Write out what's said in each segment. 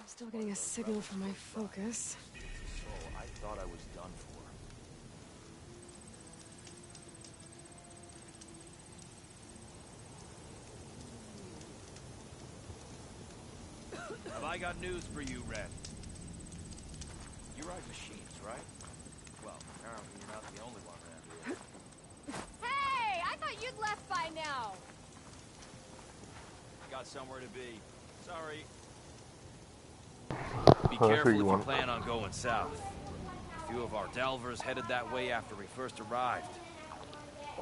I'm still getting a signal from my focus. So, I thought I was done for. Have I got news for you, Red? You ride machines, right? Well, apparently you're not the only one around here. Hey! I thought you'd left by now! Got somewhere to be. Sorry. Be careful if you plan on going south. A few of our delvers headed that way after we first arrived.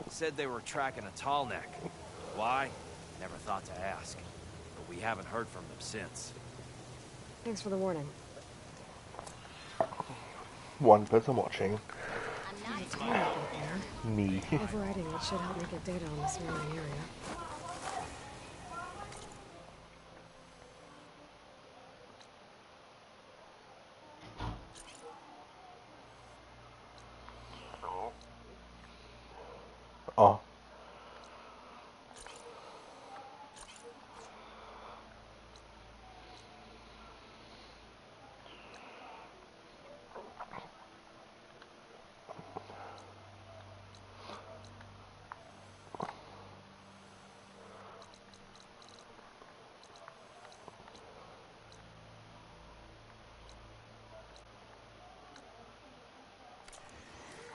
Said they were tracking a tall neck. Why? Never thought to ask. But we haven't heard from them since. Thanks for the warning. One person watching. Me. Overriding it should help me get data on the surrounding area. Oh.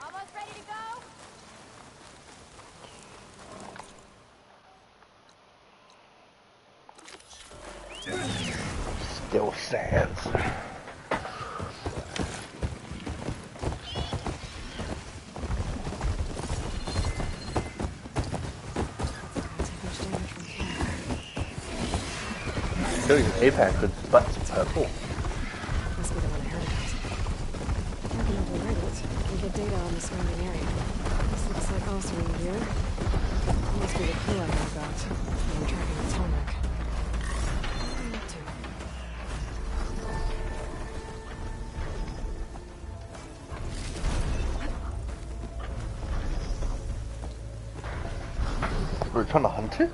Almost ready to go? Still stands. Doing an Apex with butts purple. Must be the one I heard about. If I can override it, I can get data on the surrounding area. This looks like also in here. Must be the clue I know about. I'm tracking the Tomek. We're trying to hunt it?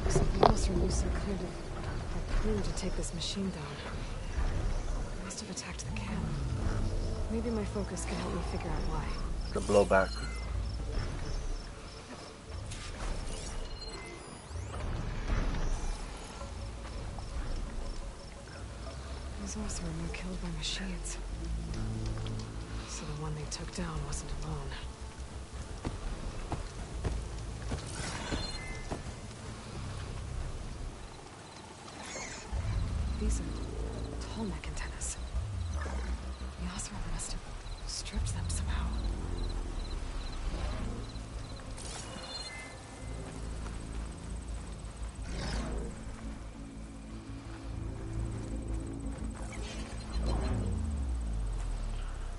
Looks like the monster used some kind of harpoon to take this machine down. It must have attacked the camp. Maybe my focus can help me figure out why. The blowback. These Oseram were killed by machines. So the one they took down wasn't alone. These are tall neck antennas. The Oseram must have stripped them somehow.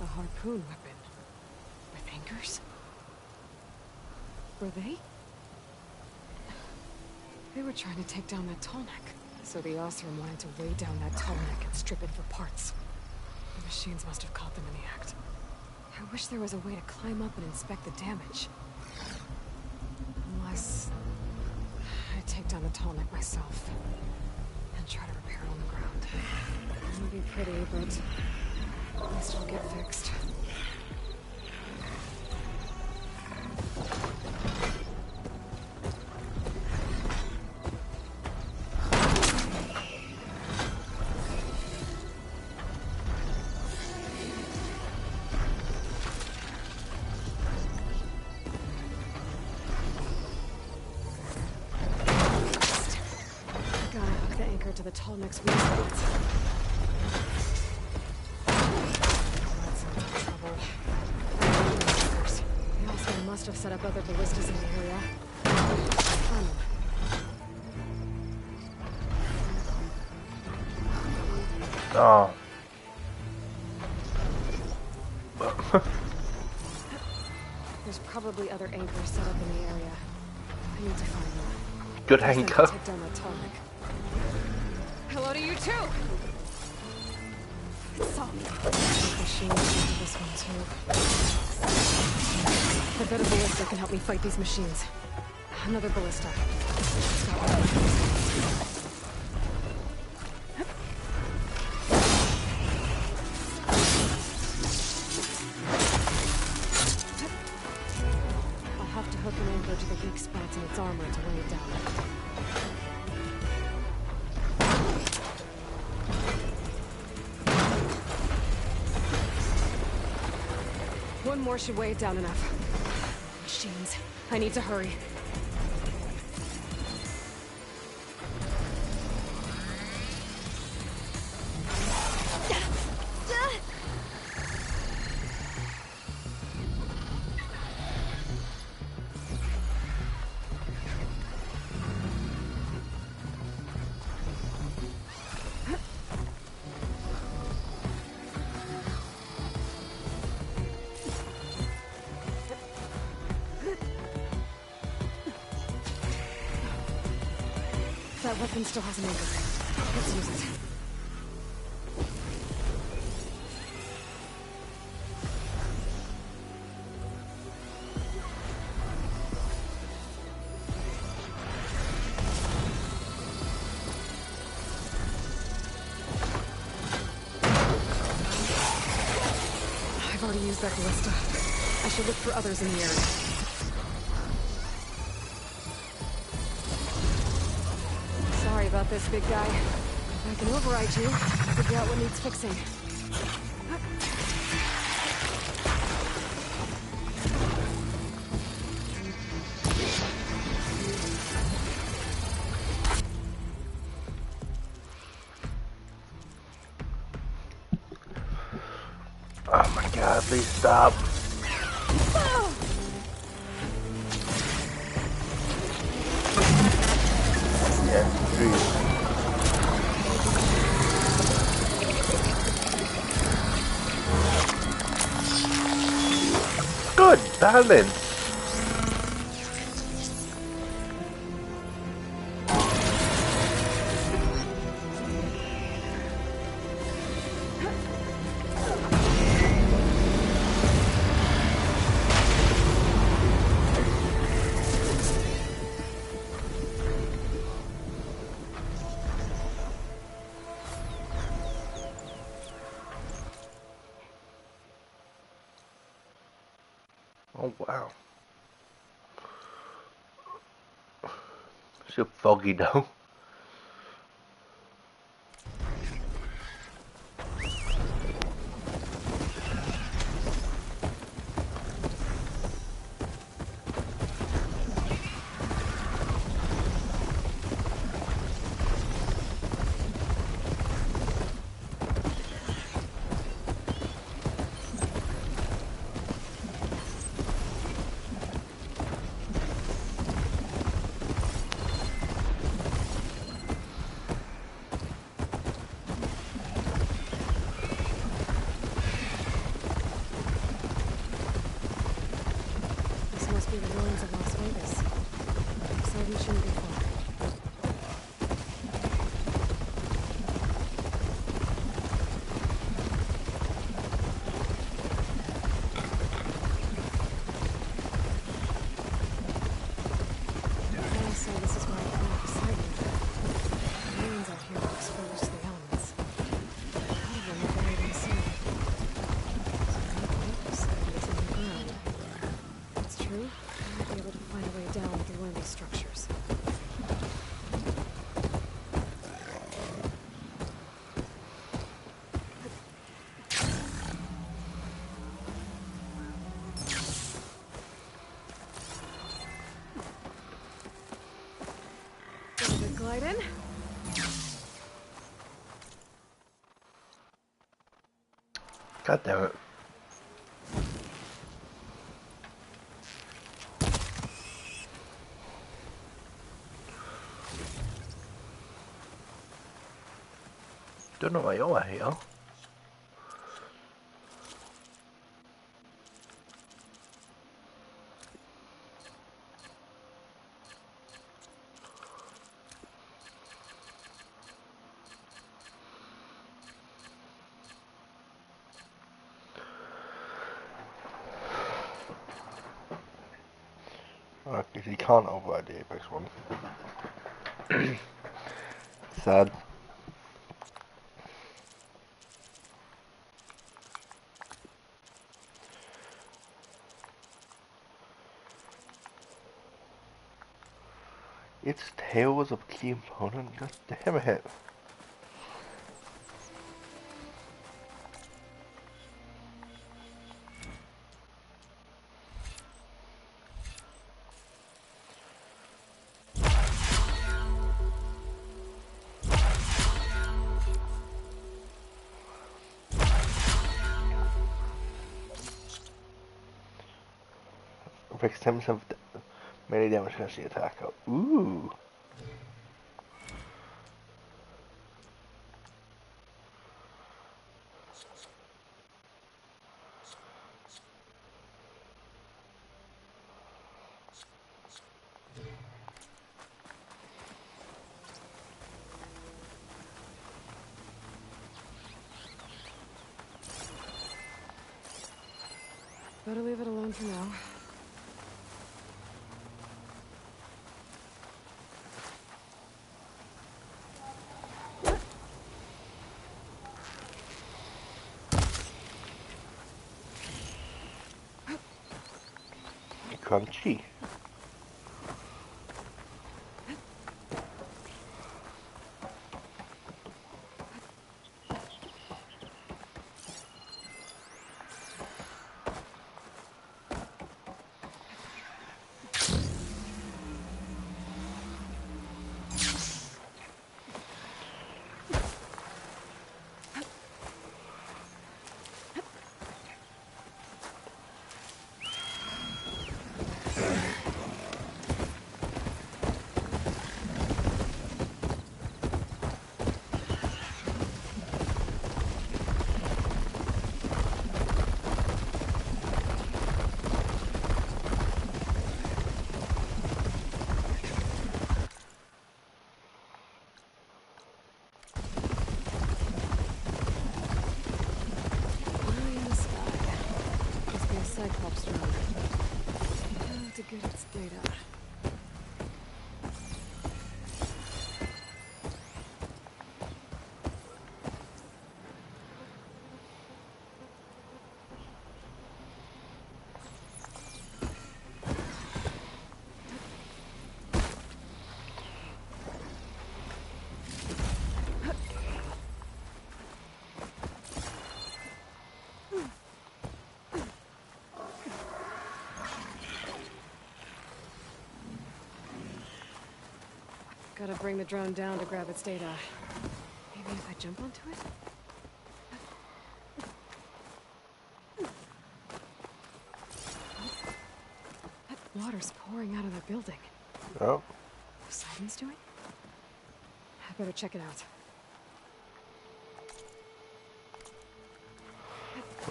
A harpoon weapon. With anchors? Were they? They were trying to take down that tall neck. So the Oseram wanted to weigh down that tall neck and strip it for parts. The machines must have caught them in the act. I wish there was a way to climb up and inspect the damage. Unless I take down the tall neck myself and try to repair it on the ground. It won't be pretty, but at least it'll get fixed. To the tall neck's weak spots. That's some trouble. They also must have set up other ballistas in the area. Oh. There's probably other anchors set up in the area. I need to find them. Good anchor. Take down that tall neck. Hello to you too! It's all machine this one too. I bet a ballista can help me fight these machines. Another ballista. It's got one. One more should weigh it down enough. Machines. I need to hurry. That weapon still has an anchor. Let's use it. I've already used that ballista. I should look for others in the area. Sorry about this, big guy. I can override you, figure out what needs fixing. Oh my god, please stop. Yeah, please. Good balance. Oh wow. It's so foggy though. This must be the ruins of Las Vegas. Looks like we shouldn't be far. Yeah, so this is why I came up beside you. The ruins out here are exposed to the elements. A lot of them are buried in the sand. So no papers, it's underground. If it's true, I might be able to find a way down through one of these structures. Gonna glide in. God damn it. Don't know why you're here. Because he can't override the Apex one. Sad. Its tail was a key component. God damn it. Inflicts 10% melee damage against the attacker. Ooh. Better leave it alone for now. Crunchy. Cyclops drone. How to get its data. Gotta bring the drone down to grab its data. Maybe if I jump onto it? That water's pouring out of that building. Oh. Poseidon's doing? I better check it out.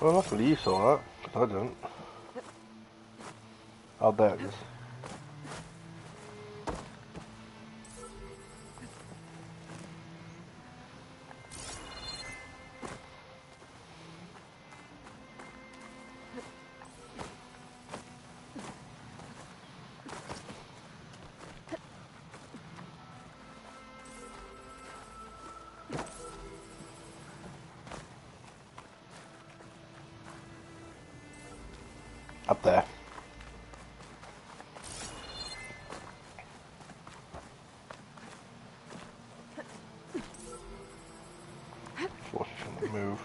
Well, luckily you saw that, because I didn't. Oh, there it is. Up there. Force it to move.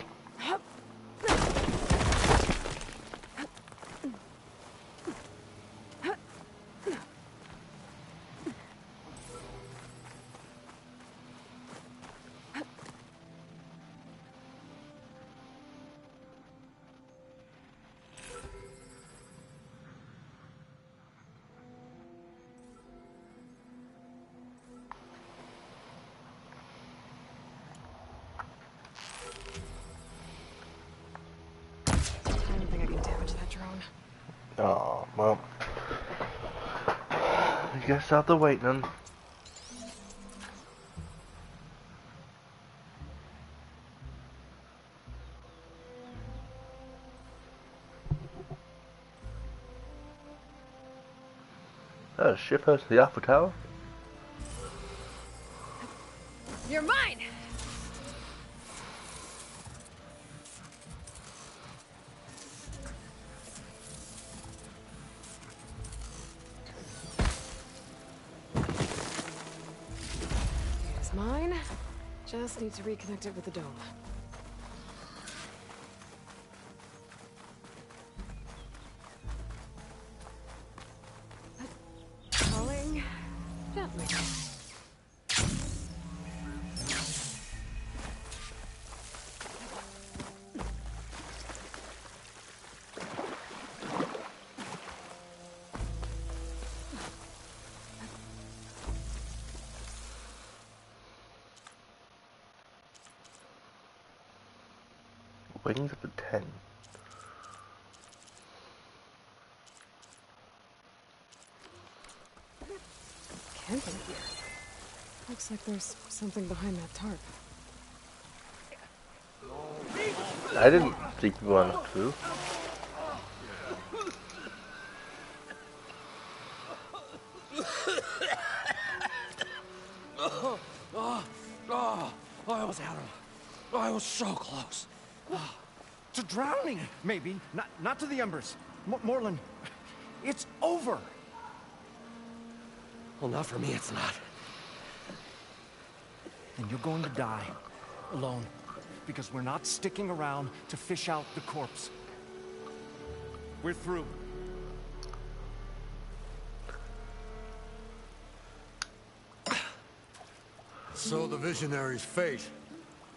I don't think I can damage that drone. Oh, well. I guess I'll have to wait then. That ship has the Alpha Tower. You're mine! Here's mine. Just need to reconnect it with the dome. Falling gently. Wings of the 10. Camping here. Looks like there's something behind that tarp. I didn't see people on the roof. I was out of. I was so close. To drowning, maybe. Not to the embers. Moreland, it's over. Well, not for me, it's not. And you're going to die. Alone. Because we're not sticking around to fish out the corpse. We're through. So the visionary's fate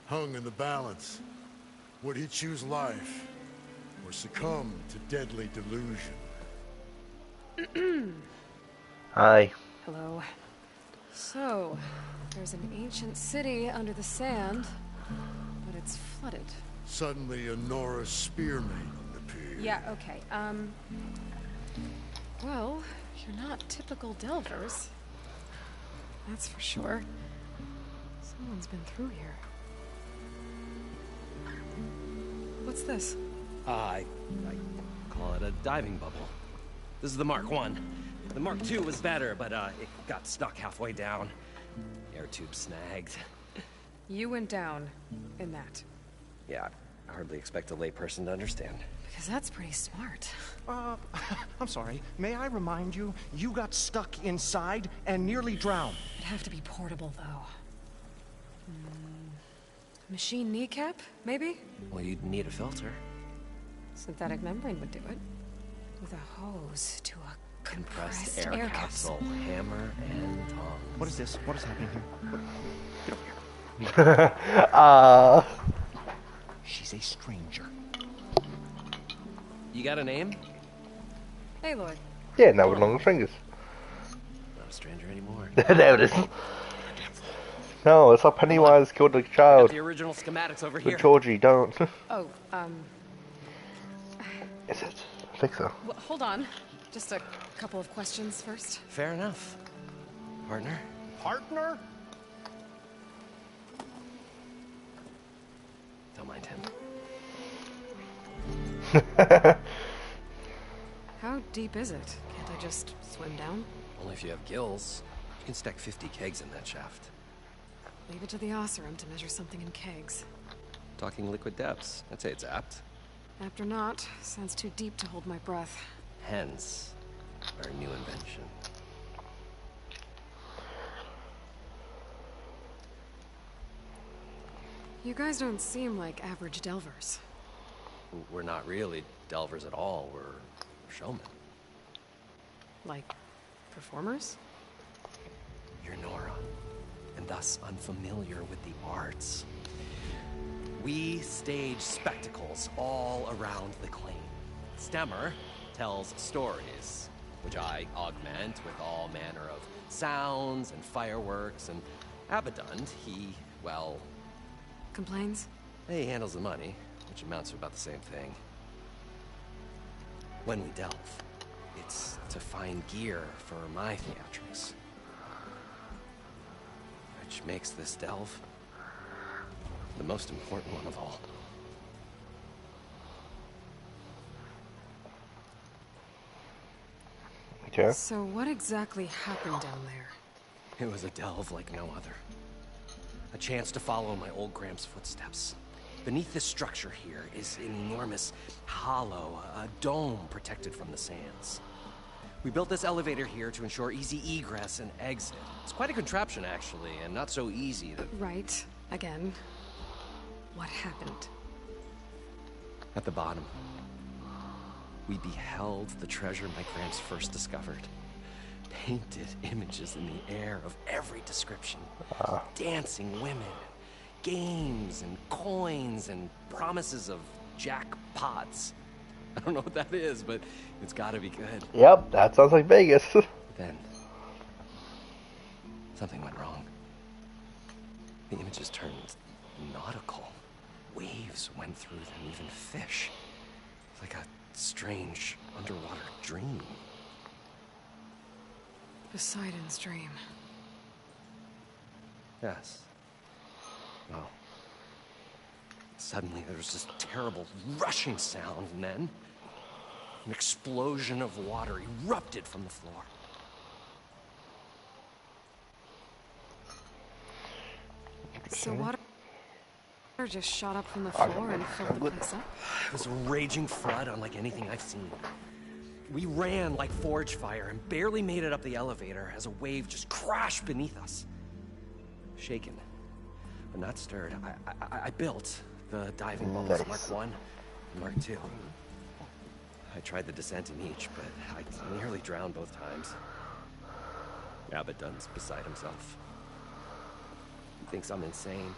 hung in the balance. Would he choose life or succumb to deadly delusion? Hi. Hello. So, there's an ancient city under the sand, but it's flooded. Suddenly a Norris spearman appeared. Yeah, okay. Well, you're not typical Delvers. That's for sure. Someone's been through here. What's this? I call it a diving bubble. This is the Mark I. The Mark II was better, but it got stuck halfway down. Air tube snagged. You went down in that. Yeah, I hardly expect a layperson to understand. Because that's pretty smart. I'm sorry. May I remind you, you got stuck inside and nearly drowned. It'd have to be portable, though. Machine kneecap, maybe? Well, you'd need a filter. Synthetic membrane would do it. With a hose to a compressed air capsule. Hammer and tongs. What is this? What is happening here? Get over here. She's a stranger. You got a name? Aloy. Yeah, now with longer fingers. Not a stranger anymore. There it is. No, it's like Pennywise killed the Got child. the original schematics over But here. Georgie, don't. Oh, Is it? I think so. well, hold on. Just a couple of questions first. Fair enough. Partner? Partner? Don't mind him. How deep is it? Can't I just swim down? Only if you have gills. You can stack 50 kegs in that shaft. Leave it to the Osserum to measure something in kegs. Talking liquid depths. I'd say it's apt. After not, sounds too deep to hold my breath. Hence, our new invention. You guys don't seem like average Delvers. We're not really delvers at all. We're showmen. Like, performers? You're Nora, and thus unfamiliar with the arts. We stage spectacles all around the claim. Stemmer tells stories, which I augment with all manner of sounds and fireworks, and Abaddon, he, well... Complains? he handles the money, which amounts to about the same thing. When we delve, it's to find gear for my theatrics. Which makes this delve the most important one of all. Okay. So what exactly happened down there? It was a delve like no other. A chance to follow my old Graham's footsteps. Beneath this structure here is an enormous hollow, a dome protected from the sands. We built this elevator here to ensure easy egress and exit. It's quite a contraption, actually, and not so easy that... Right. Again. What happened? At the bottom, we beheld the treasure my Gramps first discovered. Painted images in the air of every description. Dancing women, games and coins and promises of jackpots. I don't know what that is, but it's gotta be good. Yep, that sounds like Vegas. Then, something went wrong. The images turned nautical. waves went through them, even fish. Like a strange underwater dream. Poseidon's dream. Yes. Well, suddenly there was this terrible rushing sound, and then an explosion of water erupted from the floor. So water just shot up from the floor and filled the place up? It was a raging flood unlike anything I've seen. We ran like forge fire and barely made it up the elevator as a wave just crashed beneath us. Shaken, but not stirred, I built the diving bubbles Mark 1 and Mark 2. I tried the descent in each, but I nearly drowned both times. Abaddon's beside himself. He thinks I'm insane.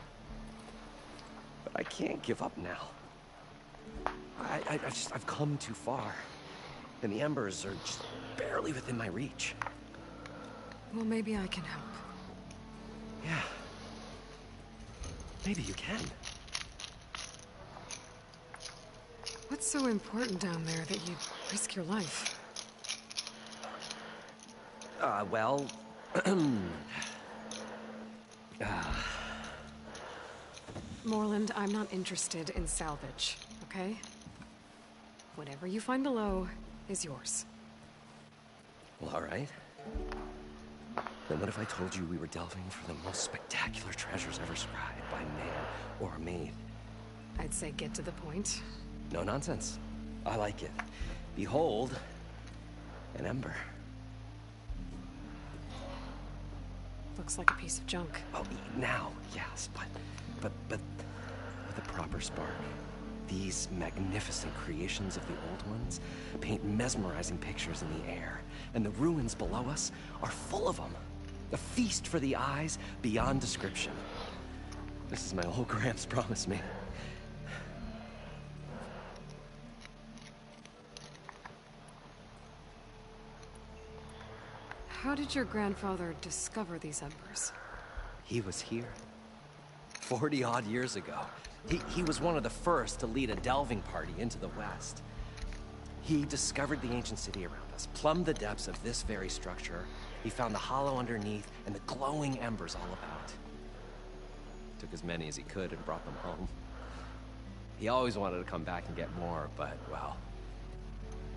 But I can't give up now. I've come too far. And the embers are just barely within my reach. Well, maybe I can help. Yeah. Maybe you can. What's so important down there that you'd risk your life? Well... Moreland, I'm not interested in salvage, okay? Whatever you find below is yours. Well, all right. Then what if I told you we were delving for the most spectacular treasures ever scribed by man or maid? I'd say get to the point. No nonsense. I like it. Behold, an ember. Looks like a piece of junk. Oh, now, yes, but with a proper spark. These magnificent creations of the old ones paint mesmerizing pictures in the air, and the ruins below us are full of them. A feast for the eyes beyond description. This is my old Gramps promised me. How did your grandfather discover these embers? He was here 40-odd years ago. He was one of the first to lead a delving party into the West. He discovered the ancient city around us, plumbed the depths of this very structure. He found the hollow underneath and the glowing embers all about. Took as many as he could and brought them home. He always wanted to come back and get more, but, well,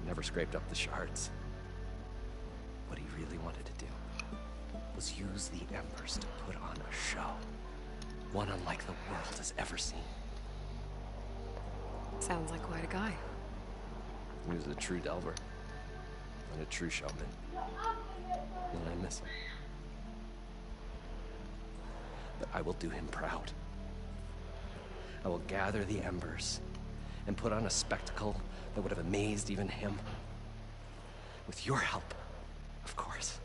never scraped up the shards. What he really wanted to do was use the embers to put on a show. One unlike the world has ever seen. Sounds like quite a guy. He was a true delver and a true showman. And I miss him. But I will do him proud. I will gather the embers and put on a spectacle that would have amazed even him. With your help, of course.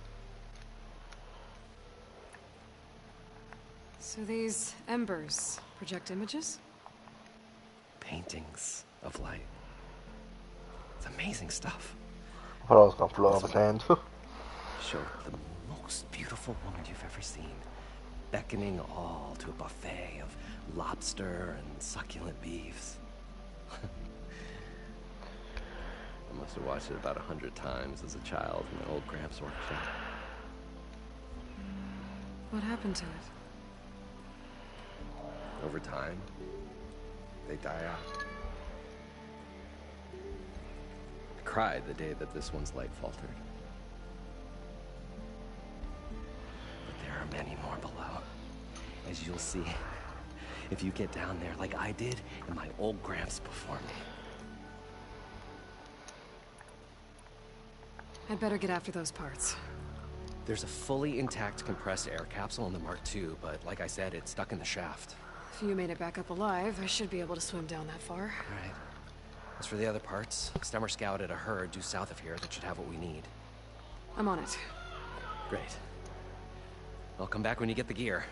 So these embers project images? Paintings of light. It's amazing stuff. I thought I was going to blow up his hand. Showed the most beautiful woman you've ever seen, beckoning all to a buffet of lobster and succulent beefs. I must have watched it about 100 times as a child in my old Gramps workshop. What happened to it? Over time, they die out. I cried the day that this one's light faltered. But there are many more below, as you'll see if you get down there like I did and my old Gramps before me. I'd better get after those parts. There's a fully intact compressed air capsule in the Mark II, but like I said, it's stuck in the shaft. If you made it back up alive, I should be able to swim down that far. All right. As for the other parts, Stemmer scouted a herd due south of here that should have what we need. I'm on it. Great. I'll come back when you get the gear.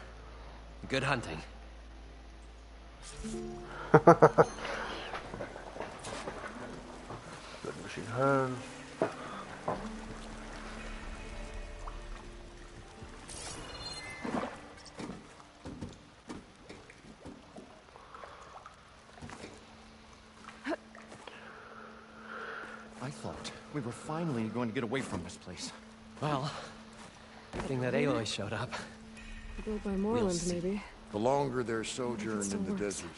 Good hunting. Good machine hand. I thought we were finally going to get away from this place. Well, good thing that Aloy showed up. Built by Moreland, see. maybe. The longer their sojourn still in the works. desert,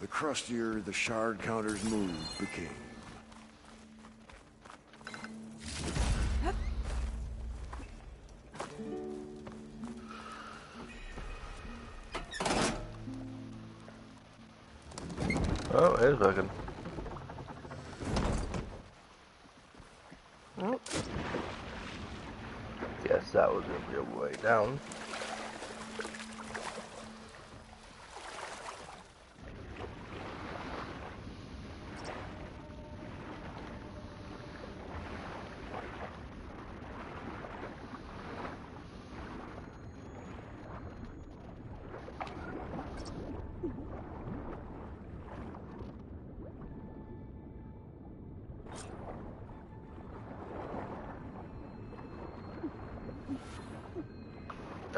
the crustier the shard counter's move became. Oh, it's working. Well, Guess that was gonna be a way down.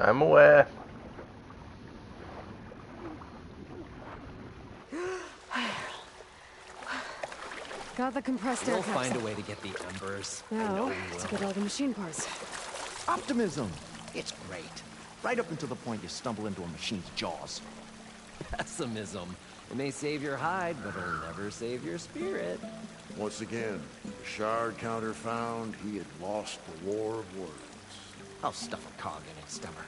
I'm aware. got the compressed air We'll find capsule. a way to get the embers. I know Now, we to will. get all the machine parts. Optimism! It's great. Right up until the point you stumble into a machine's jaws. Pessimism. It may save your hide, but it'll never save your spirit. Once again, the shard counter found he had lost the war of words. I'll stuff a cog in its stomach.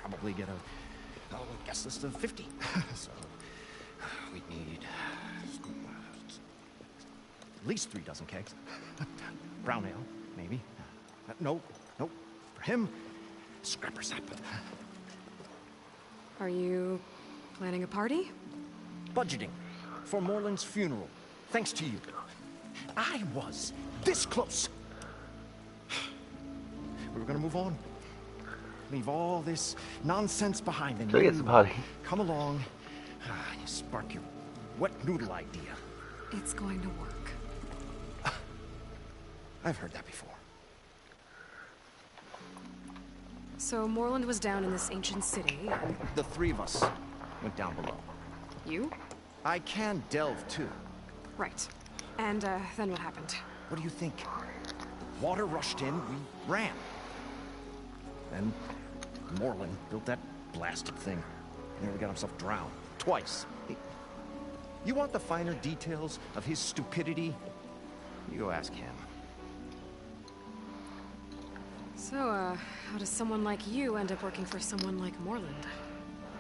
Probably get a guess list of 50. So, we'd need at least 3 dozen kegs. Brown ale, maybe. No. For him, scrapper sap. Are you planning a party? Budgeting for Moreland's funeral. Thanks to you. I was this close. We were gonna move on. Leave all this nonsense behind and So he gets the party. come along. You spark your wet noodle idea. It's going to work. I've heard that before. So Moreland was down in this ancient city, and The 3 of us went down below. you? I can delve too. Right. And, then what happened? What do you think? Water rushed in, we ran. Then Moreland built that blasted thing. Nearly got himself drowned. Twice. You want the finer details of his stupidity? You go ask him. So, how does someone like you end up working for someone like Moreland?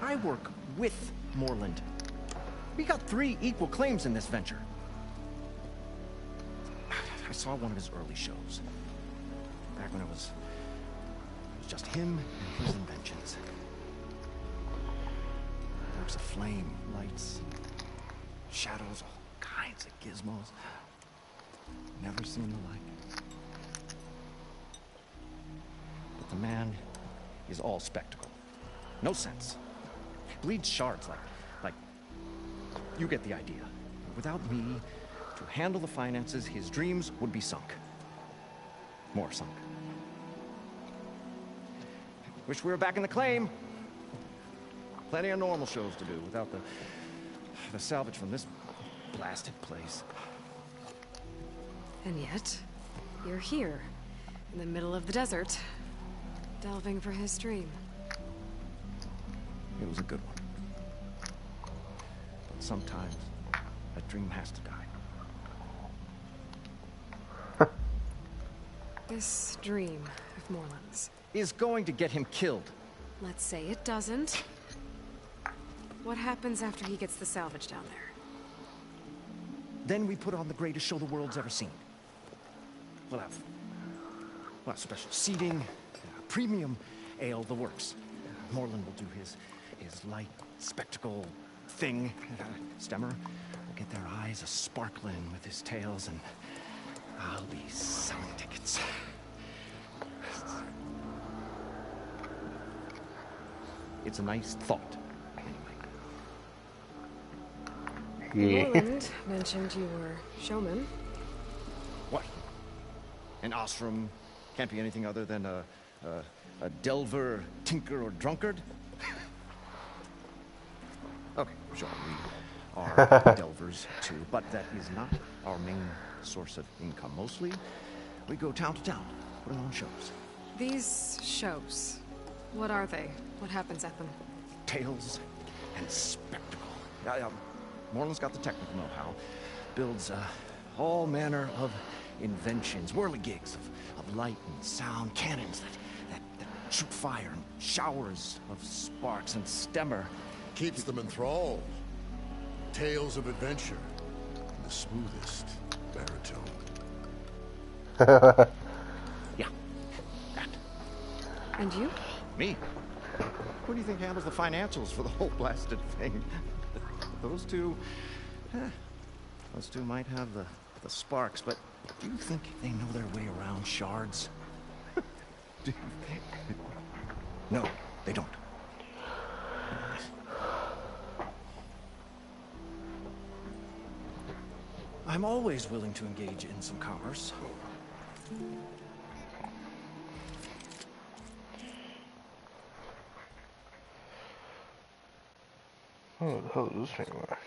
I work with Moreland. We got 3 equal claims in this venture. I saw one of his early shows. Back when it was just him and his inventions. Works of flame, lights, shadows, all kinds of gizmos. Never seen the like. But the man is all spectacle. No sense. Bleeds shards like you get the idea. Without me to handle the finances, his dreams would be sunk. More sunk. Wish we were back in the claim. Plenty of normal shows to do without the salvage from this blasted place. And yet, you're here, in the middle of the desert, delving for his dream. It was a good one. But sometimes, a dream has to die. This dream of Moreland's. Is going to get him killed. Let's say it doesn't. What happens after he gets the salvage down there? Then we put on the greatest show the world's ever seen. We'll have special seating, premium ale, the works. Moreland will do his light spectacle thing. Stemmer will get their eyes a-sparkling with his tales, and I'll be selling tickets. It's a nice thought. Yeah. Moreland mentioned you were showman. What? An ostrom can't be anything other than a delver, tinker, or drunkard? Okay, sure. are delvers too, but that is not our main source of income. Mostly, we go town to town, putting on shows. These shows, what are they? What happens at them? Tales and spectacle. Moreland's got the technical know-how. Builds all manner of inventions, whirligigs of light and sound, cannons that shoot fire, and showers of sparks, and Stemmer Keeps them enthralled. Tales of adventure. In the smoothest baritone. Yeah, that. And you? Me? Who do you think handles the financials for the whole blasted thing? Those two might have the sparks, but do you think they know their way around shards? No, they don't. I'm always willing to engage in some commerce. Oh, the hell is this thing like?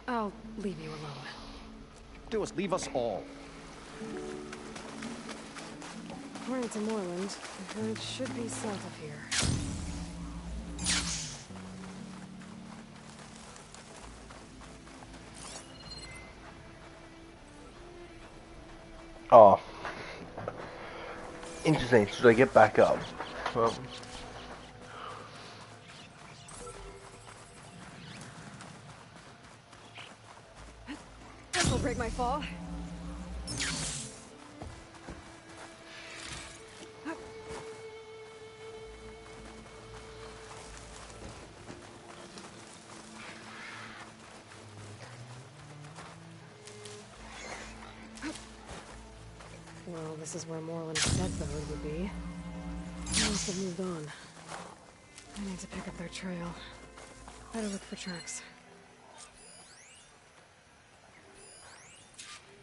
I'll leave you alone. Do us, leave us all. According to Moreland, the herd should be south of here. Oh. Interesting. Should I get back up? This'll break my fall. Well, this is where Moreland said the herd would be. They must have moved on. I need to pick up their trail. Better look for tracks.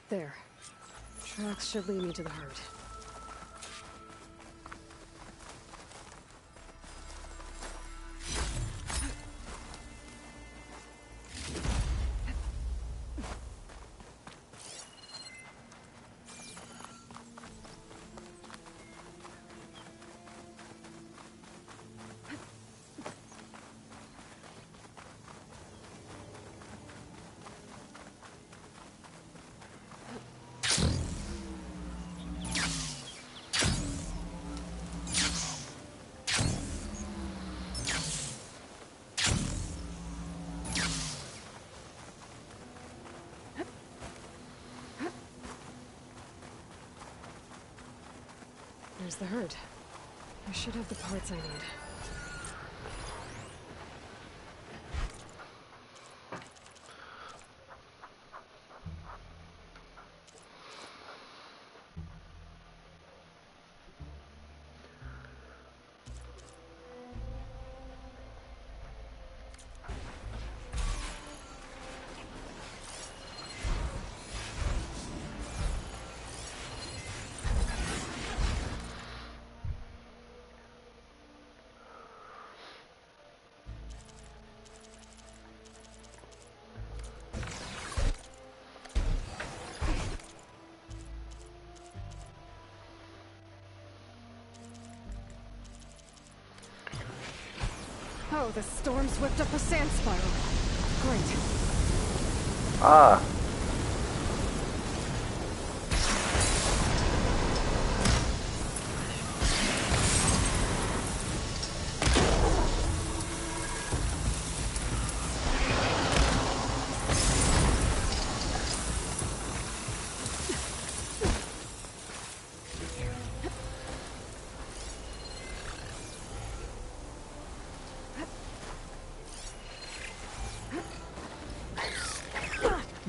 There. Tracks should lead me to the herd. There's the herd. I should have the parts I need. Oh, the storm's whipped up a sand spiral. Great. Ah.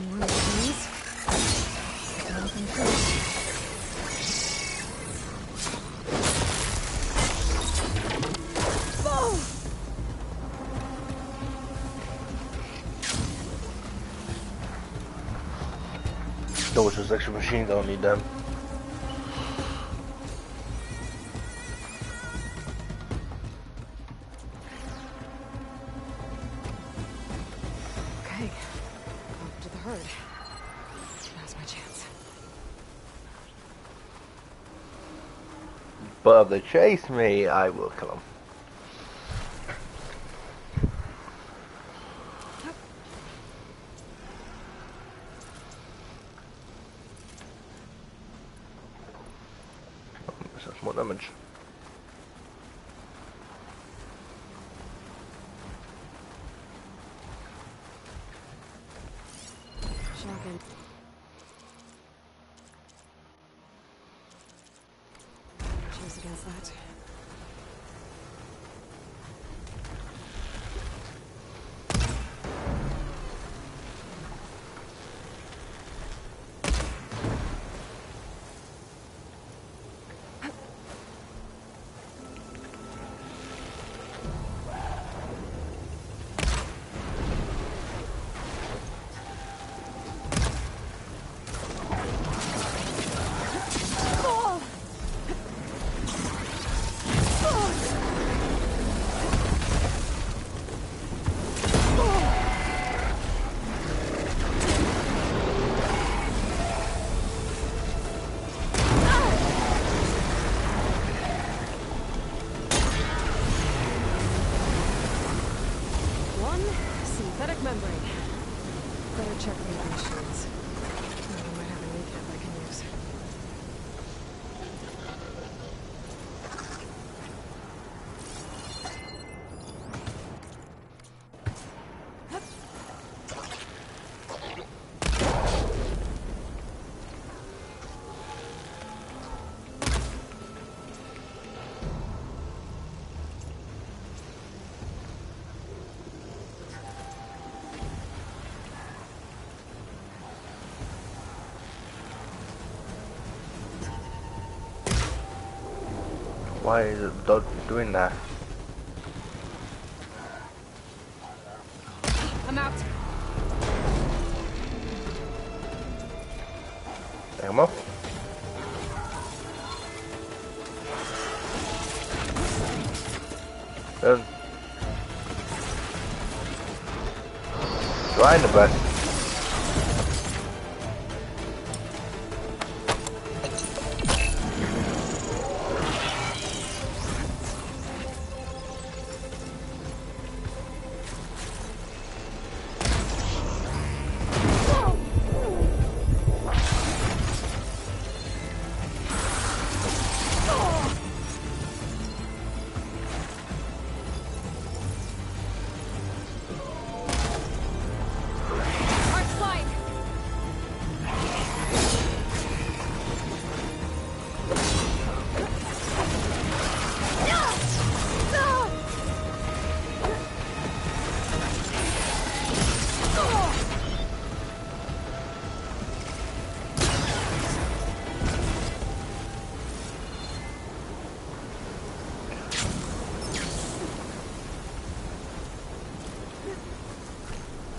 More of these. Nothing good. Those just extra machines, don't need them. Okay, over to the herd. Now's my chance. But if they chase me, I will kill them. That's more damage. Shotgun. Choose against that. Synthetic membrane. Better check the other machines. I might have a kneecap I can use. Why is it doing that? I'm out. Ammo? Done. Trying the best.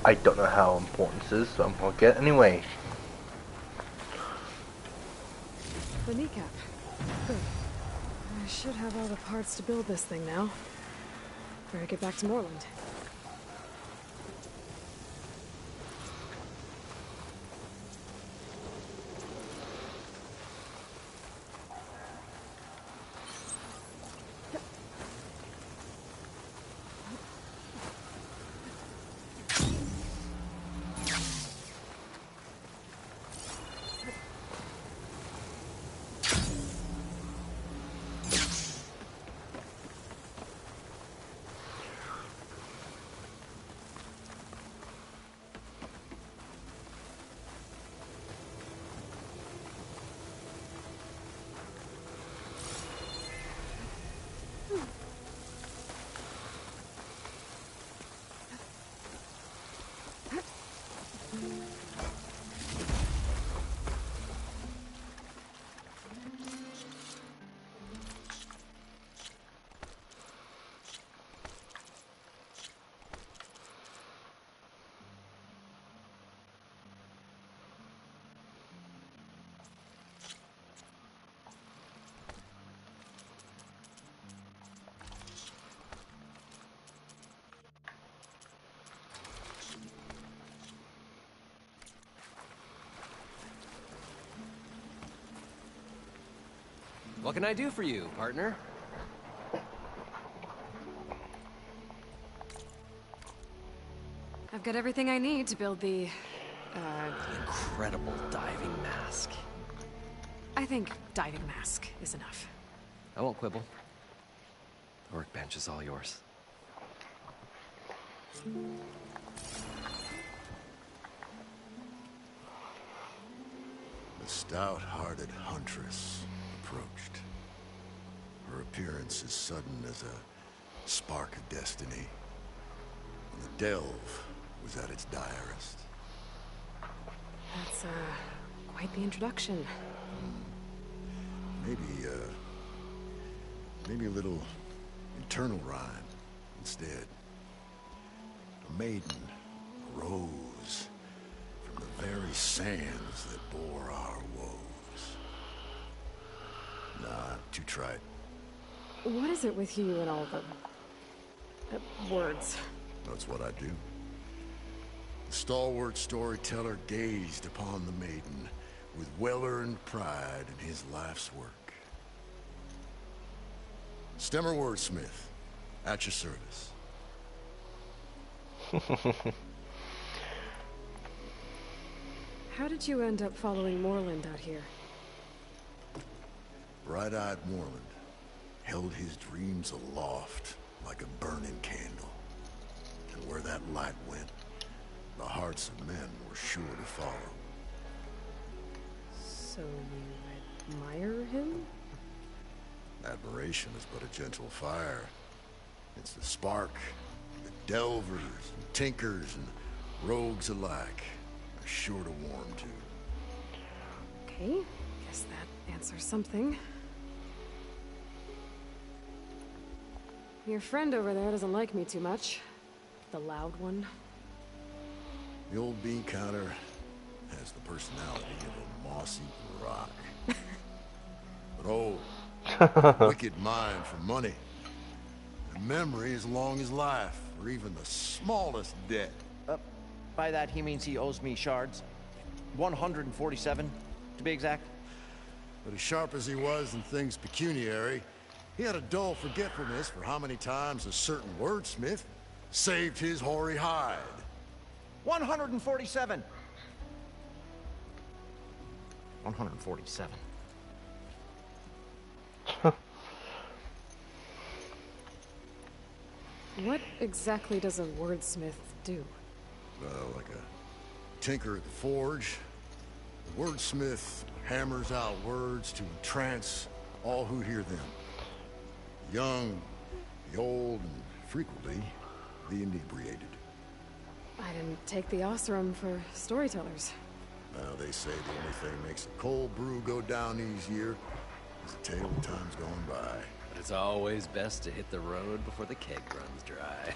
I don't know how important this is, so I'm gonna get it anyway. The kneecap. Good. I should have all the parts to build this thing now. Better get back to Moreland. What can I do for you, partner? I've got everything I need to build the Incredible diving mask. I think diving mask is enough. I won't quibble. The workbench is all yours. The stout-hearted huntress approached. Her appearance as sudden as a spark of destiny. When the delve was at its direst. That's, quite the introduction. Maybe a little internal rhyme instead. A maiden arose from the very sands that bore our woes. Nah, too trite. What is it with you and all the words? That's what I do. The stalwart storyteller gazed upon the maiden with well-earned pride in his life's work. Stemmer wordsmith, at your service. How did you end up following Moreland out here? Bright-eyed Moreland held his dreams aloft like a burning candle. And where that light went, the hearts of men were sure to follow. So you admire him? Admiration is but a gentle fire. It's the spark that delvers and tinkers and rogues alike are sure to warm to. Okay, guess that answers something. Your friend over there doesn't like me too much. The loud one. The old bean counter has the personality of a moss-eaten rock. But oh, wicked mind for money. And memory as long as life, or even the smallest debt. By that, he means he owes me shards. 147, to be exact. But as sharp as he was in things pecuniary, he had a dull forgetfulness for how many times a certain wordsmith saved his hoary hide. 147. 147. What exactly does a wordsmith do? Like a tinker at the forge. The wordsmith hammers out words to entrance all who hear them. The young, the old, and frequently the inebriated. I didn't take the Osram for storytellers. Now they say the only thing makes a cold brew go down easier is a tale of times gone by. But it's always best to hit the road before the keg runs dry.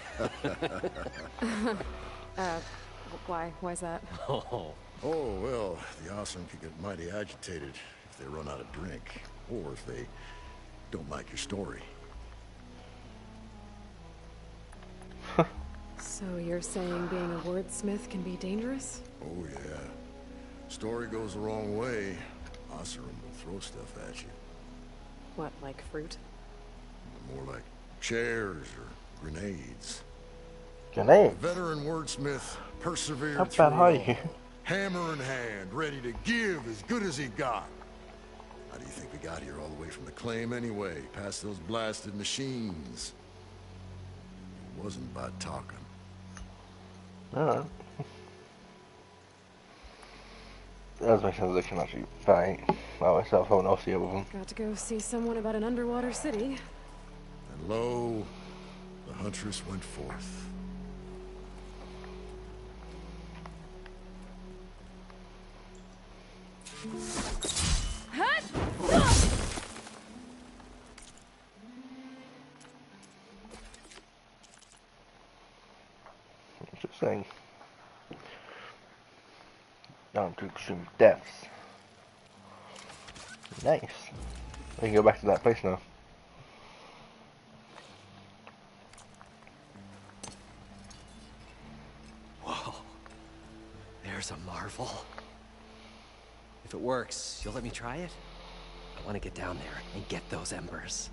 Why? Why's that? Oh, Oh, well, the Osram can get mighty agitated if they run out of drink, or if they don't like your story. So you're saying being a wordsmith can be dangerous? Oh, yeah. Story goes the wrong way, Osram will throw stuff at you. What, like fruit? More like chairs or grenades. Grenade. The veteran wordsmith persevered How through bad are it you? all, hammer in hand, ready to give as good as he got. How do you think we got here all the way from the claim anyway, past those blasted machines? It wasn't by talking. Alright. That makes sense. They can actually fight by myself. I won't know see it with them. Got to go see someone about an underwater city. And lo, the huntress went forth. Interesting. Down to extreme depths. Nice. We can go back to that place now. whoa. There's a marvel. If it works, you'll let me try it? I want to get down there and get those embers.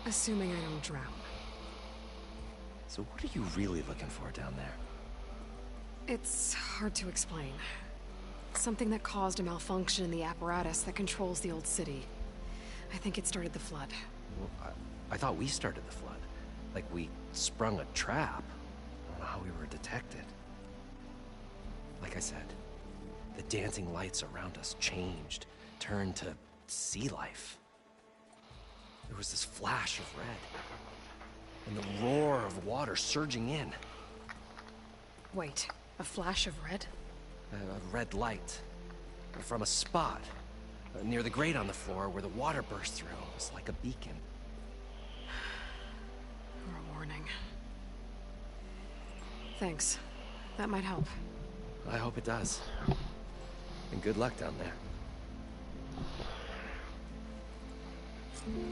Assuming I don't drown. So what are you really looking for down there? It's hard to explain. Something that caused a malfunction in the apparatus that controls the old city. I think it started the flood. Well, I thought we started the flood. Like we sprung a trap. I don't know how we were detected. Like I said, the dancing lights around us changed, turned to sea life. There was this flash of red, and the roar of water surging in. Wait, a flash of red? A red light from a spot near the grate on the floor where the water burst through. It was like a beacon. Or a warning. Thanks. That might help. I hope it does. And good luck down there.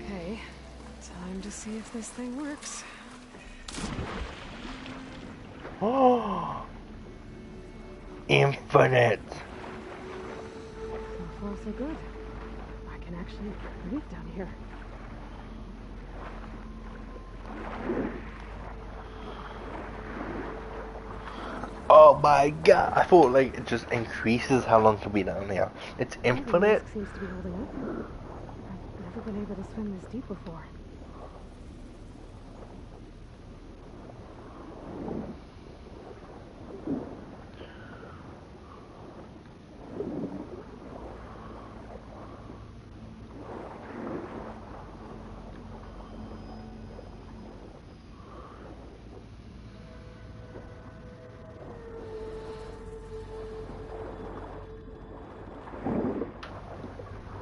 Okay, time to see if this thing works. Oh, infinite. So far, so good. I can actually breathe down here. Oh my god! I thought like it just increases how long you'll be down there. It's infinite. The seems to be holding up. I've never been able to swim this deep before.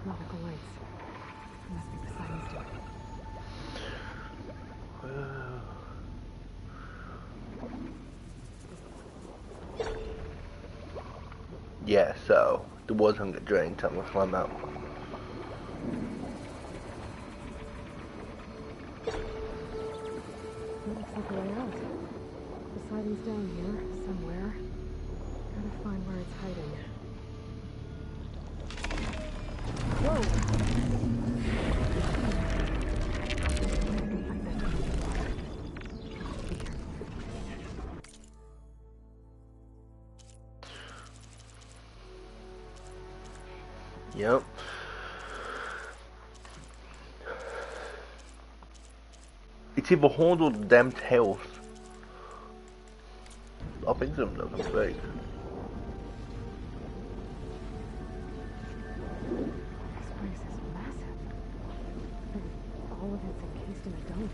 Nautical lights. Must be Poseidon's doing. Yeah, so the water's gonna get drained. Time to climb out. Looks like a way out. Poseidon's down here, somewhere. Gotta find where it's hiding. Yep. It's either horns or the damn tails. I think some of them are fake. This place is massive. And all of it's encased in a dome.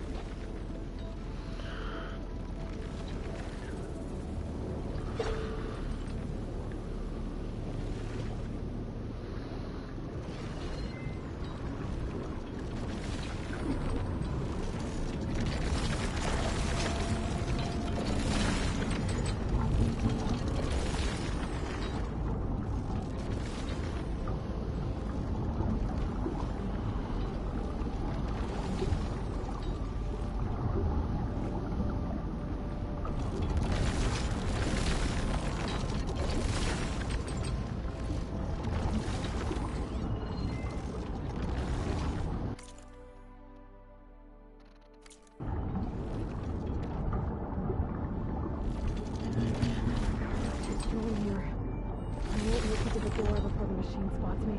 Before the machine spots me.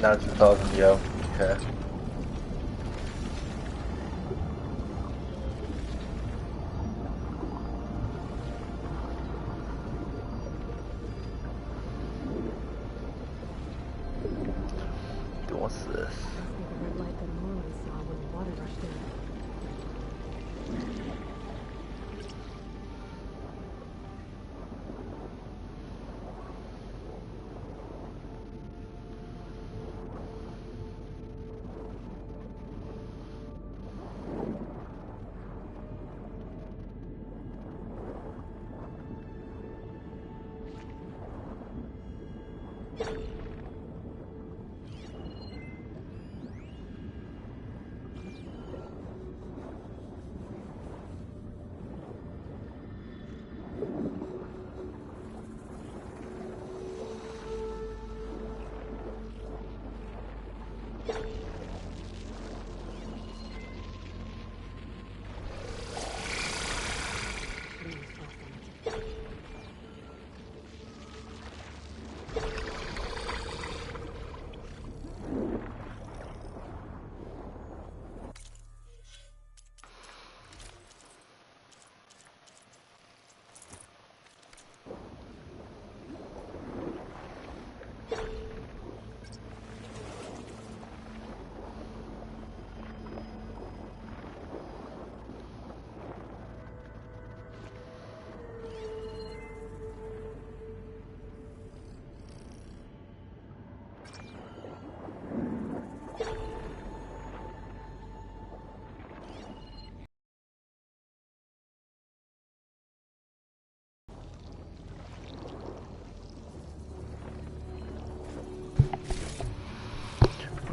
Now it's 1,000, yo. Okay. What's this? Must be the red light that Norman saw when the water rushed in. The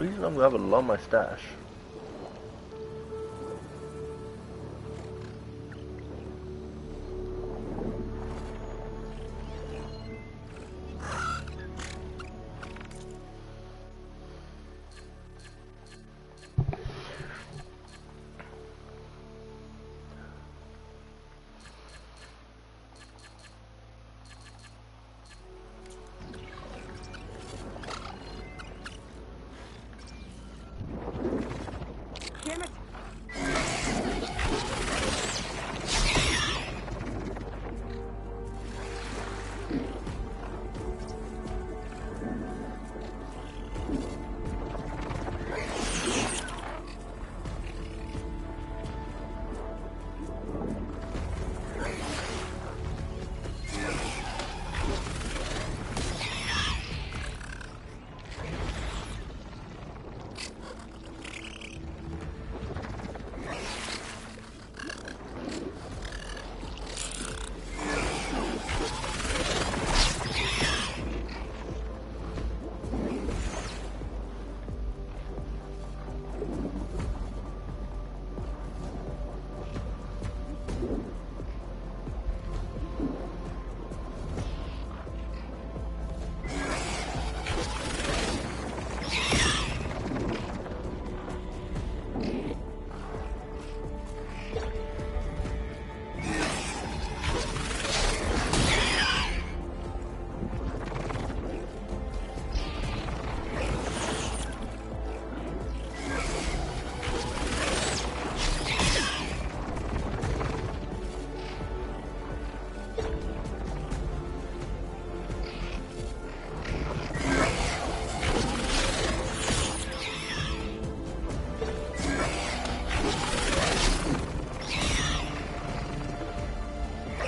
reason I'm gonna have a lot of my stash.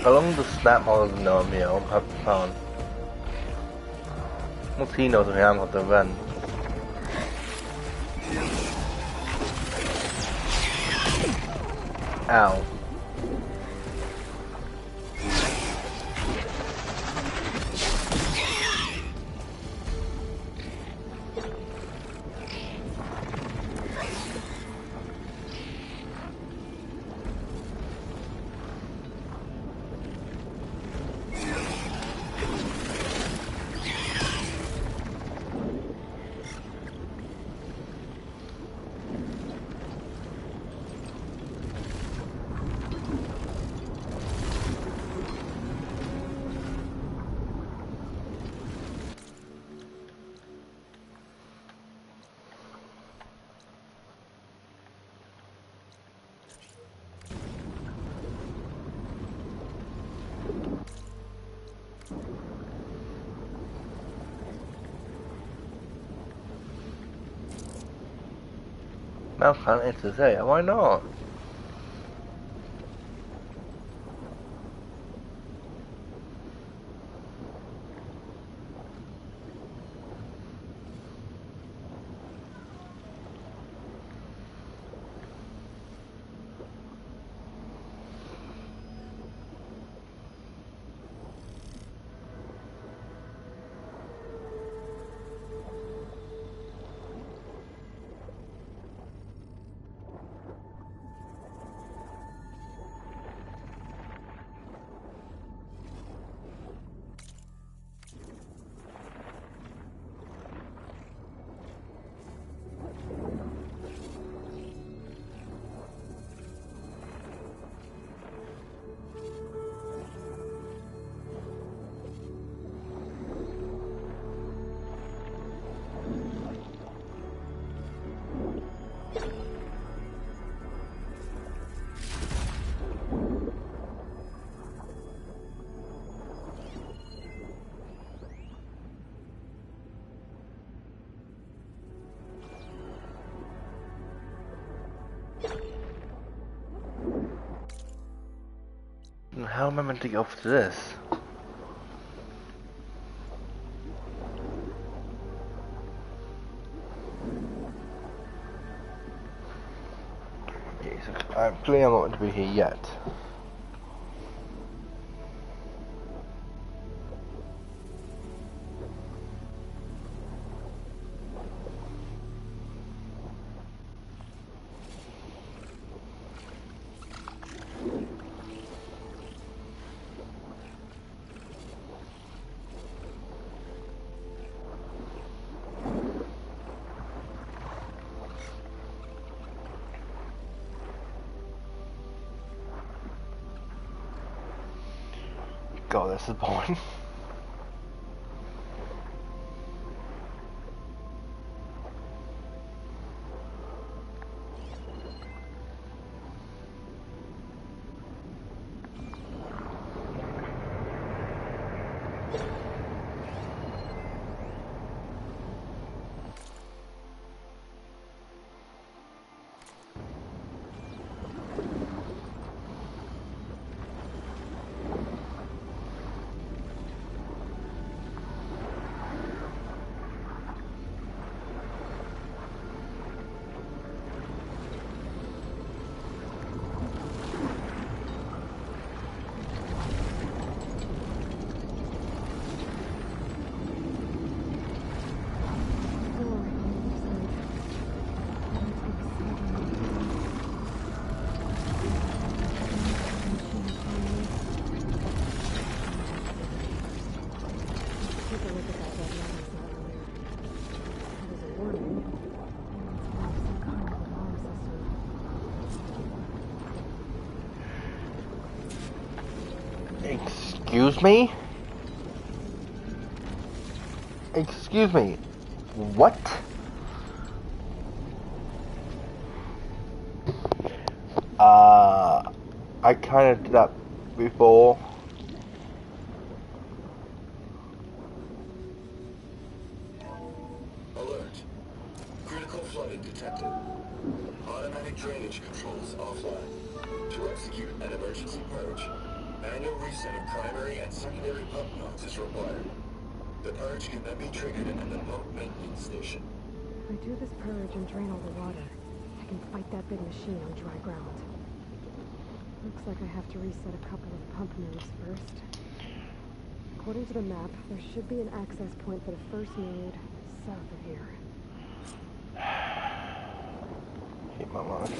How long does Snap Models know me? I'll have to find. Once he knows me, I'm going to run. Ow. Now can't enter there, why not? How am I meant to go for this? Okay, so I'm clearly not meant to be here yet. God, this is boring. Excuse me? Excuse me. What? I kind of did that before. Alert. Critical flooding detected. Automatic drainage controls offline. To execute an emergency purge, manual reset of primary and secondary pump nodes is required. The purge can then be triggered at the pump maintenance station. If I do this purge and drain all the water, I can fight that big machine on dry ground. Looks like I have to reset a couple of pump nodes first. According to the map, there should be an access point for the first node south of here. Keep my mind.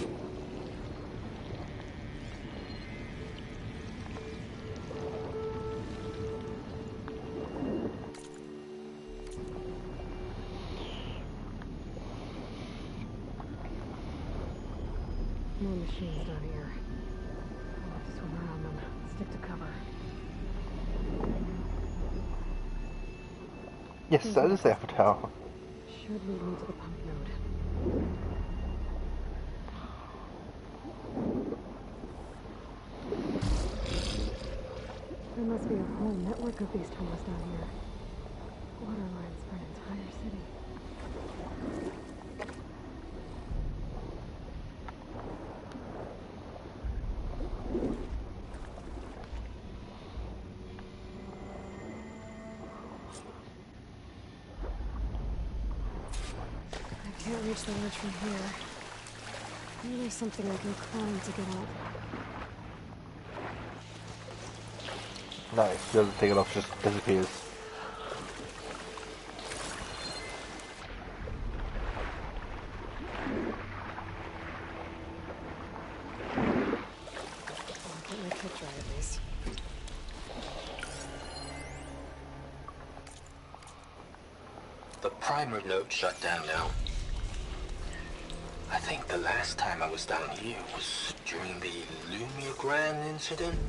More machines down here. I'll have to swim around them. Stick to cover. Yes, that is the hotel. Should lead me to the pump node. There must be a whole network of these tunnels down here. Water lines for an entire city. I can't reach the ledge from here. Maybe there's something I can climb to get up. Nice, doesn't take it off, just disappears. I'll get my picture at least. The primer node shut down now. I think the last time I was down here was during the Lumigrand incident.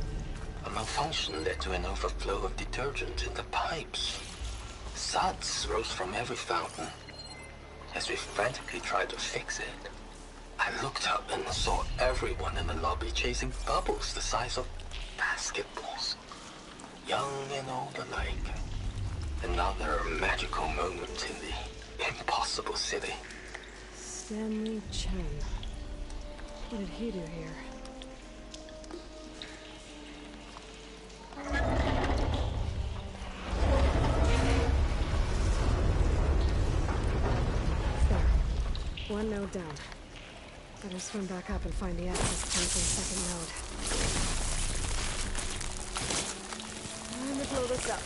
A malfunction led to an overflow of detergent in the pipes. Suds rose from every fountain. As we frantically tried to fix it, I looked up and saw everyone in the lobby chasing bubbles the size of basketballs. Young and old alike. Another magical moment in the impossible city. Stanley Chen. What did he do here? One node down. Better swim back up and find the access point for the second node. Time to blow this up.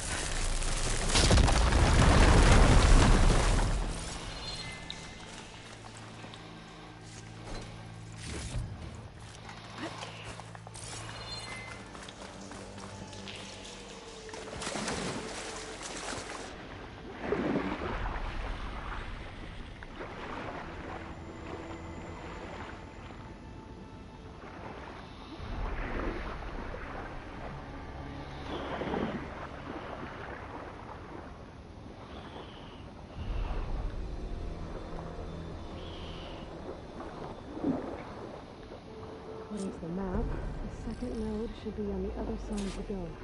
According to the map, the second node should be on the other side of the dome.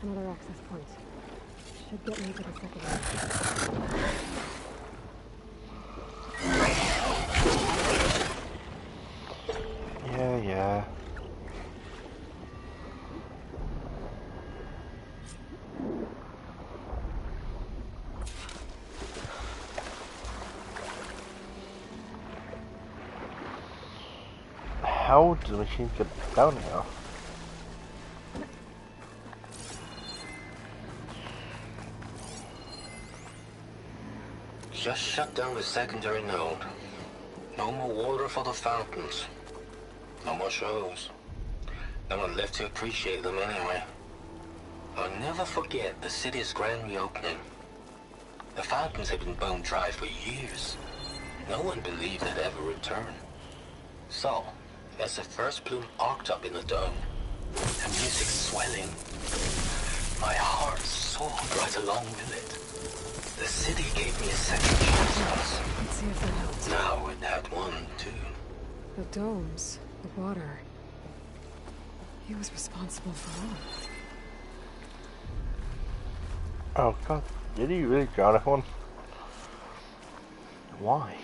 Another access point. Should get me to the second node. Yeah. How does the machine get down here? Just shut down the secondary node. No more water for the fountains. No more shows. No one left to appreciate them anyway. I'll never forget the city's grand reopening. The fountains had been bone dry for years. No one believed they'd ever return. So, as the first plume arced up in the dome, the music swelling, my heart soared right along with it. The city gave me a second chance. Let's see if that helps. Now it had one, too. The domes, the water. He was responsible for all. Oh god, did he really drown everyone? Why?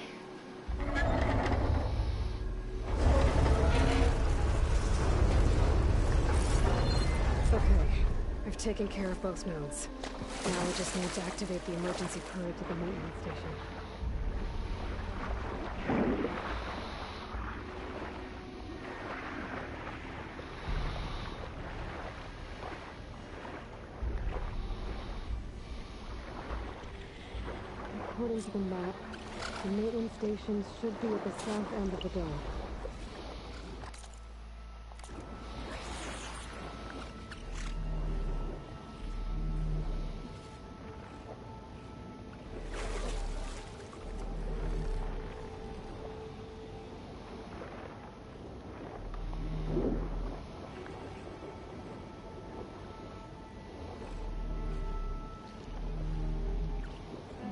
Okay, I've taken care of both nodes. Now we just need to activate the emergency purge at the maintenance station. According to the map, the maintenance stations should be at the south end of the dome.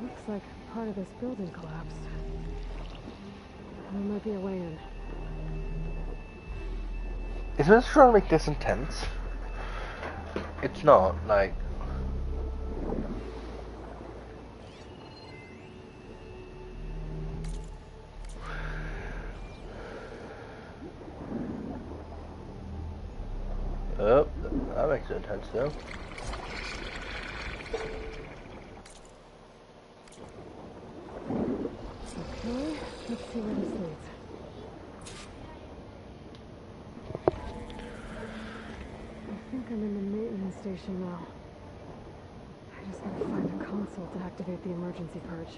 Looks like part of this building collapsed. There might be a way in. Isn't this trying to make this intense? It's not, like... Oh, that makes it intense though. Okay, let's see where this leads. I think I'm in the maintenance station now. I just gotta find a console to activate the emergency purge.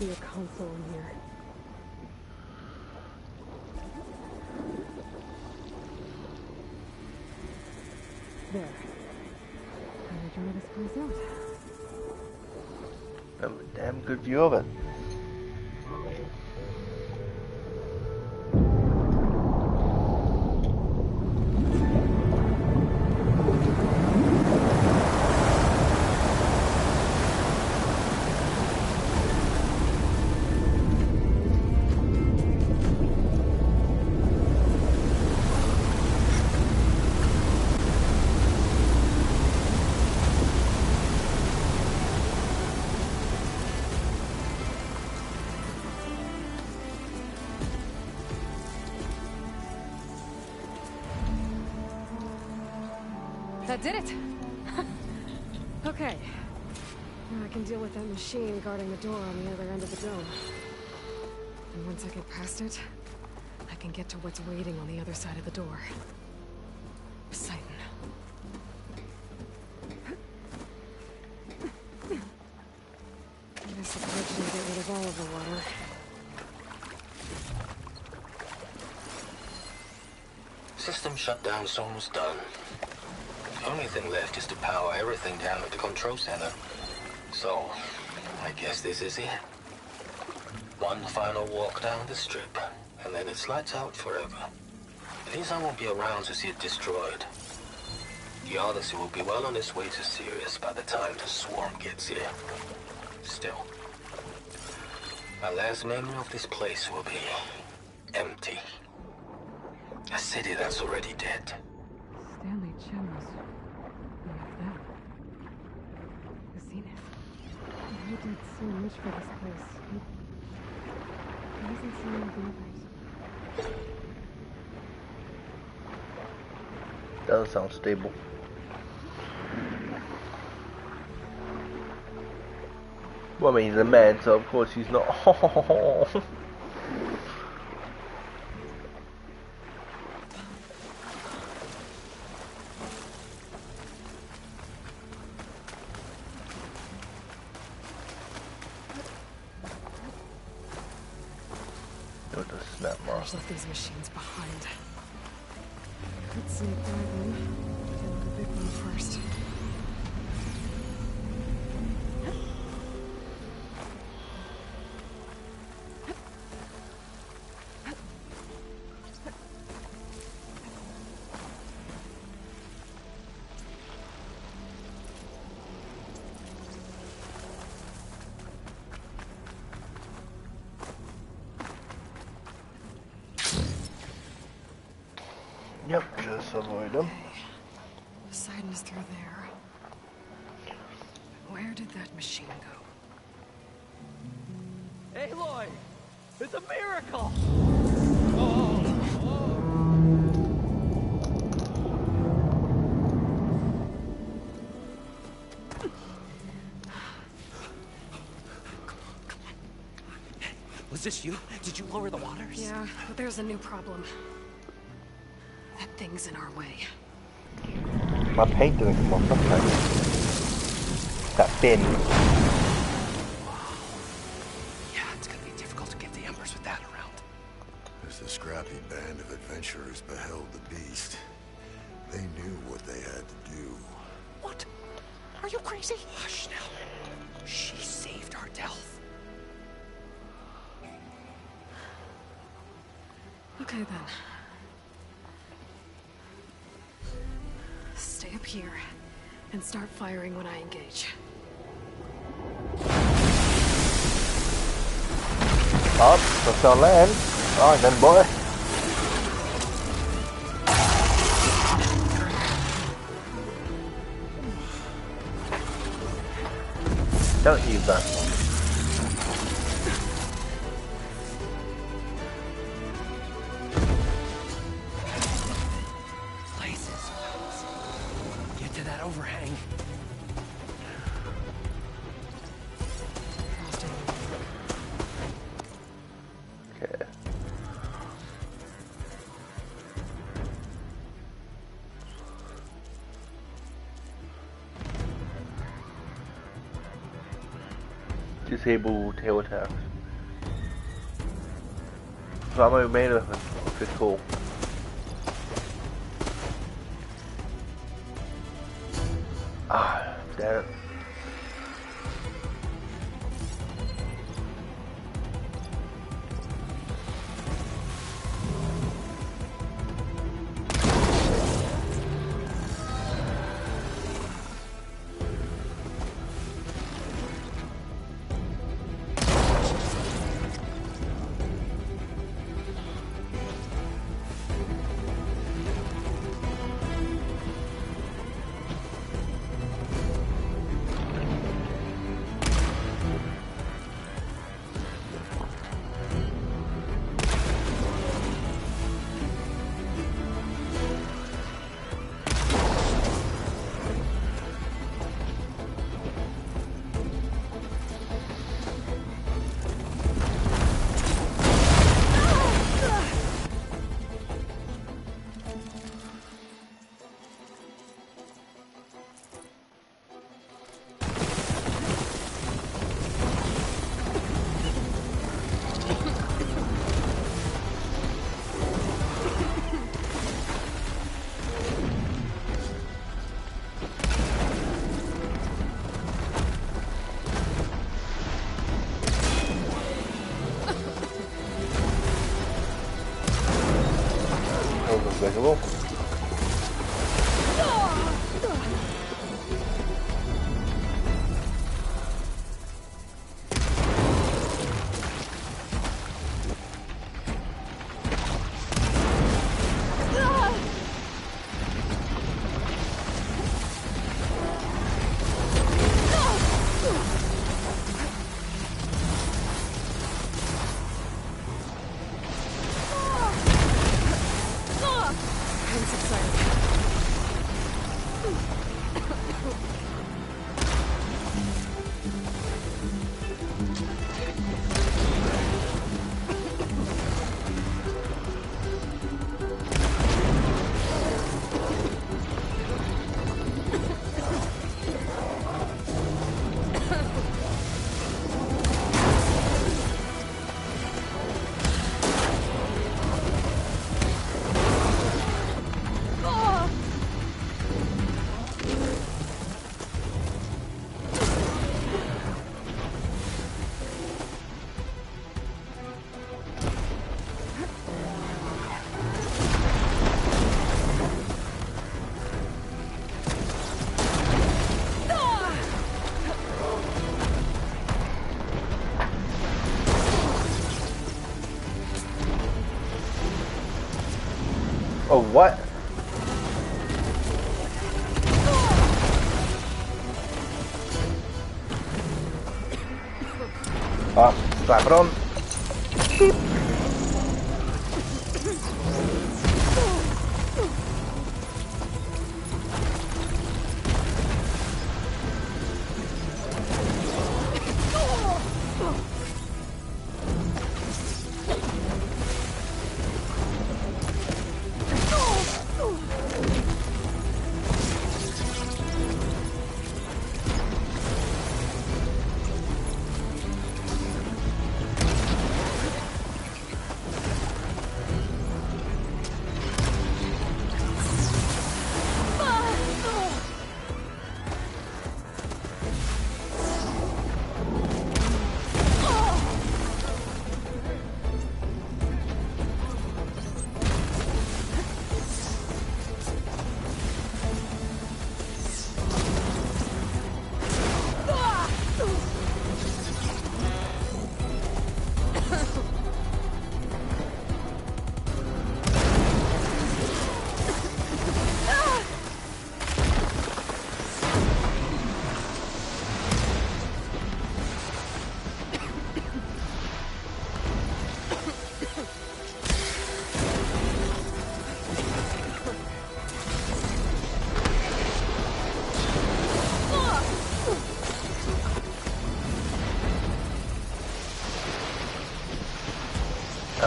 be a console in here. There. Gonna try this place out. Have a damn good view of it. That did it! Okay. Now I can deal with that machine guarding the door on the other end of the dome. And once I get past it, I can get to what's waiting on the other side of the door. Poseidon. I guess the bridge can get rid of all of the water. System shutdown's almost done. The only thing left is to power everything down at the control center. So, I guess this is it. One final walk down the strip, and then it's lights out forever. At least I won't be around to see it destroyed. The Odyssey will be well on its way to Sirius by the time the swarm gets here. Still, my last memory of this place will be empty. A city that's already dead. Stanley Chem's one of them. The Zenith. He did so much for this place. He hasn't seen any of the others. Doesn't sound stable. Well, I mean, he's a man, so of course he's not. I've left these machines behind. Could sneak by them. Deal with the big one first. Yep, just avoid them. Poseidon is through there. Where did that machine go? Aloy! It's a miracle! Was this you? Did you lower the waters? Yeah, but there's a new problem. That thing's in our way. My paint didn't come off, okay. That bin. Yeah, it's gonna be difficult to get the embers with that around. As the scrappy band of adventurers beheld the beast, they knew what they had to do. What? Are you crazy? Hush now. She saved our Delph. Okay then. Stay up here and start firing when I engage. Up, that's on land. Alright then, boy. Don't use that. Places. Get to that overhang. Okay. Disable tail attacks. So I made it. Pretty cool. Ah, damn it. Hello. Oh, what? Ah, slap it on. Beep.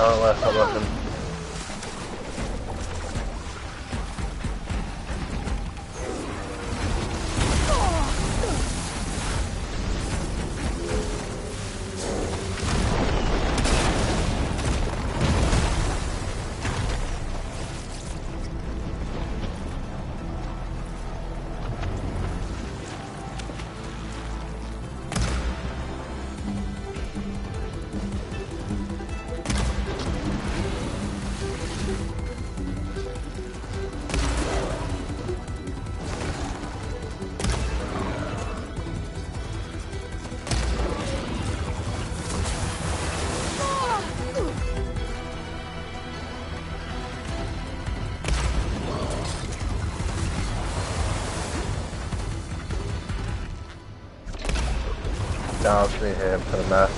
Oh, that's not working. down through here for the mess.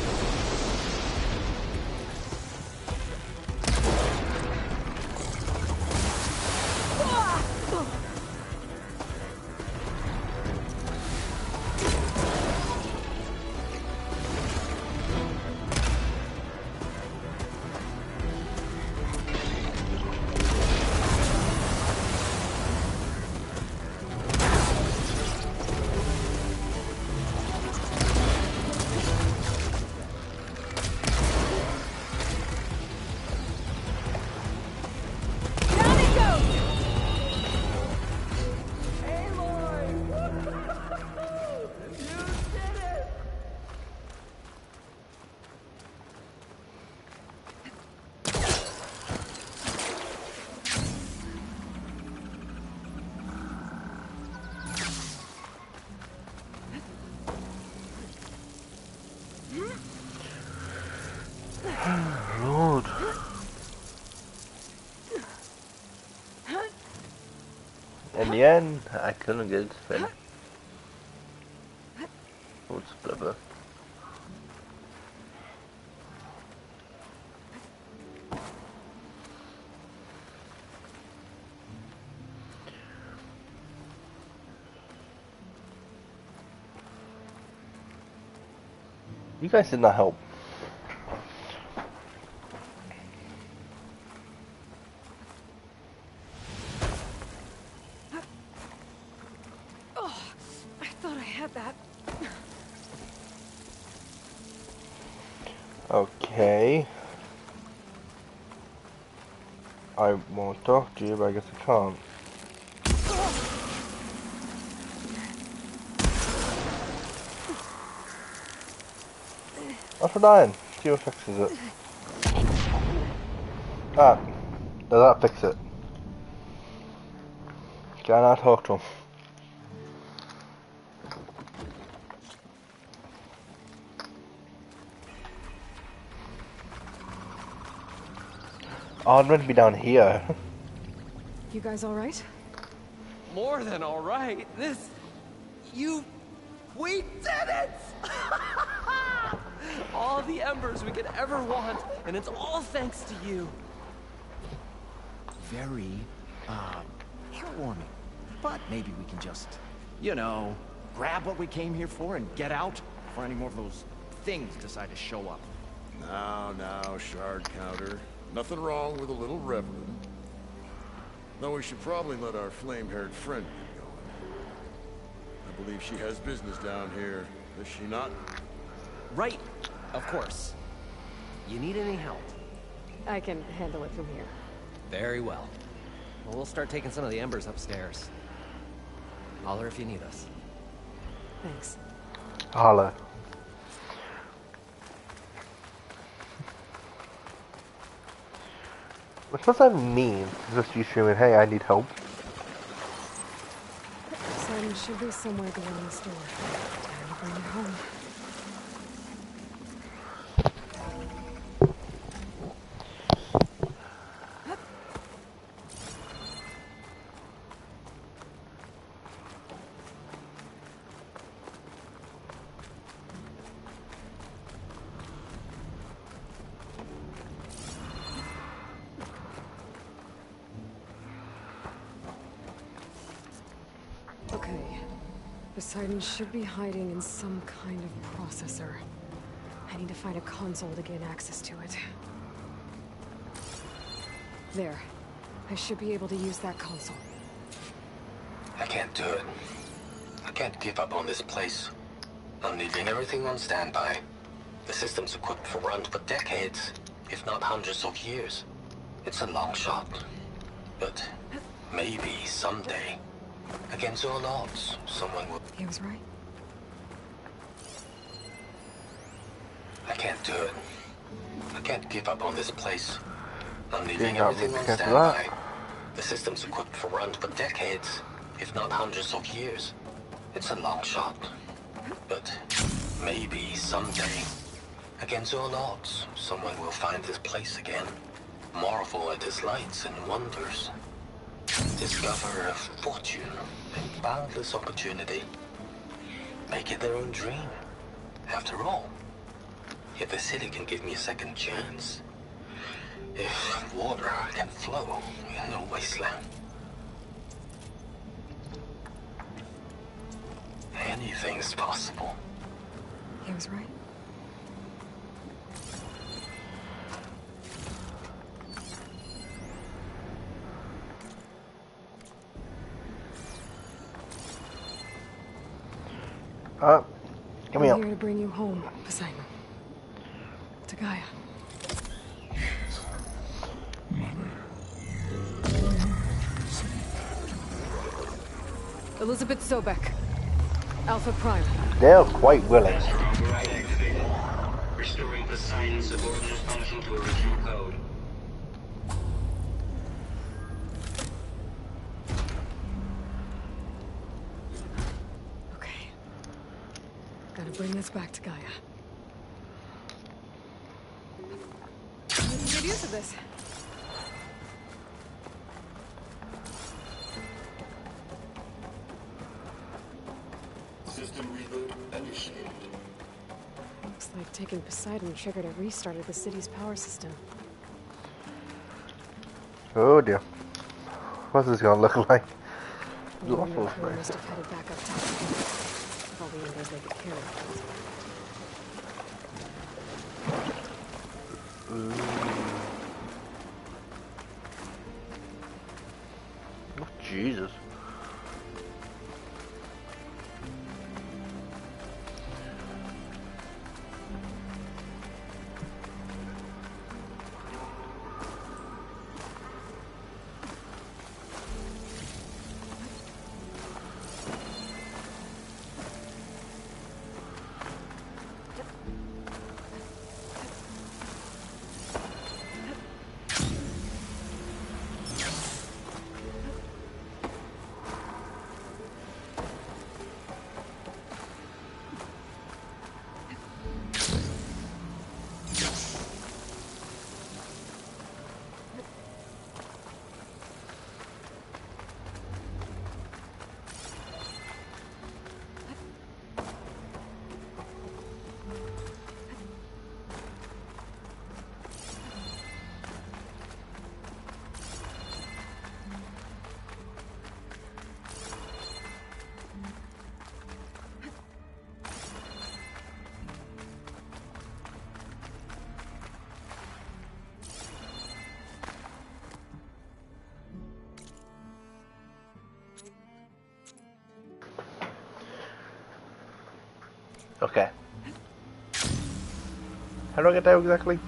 Lord. In the end, I couldn't get it to spin. Oh, it's a blubber. You guys did not help. Okay. I won't talk to you, but I guess I can't. That's for dying. See what fixes it. Ah. Does that fix it? Can I talk to him? Oh, I'm meant to be down here. You guys all right? More than all right. We did it! All the embers we could ever want, and it's all thanks to you. Very, heartwarming. But maybe we can just, you know, grab what we came here for and get out before any more of those things decide to show up. Now, shard counter. Nothing wrong with a little reveling. Though we should probably let our flame-haired friend get going. I believe she has business down here, does she not? Right, of course. You need any help? I can handle it from here. Very well. Well, we'll start taking some of the embers upstairs. Holler if you need us. Thanks. Holla. What does that mean? Just you screaming, hey, I need help. Sun should be somewhere beyond this door. Time to bring it home. Okay. Poseidon should be hiding in some kind of processor. I need to find a console to gain access to it. There. I should be able to use that console. I can't do it. I can't give up on this place. I'm leaving everything on standby. The system's equipped for runs for decades, if not hundreds of years. It's a long shot. But maybe someday, against all odds, someone will... He was right. I can't do it. I can't give up on this place. I'm leaving Didn't have everything to on get to standby. that. The system's equipped for runs for decades, if not hundreds of years. It's a long shot. But maybe someday, against all odds, someone will find this place again. Marvel at its lights and wonders. Discover a fortune and boundless opportunity. Make it their own dream. After all, if the city can give me a second chance, if water can flow in a wasteland, anything's possible. He was right. Come here. I'm here to bring you home, Poseidon. To Gaia. Elizabeth Sobek. Alpha Prime. They're quite willing. Override activated. Restoring Poseidon's subordinate function to original code. Okay. Gotta bring this back to Gaia. Good use of this. System reboot initiated. Looks like taking Poseidon triggered a restart of the city's power system. Oh dear. What's this gonna look like? The Roman crew must have headed back up top. All the embers they could carry. Oh, Jesus. Okay. How do I get there exactly?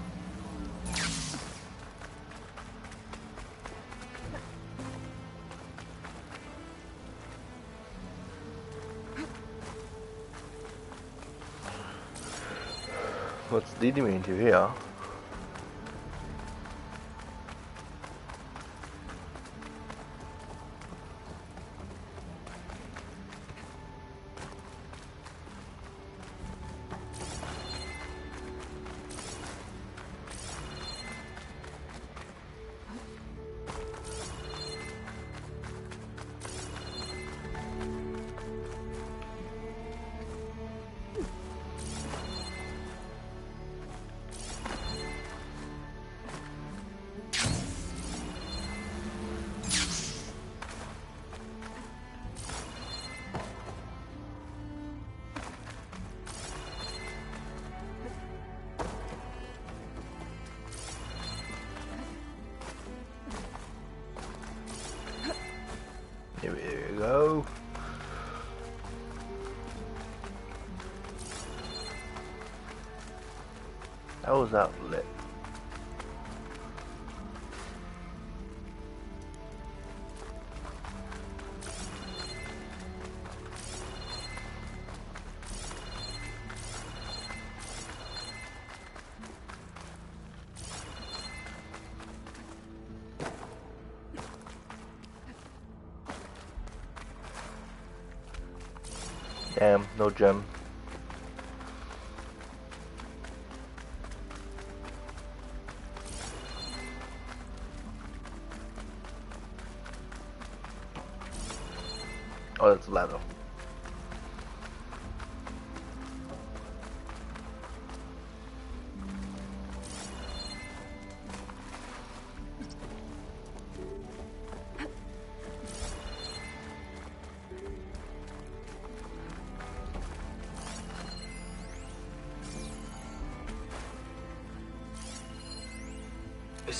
What's leading me into here? Here we go. How was that lit? Damn, no gem. Oh, that's a ladder.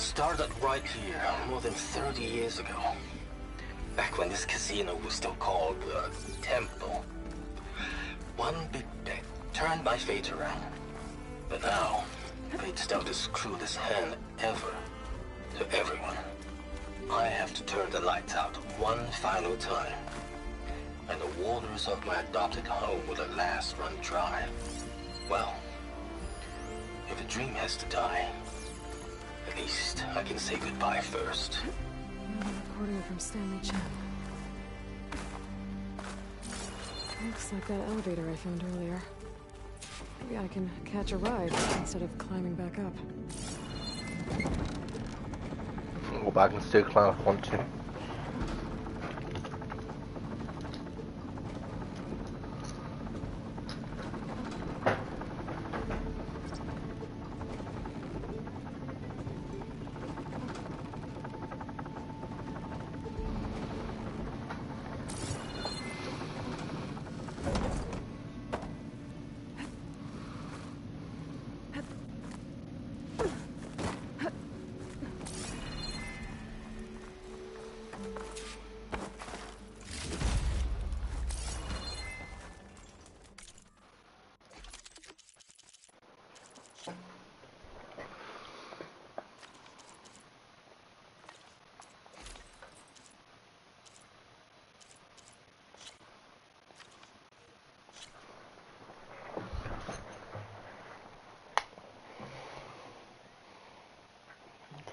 started right here, more than 30 years ago. Back when this casino was still called the Temple. One big bet turned my fate around. But now, fate's dealt this cruelest hand ever to everyone. I have to turn the lights out one final time. And the waters of my adopted home will at last run dry. Well, if a dream has to die, at least I can say goodbye first. Another recording from Stanley Chen. Looks like that elevator I found earlier. Maybe I can catch a ride instead of climbing back up. Go back and still climb if I want to.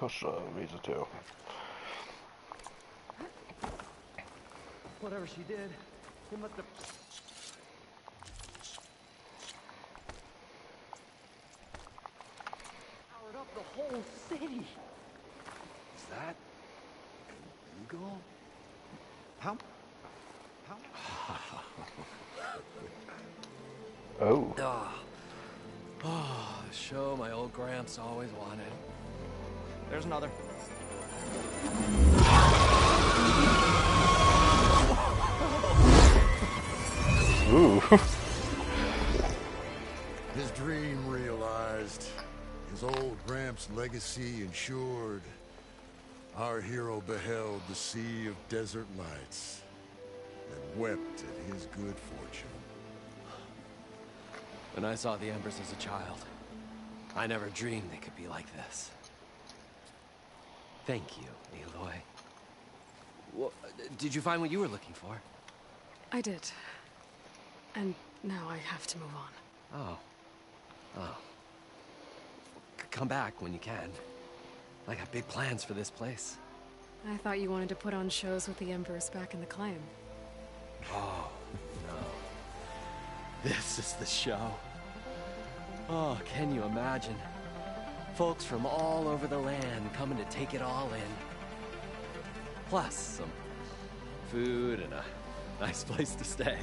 Gosh, Razor too. Whatever she did, it must have... powered up the whole city. Is that legal? How? Oh. Oh, the show my old Gramps always wanted. There's another. Ooh. His dream realized. His old Gramps' legacy ensured. Our hero beheld the sea of desert lights and wept at his good fortune. When I saw the Embers as a child, I never dreamed they could be like this. Thank you, Aloy. Well, did you find what you were looking for? I did. And now I have to move on. Oh. Come back when you can. I got big plans for this place. I thought you wanted to put on shows with the Embers back in the Claim. Oh, no. This is the show. Oh, can you imagine? Folks from all over the land coming to take it all in. Plus some food and a nice place to stay.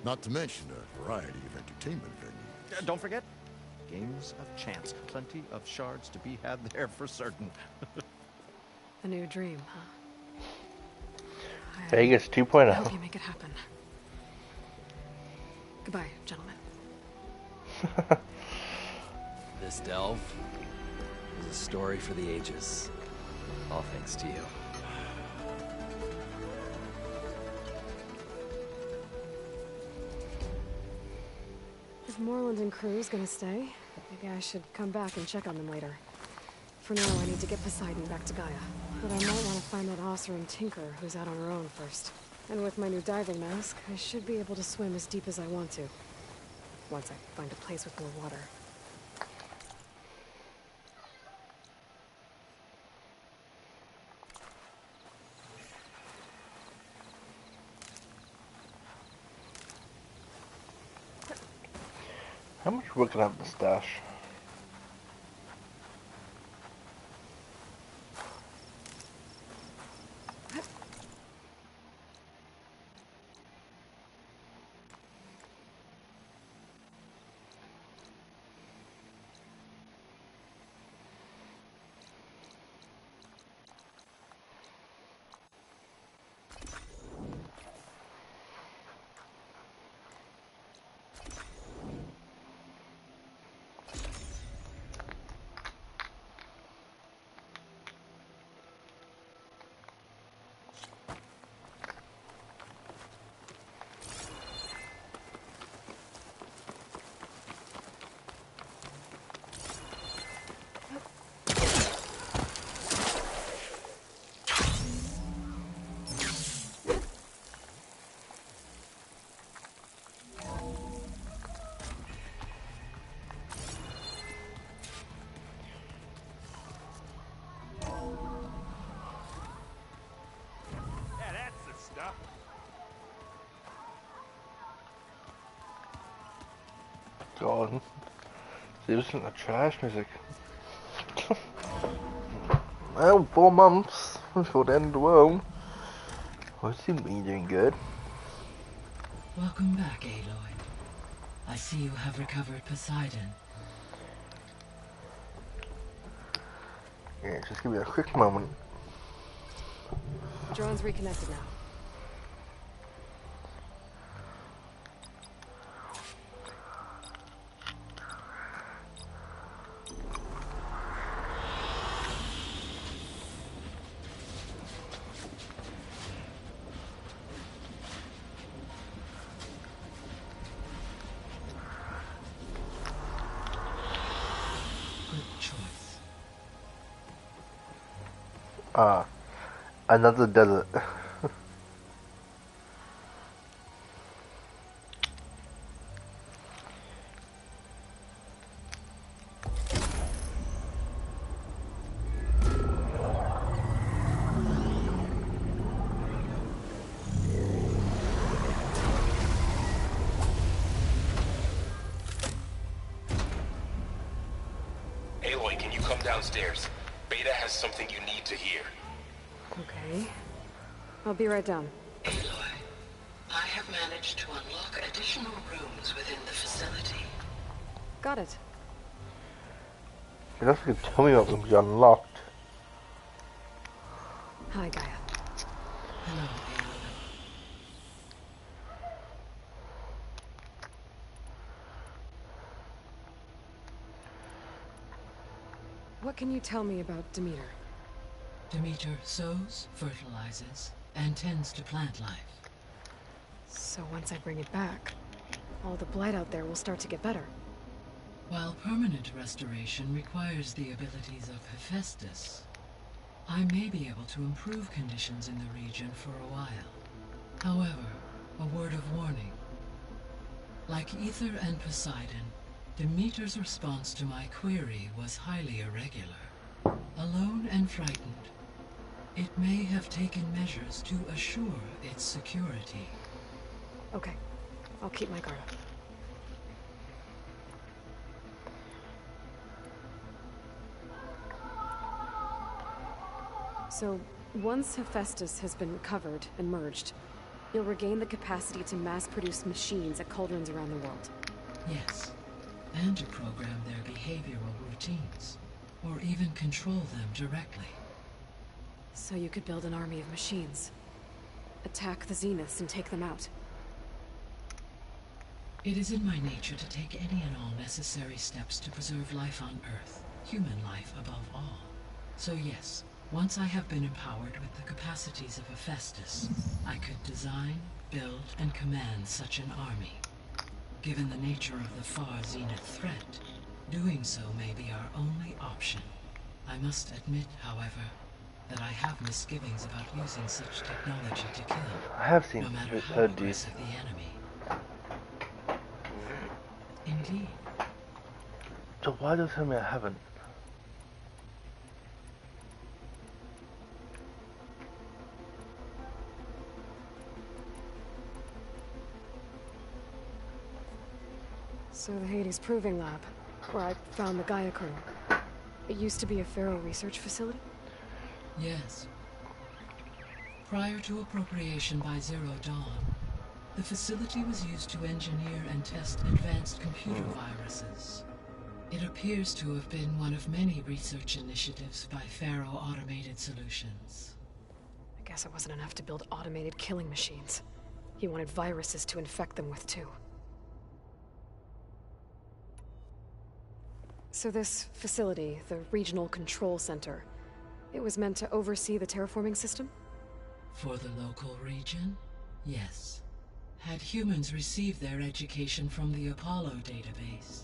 Not to mention a variety of entertainment venues. Don't forget, games of chance. Plenty of shards to be had there for certain. A new dream, huh? Vegas I 2.0. hope you make it happen. Goodbye, gentlemen. This delve is a story for the ages. All thanks to you. If Moreland and crew's gonna stay, maybe I should come back and check on them later. For now, I need to get Poseidon back to Gaia. But I might want to find that Oseram Tinker who's out on her own first. And with my new diving mask, I should be able to swim as deep as I want to. Once I find a place with more water. How much work can I have in the stash? God. They listen to trash music. Well, 4 months before the end of the world. I seem to be doing good. Welcome back, Aloy. I see you have recovered Poseidon. Yeah, just give me a quick moment. Drone's reconnected now. Another desert. Aloy, can you come downstairs? Beta has something you need to hear. Okay. I'll be right down. Aloy, I have managed to unlock additional rooms within the facility. Got it. You don't have to tell me what rooms you unlocked. Hi, Gaia. Hello, Aloy. What can you tell me about Demeter? Demeter sows, fertilizes, and tends to plant life. So once I bring it back, all the blight out there will start to get better. While permanent restoration requires the abilities of Hephaestus, I may be able to improve conditions in the region for a while. However, a word of warning. Like Ether and Poseidon, Demeter's response to my query was highly irregular. Alone and frightened, it may have taken measures to assure its security. Okay. I'll keep my guard up. So, once Hephaestus has been recovered and merged, you'll regain the capacity to mass-produce machines at cauldrons around the world. Yes, and to program their behavioral routines, or even control them directly. So you could build an army of machines. Attack the Zeniths and take them out. It is in my nature to take any and all necessary steps to preserve life on Earth, human life above all. So yes, once I have been empowered with the capacities of Hephaestus, I could design, build, and command such an army. Given the nature of the far Zenith threat, doing so may be our only option. I must admit, however, that I have misgivings about using such technology to kill, I have seen no matter how heard aggressive the enemy. Indeed. So why don't you tell me I haven't? So the Hades Proving Lab, where I found the Gaia crew. It used to be a Pharaoh research facility? Yes. Prior to appropriation by Zero Dawn, the facility was used to engineer and test advanced computer viruses. It appears to have been one of many research initiatives by Pharaoh Automated Solutions. I guess it wasn't enough to build automated killing machines. He wanted viruses to infect them with too. So this facility, the Regional Control Center, it was meant to oversee the terraforming system? For the local region, yes. Had humans received their education from the Apollo database,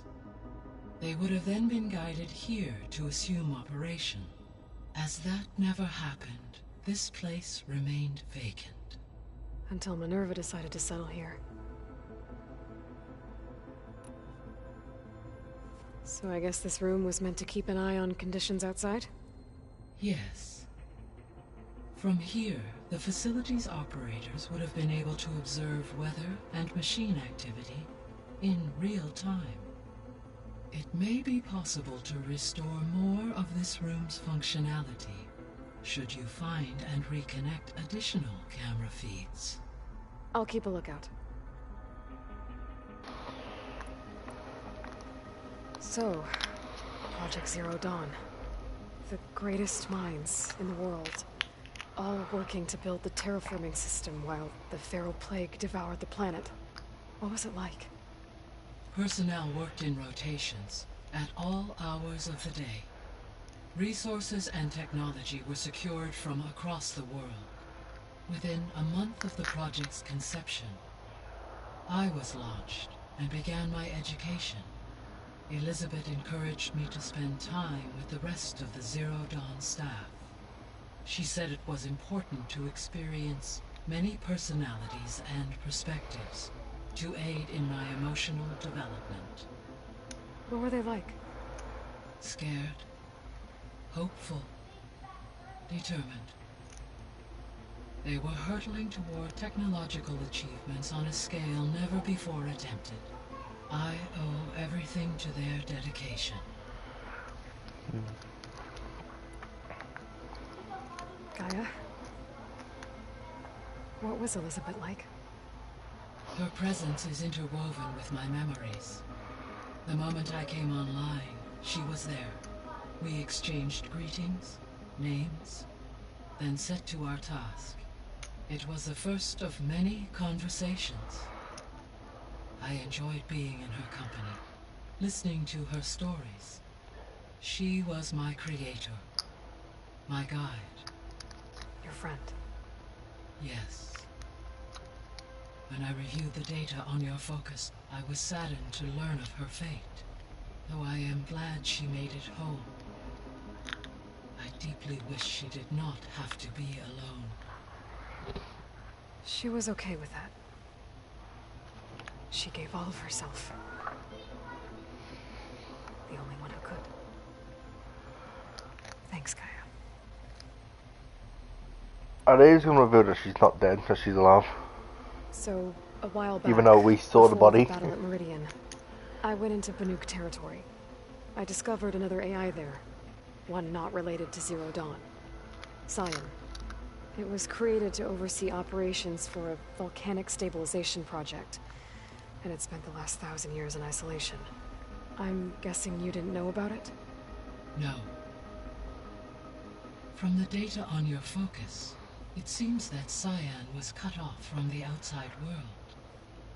they would have then been guided here to assume operation. As that never happened, this place remained vacant. Until Minerva decided to settle here. So I guess this room was meant to keep an eye on conditions outside? Yes. From here, the facility's operators would have been able to observe weather and machine activity in real time. It may be possible to restore more of this room's functionality, should you find and reconnect additional camera feeds. I'll keep a lookout. So, Project Zero Dawn. The greatest minds in the world, all working to build the terraforming system while the feral plague devoured the planet. What was it like? Personnel worked in rotations, at all hours of the day. Resources and technology were secured from across the world. Within a month of the project's conception, I was launched and began my education. Elizabeth encouraged me to spend time with the rest of the Zero Dawn staff. She said it was important to experience many personalities and perspectives to aid in my emotional development. What were they like? Scared, hopeful, determined. They were hurtling toward technological achievements on a scale never before attempted. I owe everything to their dedication. Gaia? What was Elizabeth like? Her presence is interwoven with my memories. The moment I came online, she was there. We exchanged greetings, names, then set to our task. It was the first of many conversations. I enjoyed being in her company, listening to her stories. She was my creator, my guide. Your friend? Yes. When I reviewed the data on your focus, I was saddened to learn of her fate, though I am glad she made it home. I deeply wish she did not have to be alone. She was okay with that. She gave all of herself. The only one who could. Thanks, Gaia. Are they just going to reveal that she's not dead, that she's alive? So, a while back, Even though we saw the before body. battle at Meridian, I went into Banuk territory. I discovered another AI there. One not related to Zero Dawn. Scion. It was created to oversee operations for a volcanic stabilization project. And it spent the last 1,000 years in isolation. I'm guessing you didn't know about it? No. From the data on your focus, it seems that Cyan was cut off from the outside world.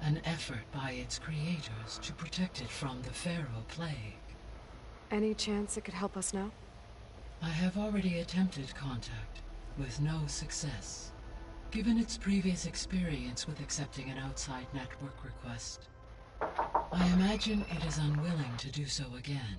An effort by its creators to protect it from the Pharaoh plague. Any chance it could help us now? I have already attempted contact, with no success. Given its previous experience with accepting an outside network request, I imagine it is unwilling to do so again.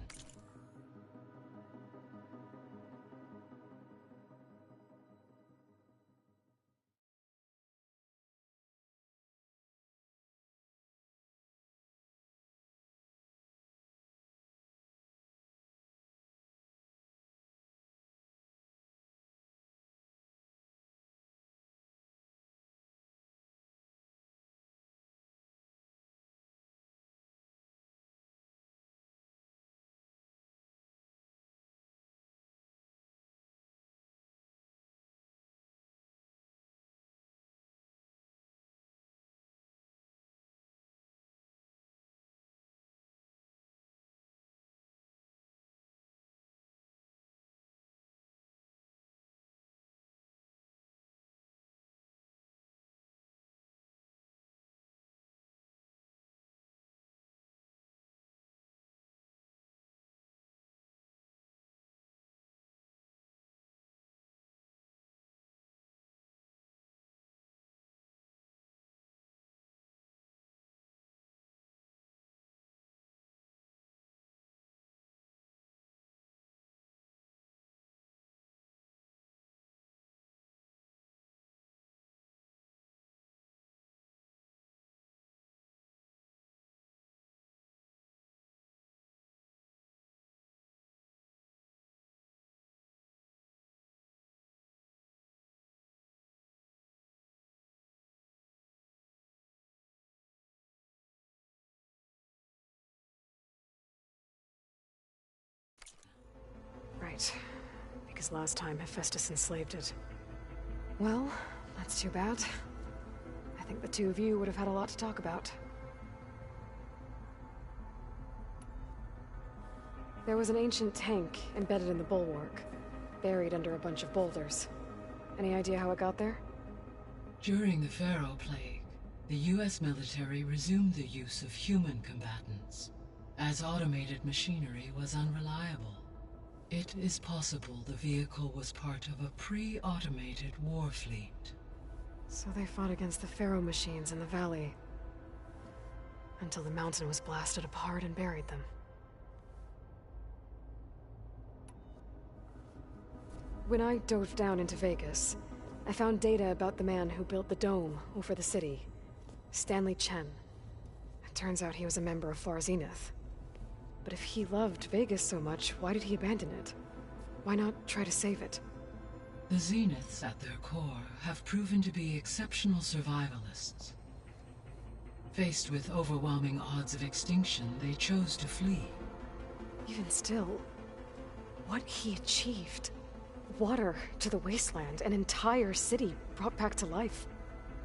right. Because last time Hephaestus enslaved it. Well, that's too bad. I think the two of you would have had a lot to talk about. There was an ancient tank embedded in the bulwark, buried under a bunch of boulders. Any idea how it got there? During the Pharaoh Plague, the US military resumed the use of human combatants, as automated machinery was unreliable. It is possible the vehicle was part of a pre-automated war fleet. So they fought against the Pharaoh machines in the valley, until the mountain was blasted apart and buried them. When I dove down into Vegas, I found data about the man who built the dome over the city, Stanley Chen. It turns out he was a member of Far Zenith. But if he loved Vegas so much, why did he abandon it? Why not try to save it? The Zeniths at their core have proven to be exceptional survivalists. Faced with overwhelming odds of extinction, they chose to flee. Even still, what he achieved. Water to the wasteland, an entire city brought back to life.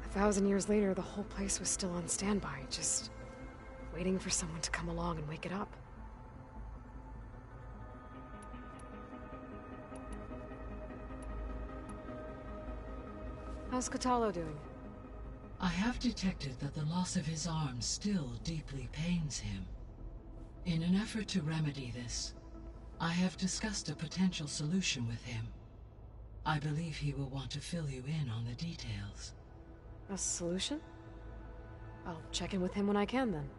1,000 years later, the whole place was still on standby, just waiting for someone to come along and wake it up. How's Kotallo doing? I have detected that the loss of his arm still deeply pains him. In an effort to remedy this, I have discussed a potential solution with him. I believe he will want to fill you in on the details. A solution? I'll check in with him when I can, then.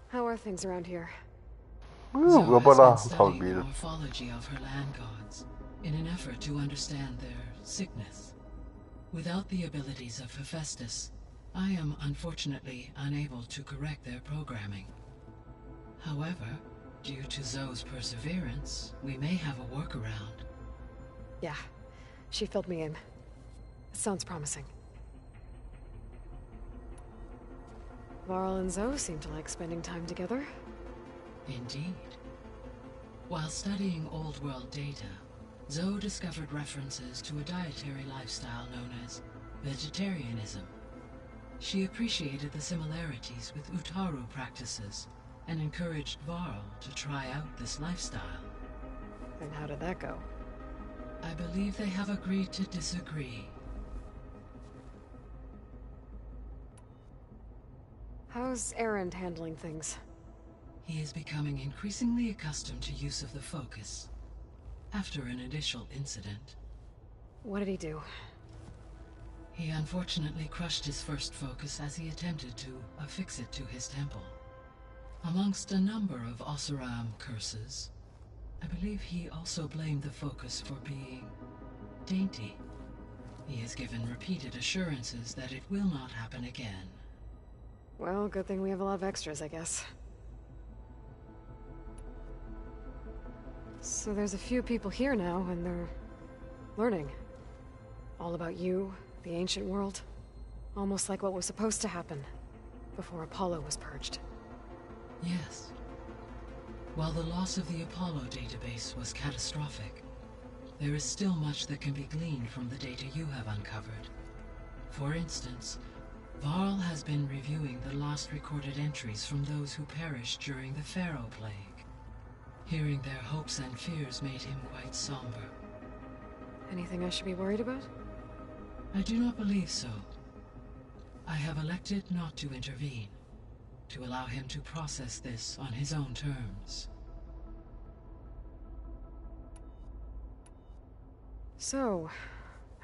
How are things around here? Zoe has been studying the morphology of her land gods in an effort to understand their sickness. Without the abilities of Hephaestus, I am unfortunately unable to correct their programming. However, due to Zoe's perseverance, we may have a workaround. Yeah, she filled me in. It sounds promising. Varl and Zoe seem to like spending time together. Indeed. While studying Old World data, Zoe discovered references to a dietary lifestyle known as vegetarianism. She appreciated the similarities with Utaru practices and encouraged Varl to try out this lifestyle. And how did that go? I believe they have agreed to disagree. How's Erend handling things? He is becoming increasingly accustomed to use of the focus, after an initial incident. What did he do? He unfortunately crushed his first focus as he attempted to affix it to his temple. Amongst a number of Oseram curses, I believe he also blamed the focus for being dainty. He has given repeated assurances that it will not happen again. Well, good thing we have a lot of extras, I guess. So there's a few people here now, and they're learning. All about you, the ancient world. Almost like what was supposed to happen before Apollo was purged. Yes. While the loss of the Apollo database was catastrophic, there is still much that can be gleaned from the data you have uncovered. For instance, Varl has been reviewing the last recorded entries from those who perished during the Pharaoh Plague. Hearing their hopes and fears made him quite somber. Anything I should be worried about? I do not believe so. I have elected not to intervene, to allow him to process this on his own terms. So,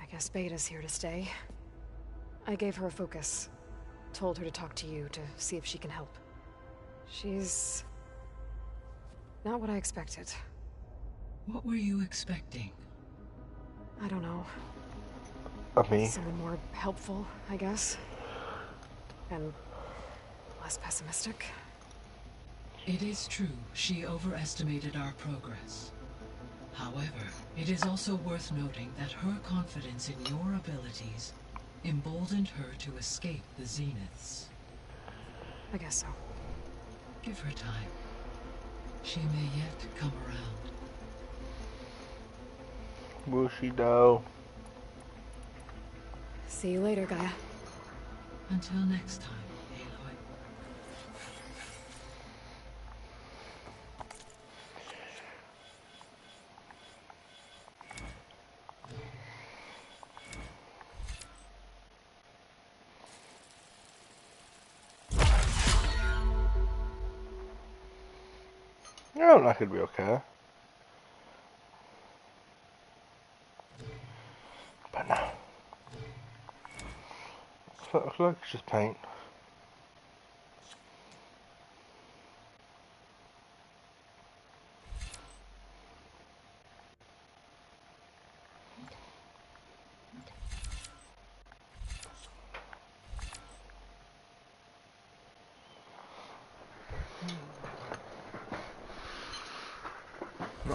I guess Beta's here to stay. I gave her a focus. Told her to talk to you to see if she can help. She's not what I expected. What were you expecting? I don't know. Of me? Someone more helpful, I guess. And less pessimistic. It is true, she overestimated our progress. However, it is also worth noting that her confidence in your abilities emboldened her to escape the Zeniths. I guess so. Give her time. She may yet come around. Will she though? See you later, Gaia. Until next time, Aloy. No, that could be okay. But no. Looks like it's just paint.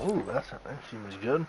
Oh, that seems good.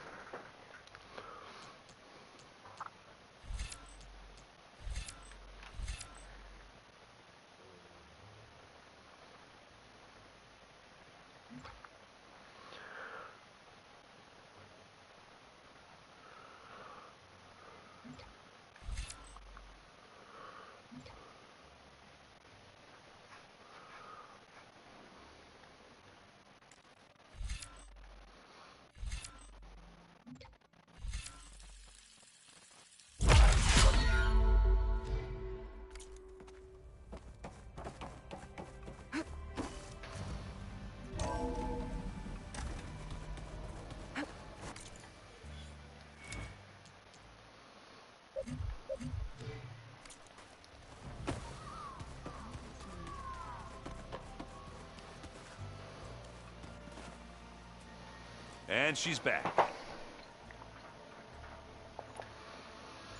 And she's back.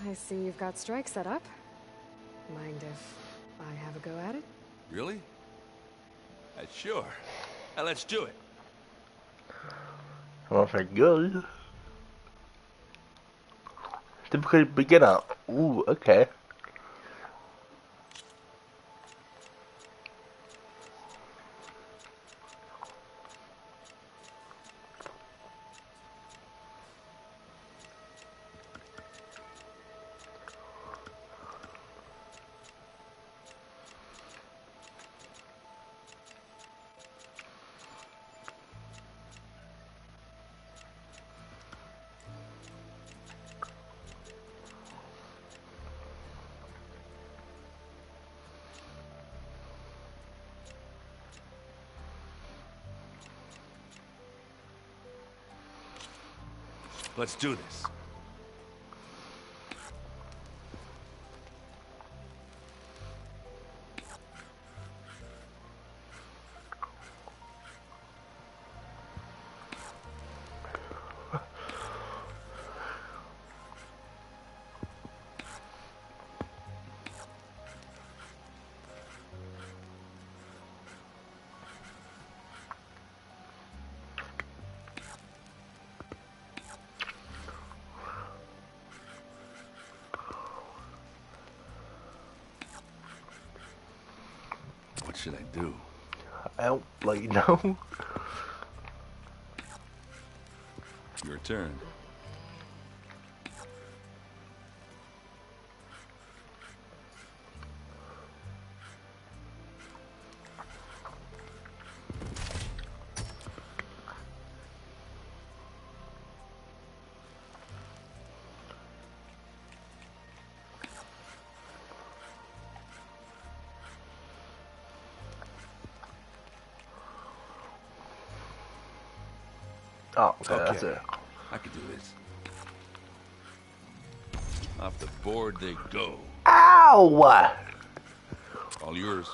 I see you've got strike set up. Mind if I have a go at it? Really? Sure. Now let's do it. Well, if I good. Typical beginner. Ooh, okay. Let's do this. What should I do? I don't bloody know. Your turn. Oh, okay, that's it. I can do this. Off the board they go. Ow! All yours.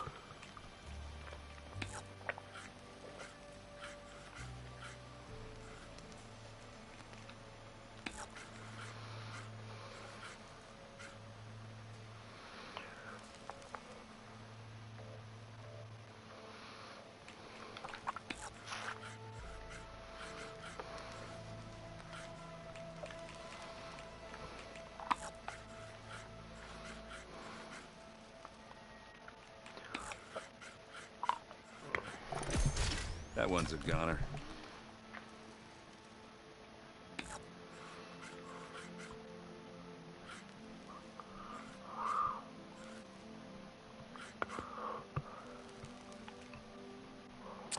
That one's a goner.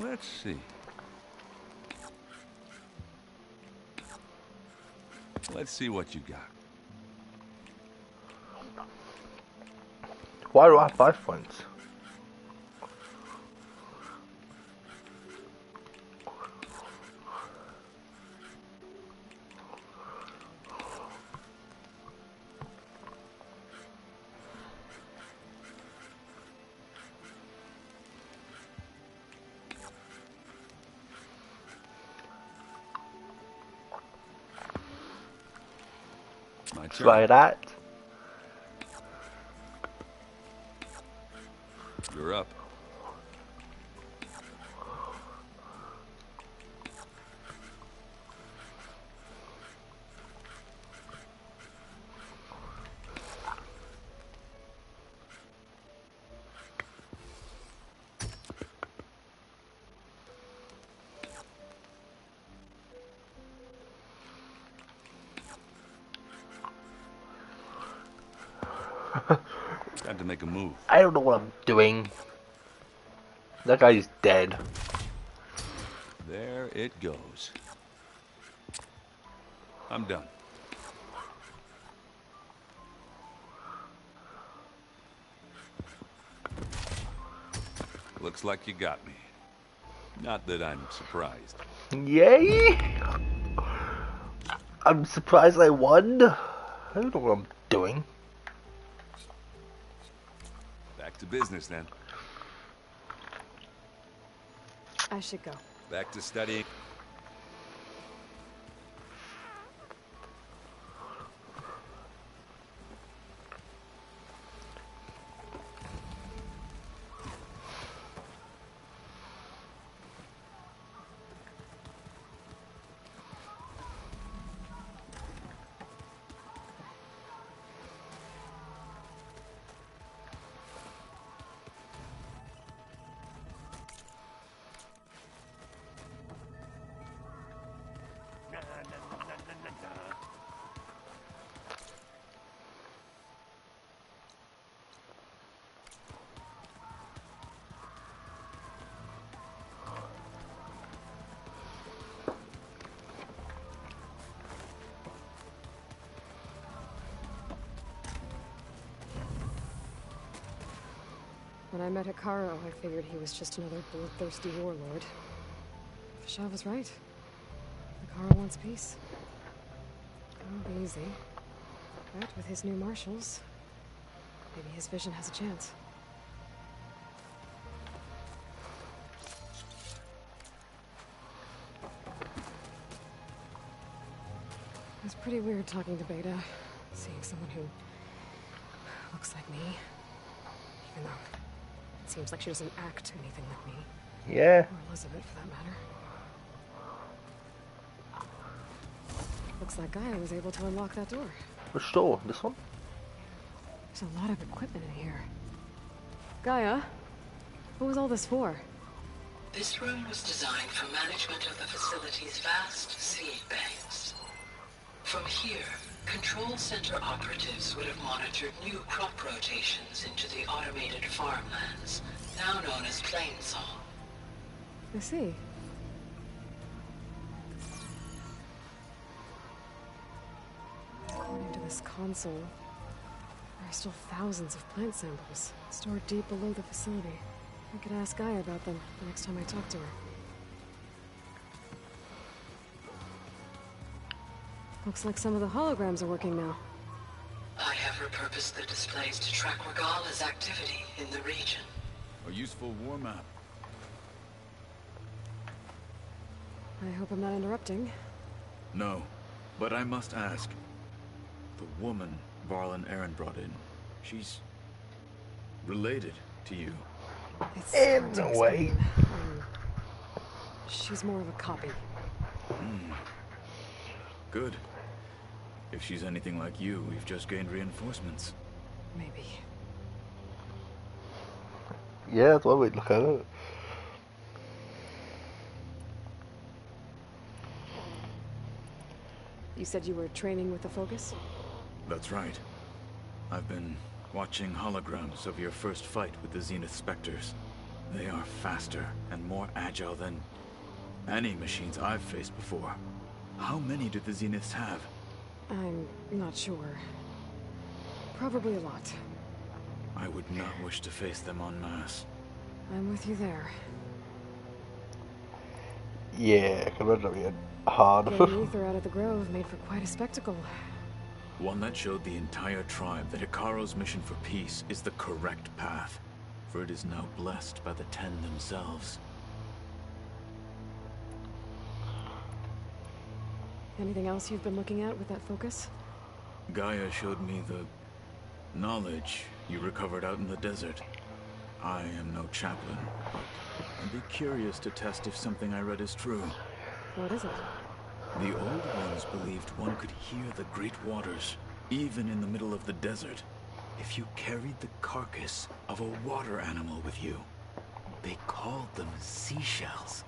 Let's see. Let's see what you got. Why do I have 5 points? My turn. Try that. You're up. Time to make a move. I don't know what I'm doing. That guy's dead. There it goes. I'm done. Looks like you got me. Not that I'm surprised. Yay! I'm surprised I won. I don't know what I'm doing. Back to business then. I should go. Back to studying. When I met Hikaru, I figured he was just another bloodthirsty warlord. Fashaw was right. Hikaru wants peace. It won't be easy. But with his new marshals, maybe his vision has a chance. It was pretty weird talking to Beta, seeing someone who looks like me, even though it seems like she doesn't act anything like me. Yeah. Or Elizabeth, for that matter. Looks like Gaia was able to unlock that door. Which door? This one? There's a lot of equipment in here. Gaia, what was all this for? This room was designed for management of the facility's vast seed banks. From here, control center operatives would have monitored new crop rotations into the automated farmlands, now known as Plainsong. I see. According to this console, there are still thousands of plant samples stored deep below the facility. I could ask Gaia about them the next time I talk to her. Looks like some of the holograms are working now. I have repurposed the displays to track Regala's activity in the region. A useful war map. I hope I'm not interrupting. No, but I must ask. The woman Varlin Aaron brought in, she's related to you. It's In hard to a way. explain. She's more of a copy. Good. If she's anything like you, we've just gained reinforcements. Maybe. Yeah, that's one way to look at it. You said you were training with the Focus? That's right. I've been watching holograms of your first fight with the Zenith Spectres. They are faster and more agile than any machines I've faced before. How many do the Zeniths have? I'm not sure. Probably a lot. I would not wish to face them en masse. I'm with you there. Yeah, I can imagine that being hard. Getting Ether out of the grove made for quite a spectacle. One that showed the entire tribe that Hikaru's mission for peace is the correct path, for it is now blessed by the Ten themselves. Anything else you've been looking at with that Focus? Gaia showed me the knowledge you recovered out in the desert. I am no chaplain, but I'd be curious to test if something I read is true. What is it? The old ones believed one could hear the great waters, even in the middle of the desert, if you carried the carcass of a water animal with you. They called them seashells.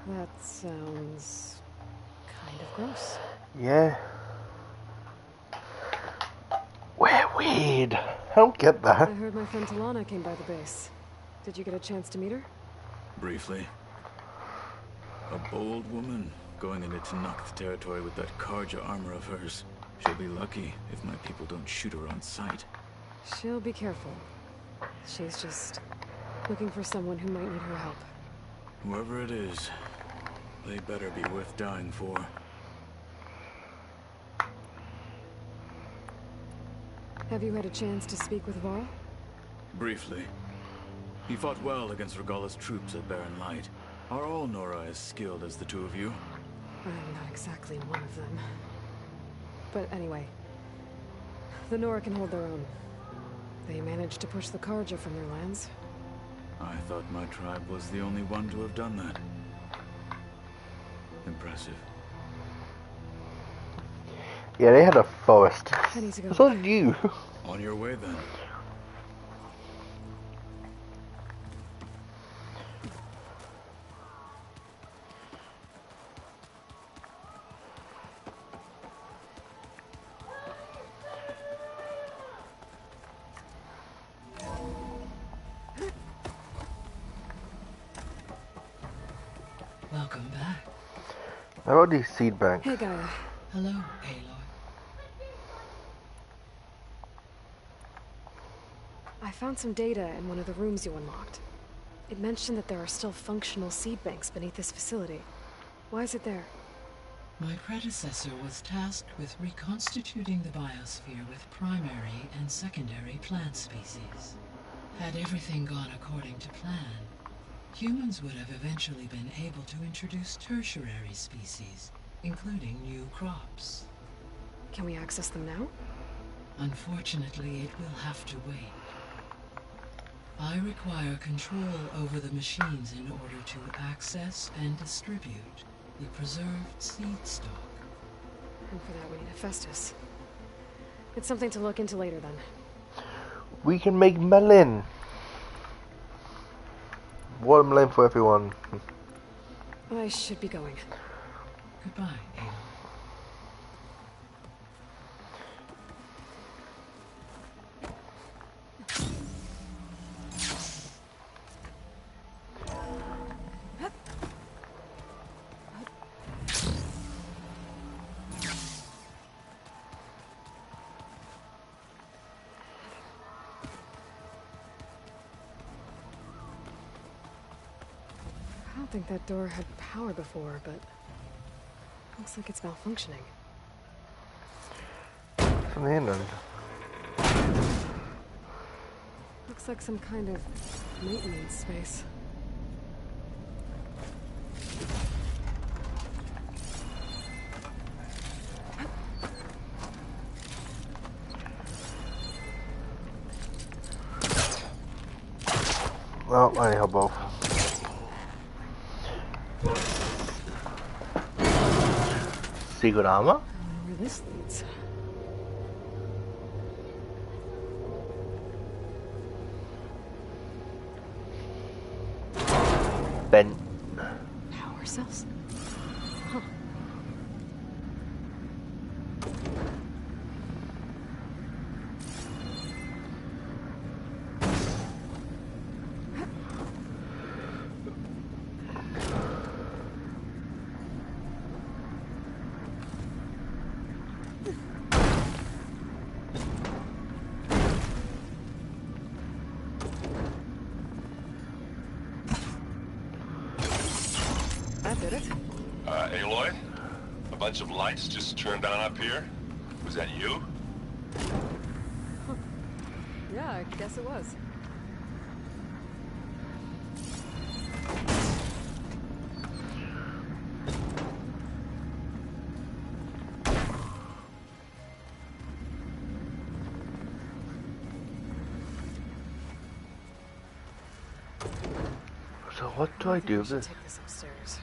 That sounds kind of gross. Yeah. We're weird. I don't get that. I heard my friend Talana came by the base. Did you get a chance to meet her? Briefly. A bold woman going into Tanakh territory with that Karja armor of hers. She'll be lucky if my people don't shoot her on sight. She'll be careful. She's just looking for someone who might need her help. Whoever it is, they better be worth dying for. Have you had a chance to speak with Varl? Briefly. He fought well against Regalla's troops at Barren Light. Are all Nora as skilled as the two of you? I'm not exactly one of them. But anyway, the Nora can hold their own. They managed to push the Karja from their lands. I thought my tribe was the only one to have done that. Impressive. Yeah, they had a forest. I need to go. So did you. On your way then. Welcome back. How about these seed banks? Hey, Gaia. Hello, Aloy. I found some data in one of the rooms you unlocked. It mentioned that there are still functional seed banks beneath this facility. Why is it there? My predecessor was tasked with reconstituting the biosphere with primary and secondary plant species. Had everything gone according to plan, humans would have eventually been able to introduce tertiary species, including new crops. Can we access them now? Unfortunately, it will have to wait. I require control over the machines in order to access and distribute the preserved seed stock. And for that we need Hephaestus. It's something to look into later then. We can make melon. Watermelon for everyone. I should be going. Goodbye, Aloy. I don't think that door had power before, but looks like it's malfunctioning. From the end. Looks like some kind of maintenance space. Oh, I need help both. Secret armor? I don't know where this leads. Ben. Power cells? Huh. Aloy? A bunch of lights just turned on up here? Was that you? Yeah, I guess it was. So what do I do with this? Take this upstairs.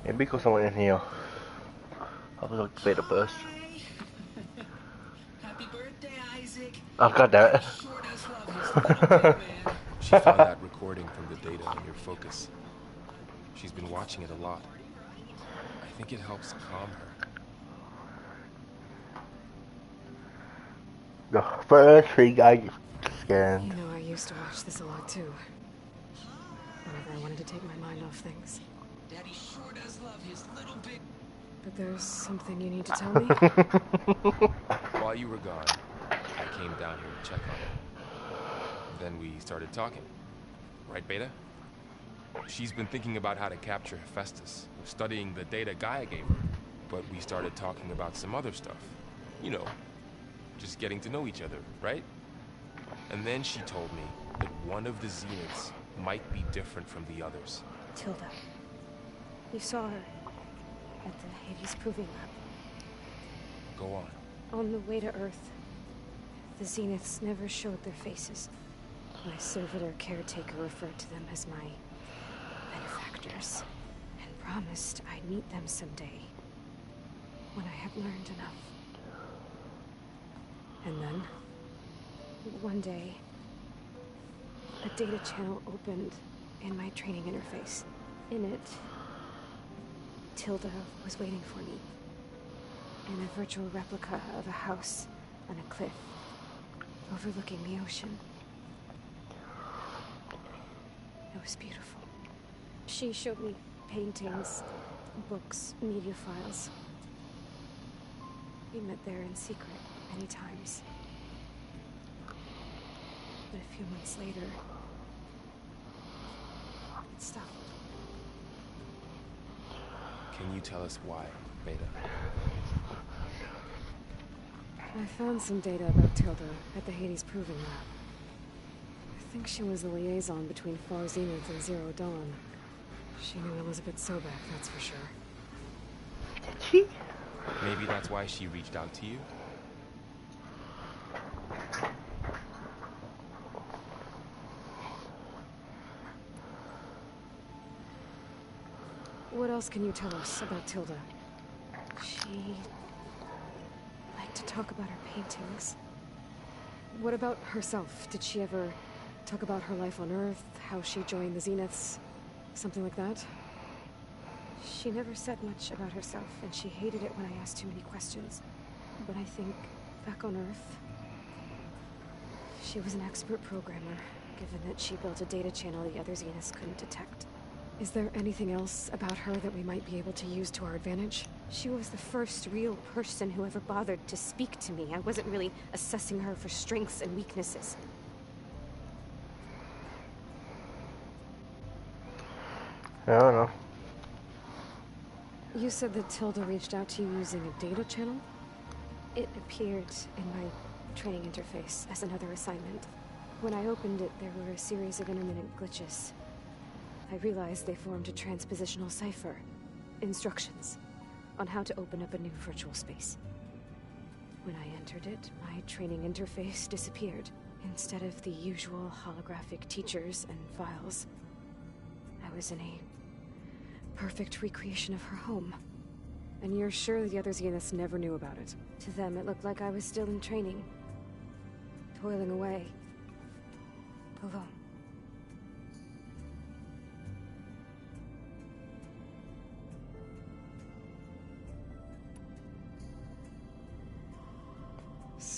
Maybe because someone in here. I was like beta burst. Happy birthday, Isaac. Oh god damn it. Sure does love his little big man. She found that recording from the data on your focus. She's been watching it a lot. I think it helps calm her. The first three guys scared. You know, I used to watch this a lot too. Whenever I wanted to take my mind off things. Daddy sure does love his little big... But there's something you need to tell me? While you were gone, I came down here to check on her. Then we started talking. Right, Beta? She's been thinking about how to capture Hephaestus, studying the data Gaia gave her. But we started talking about some other stuff. You know, just getting to know each other, right? And then she told me that one of the Zeniths might be different from the others. Tilda. You saw her at the Hades Proving Lab. Go on. On the way to Earth, the Zeniths never showed their faces. My servitor caretaker referred to them as my benefactors, and promised I'd meet them someday, when I had learned enough. And then, one day, a data channel opened in my training interface. In it, Tilda was waiting for me, in a virtual replica of a house on a cliff, overlooking the ocean. It was beautiful. She showed me paintings, books, media files. We met there in secret many times. But a few months later, it stopped. Can you tell us why, Beta? I found some data about Tilda at the Hades Proving Lab. I think she was the liaison between Far Zenith and Zero Dawn. She knew Elizabeth Sobek, that's for sure. Did she? Maybe that's why she reached out to you? What else can you tell us about Tilda? She liked to talk about her paintings. What about herself? Did she ever talk about her life on Earth, how she joined the Zeniths, something like that? She never said much about herself, and she hated it when I asked too many questions. But I think, back on Earth, she was an expert programmer, given that she built a data channel the other Zeniths couldn't detect. Is there anything else about her that we might be able to use to our advantage? She was the first real person who ever bothered to speak to me. I wasn't really assessing her for strengths and weaknesses. I don't know. You said that Tilda reached out to you using a data channel? It appeared in my training interface as another assignment. When I opened it, there were a series of intermittent glitches. I realized they formed a transpositional cipher. Instructions on how to open up a new virtual space. When I entered it, my training interface disappeared. Instead of the usual holographic teachers and files, I was in a perfect recreation of her home. And you're sure the other Zeniths never knew about it? To them, it looked like I was still in training. Toiling away. Alone.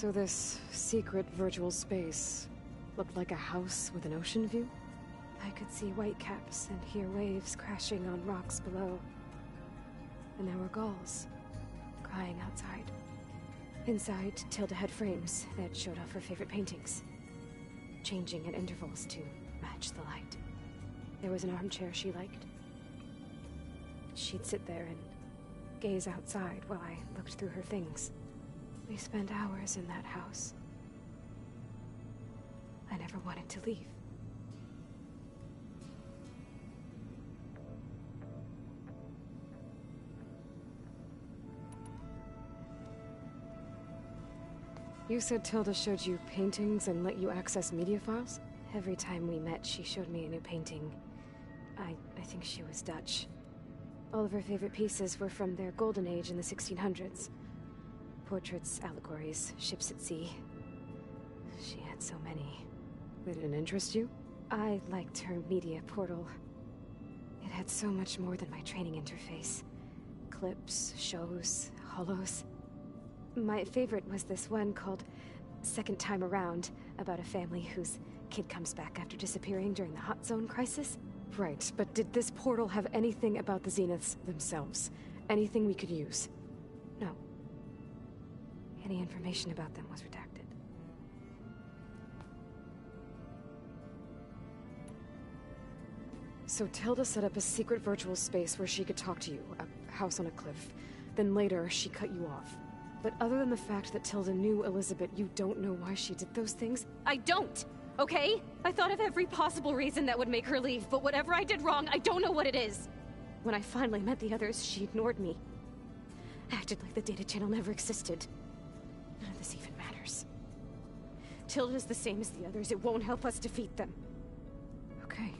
So this secret virtual space looked like a house with an ocean view? I could see whitecaps and hear waves crashing on rocks below. And there were gulls crying outside. Inside, Tilda had frames that showed off her favorite paintings, changing at intervals to match the light. There was an armchair she liked. She'd sit there and gaze outside while I looked through her things. We spent hours in that house. I never wanted to leave. You said Tilda showed you paintings and let you access media files? Every time we met, she showed me a new painting. I think she was Dutch. All of her favorite pieces were from their golden age in the 1600s. Portraits, allegories, ships at sea. She had so many. Did it interest you? I liked her media portal. It had so much more than my training interface. Clips, shows, holos. My favorite was this one called Second Time Around, about a family whose kid comes back after disappearing during the Hot Zone crisis. Right, but did this portal have anything about the Zeniths themselves? Anything we could use? No. Any information about them was redacted. So Tilda set up a secret virtual space where she could talk to you, a house on a cliff. Then later, she cut you off. But other than the fact that Tilda knew Elizabeth, you don't know why she did those things? I don't, okay? I thought of every possible reason that would make her leave, but whatever I did wrong, I don't know what it is. When I finally met the others, she ignored me. Acted like the data channel never existed. None of this even matters. Tilda's the same as the others. It won't help us defeat them. Okay.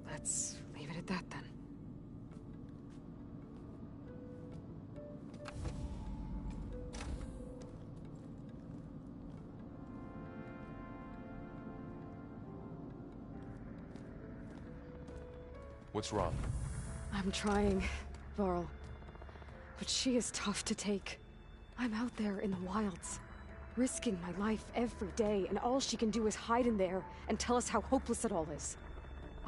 Let's leave it at that then. What's wrong? I'm trying, Varl. But she is tough to take. I'm out there in the wilds, risking my life every day, and all she can do is hide in there and tell us how hopeless it all is.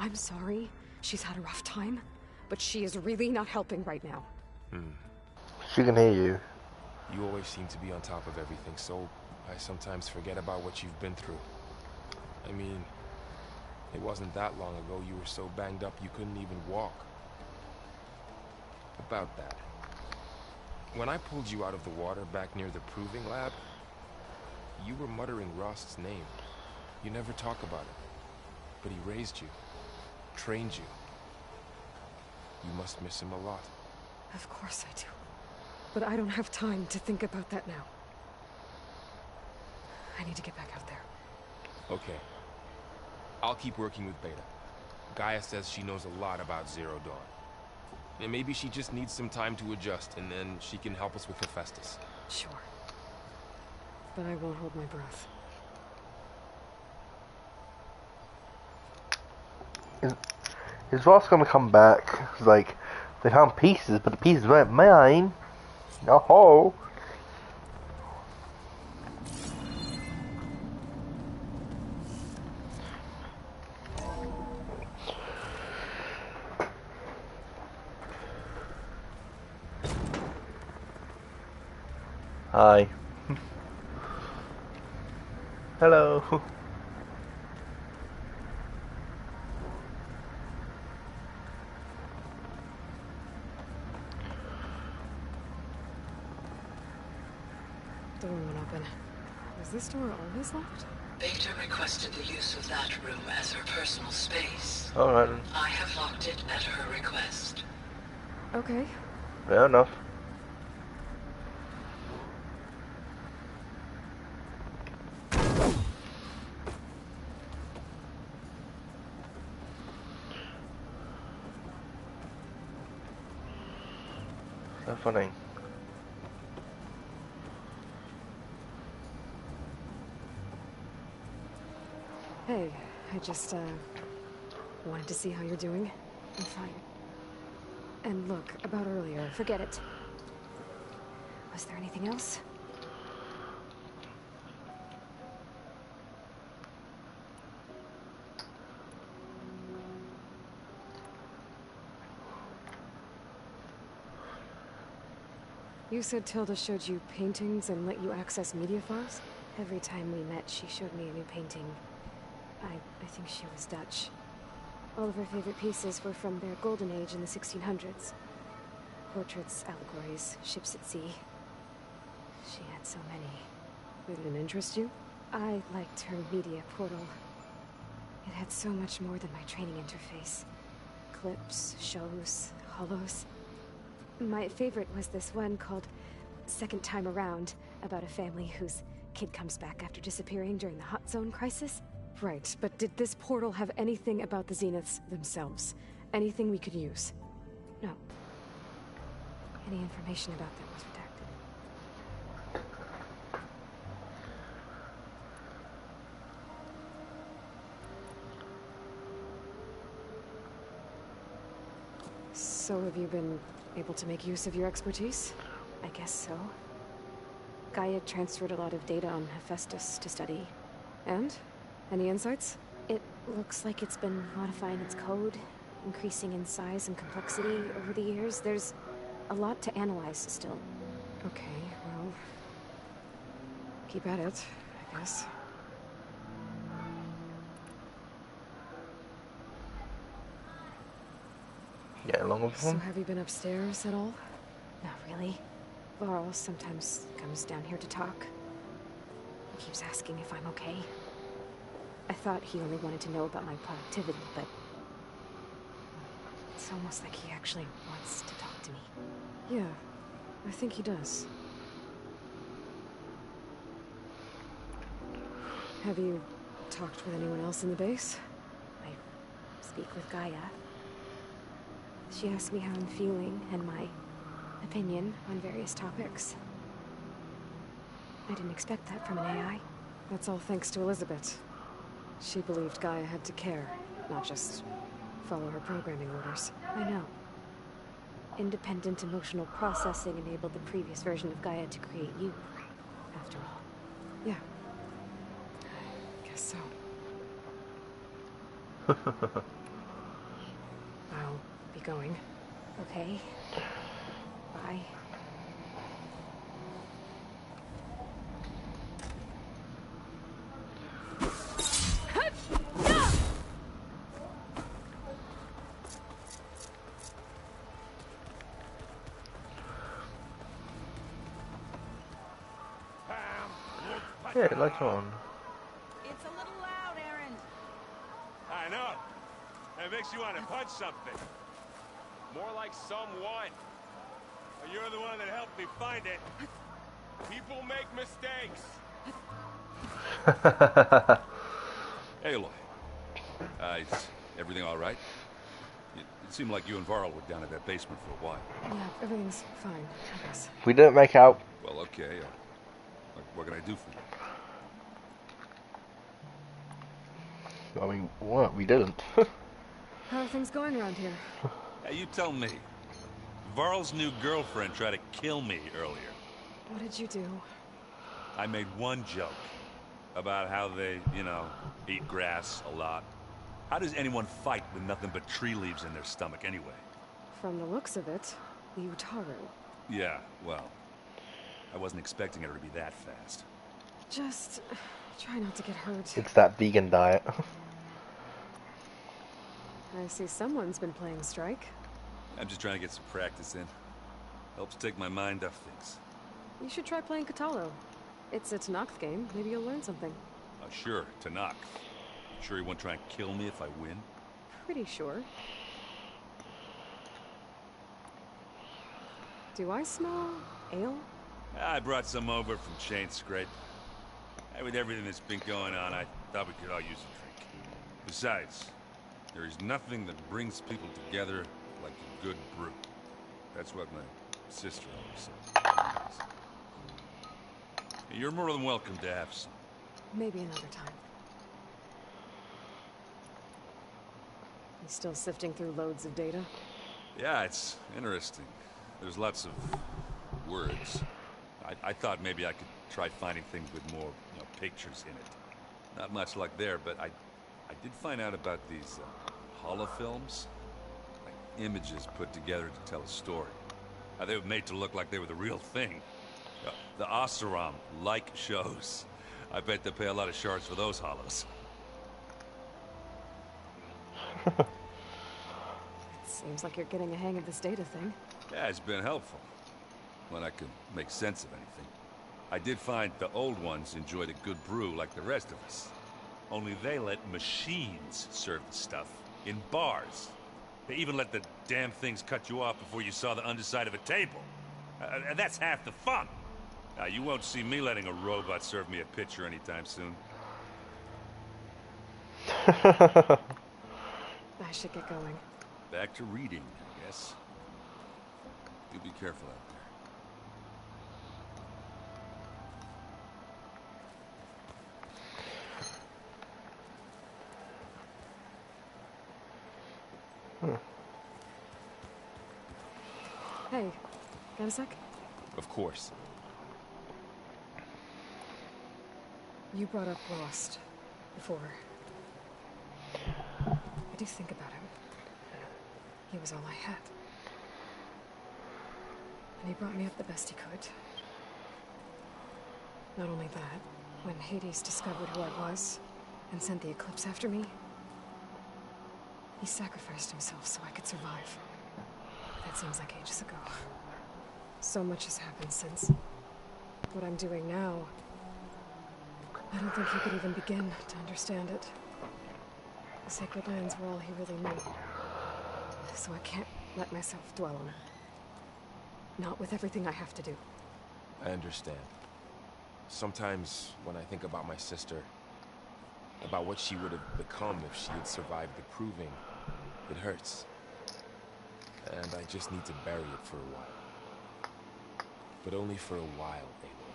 I'm sorry, she's had a rough time, but she is really not helping right now. She can hear you. You always seem to be on top of everything, so I sometimes forget about what you've been through. I mean, it wasn't that long ago you were so banged up you couldn't even walk. About that. When I pulled you out of the water back near the proving lab, you were muttering Rost's name. You never talk about it. But he raised you, trained you. You must miss him a lot. Of course I do. But I don't have time to think about that now. I need to get back out there. Okay. I'll keep working with Beta. Gaia says she knows a lot about Zero Dawn. And maybe she just needs some time to adjust, and then she can help us with Hephaestus. Sure. But I won't hold my breath. Is Ross gonna come back? It's like, they found pieces, but the pieces weren't mine. No. Hi. Hello. Door won't open. Was this door always locked? Beta requested the use of that room as her personal space. Alright. I have locked it at her request. Okay. Fair enough. So funny. Hey, I just, wanted to see how you're doing. I'm fine. And look, about earlier, forget it. Was there anything else? You said Tilda showed you paintings and let you access media files? Every time we met, she showed me a new painting. I think she was Dutch. All of her favorite pieces were from their golden age in the 1600s. Portraits, allegories, ships at sea. She had so many. Did it interest you? I liked her media portal. It had so much more than my training interface. Clips, shows, holos. My favorite was this one called Second Time Around, about a family whose kid comes back after disappearing during the Hot Zone crisis. Right, but did this portal have anything about the Zeniths themselves? Anything we could use? No. Any information about them was redacted. So have you been able to make use of your expertise? I guess so. Gaia transferred a lot of data on Hephaestus to study. And? Any insights? It looks like it's been modifying its code, increasing in size and complexity over the years. There's a lot to analyze still. Okay, well... keep at it, I guess. Yeah, along with So them. have you been upstairs at all? Not really. Varl sometimes comes down here to talk. He keeps asking if I'm okay. I thought he only wanted to know about my productivity, but... it's almost like he actually wants to talk to me. Yeah, I think he does. Have you talked with anyone else in the base? I speak with Gaia. She asked me how I'm feeling and my opinion on various topics. I didn't expect that from an AI. That's all thanks to Elizabeth. She believed Gaia had to care, not just follow her programming orders. I know. Independent emotional processing enabled the previous version of Gaia to create you, after all. Yeah. I guess so. I'll be going. Okay. Bye. Yeah, lights on. It's a little loud, Aaron. I know. It makes you want to punch something. More like someone. You're the one that helped me find it. People make mistakes. Aloy. Is everything all right? It seemed like you and Varl were down at that basement for a while. Yeah, everything's fine, I guess. We didn't make out. Well, okay. What can I do for you? I mean, what? We didn't. How are things going around here? Hey, you tell me. Varl's new girlfriend tried to kill me earlier. What did you do? I made one joke about how they, eat grass a lot. How does anyone fight with nothing but tree leaves in their stomach anyway? From the looks of it, the Utaru. Yeah, well, I wasn't expecting her to be that fast. Just try not to get hurt. It's that vegan diet. I see someone's been playing Strike. I'm just trying to get some practice in. Helps take my mind off things. You should try playing Katalo. It's a Tanakh game. Maybe you'll learn something. Sure, Tanakh. Sure he won't try and kill me if I win? Pretty sure. Do I smell ale? I brought some over from Chain Scrape. With everything that's been going on, I thought we could all use a drink. Besides, there is nothing that brings people together like a good brew. That's what my sister always said. You're more than welcome to have some. Maybe another time. You still sifting through loads of data? Yeah, it's interesting. There's lots of words. I thought maybe I could try finding things with more pictures in it. Not much luck there, but I did find out about these holofilms. Like images put together to tell a story. They were made to look like they were the real thing. The Oseram like shows. I bet they pay a lot of shards for those hollows. Seems like you're getting a hang of this data thing. Yeah, it's been helpful. When I could make sense of anything. I did find the old ones enjoyed a good brew like the rest of us. Only they let machines serve the stuff in bars. They even let the damn things cut you off before you saw the underside of a table. And that's half the fun. Now, you won't see me letting a robot serve me a pitcher anytime soon. I should get going. Back to reading, I guess. You be careful out there. Hey, got a sec? Of course. You brought up Lost before. I do think about him. He was all I had. And he brought me up the best he could. Not only that, when Hades discovered who I was and sent the Eclipse after me, he sacrificed himself so I could survive. That seems like ages ago. So much has happened since. What I'm doing now, I don't think he could even begin to understand it. The Sacred Lands were all he really knew. So I can't let myself dwell on it. Not with everything I have to do. I understand. Sometimes when I think about my sister, about what she would have become if she had survived the proving, it hurts. And I just need to bury it for a while. But only for a while, Aloy.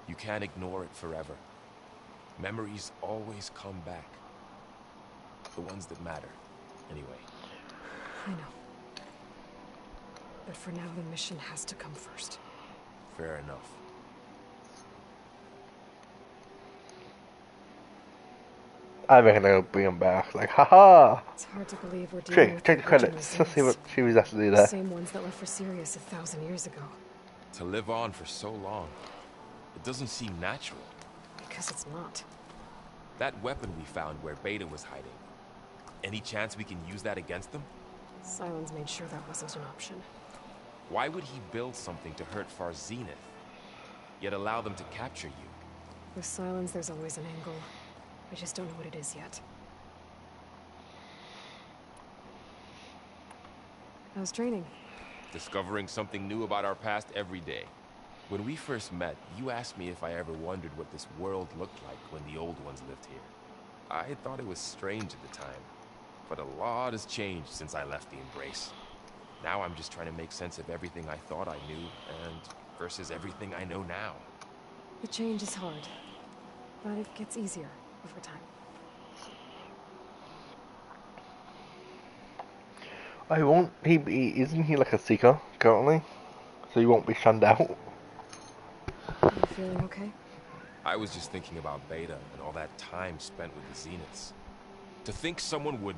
You can't ignore it forever. Memories always come back. The ones that matter, anyway. I know. But for now, the mission has to come first. Fair enough. I reckon they'll bring him back. Like, haha! It's hard to believe we're dealing with Check the credits. Let's see what she was asked to do there. The same ones that left for Sirius 1,000 years ago. To live on for so long, it doesn't seem natural. Because it's not. That weapon we found where Beta was hiding. Any chance we can use that against them? Sylens made sure that wasn't an option. Why would he build something to hurt Far Zenith, yet allow them to capture you? With Sylens, there's always an angle. I just don't know what it is yet. How's training? Discovering something new about our past every day. When we first met, you asked me if I ever wondered what this world looked like when the old ones lived here. I thought it was strange at the time, but a lot has changed since I left the Embrace. Now I'm just trying to make sense of everything I thought I knew, and versus everything I know now. The change is hard, but it gets easier over time. I won't. Isn't he like a seeker currently? So he won't be shunned out. Are you feeling okay? I was just thinking about Beta and all that time spent with the Zeniths. To think someone would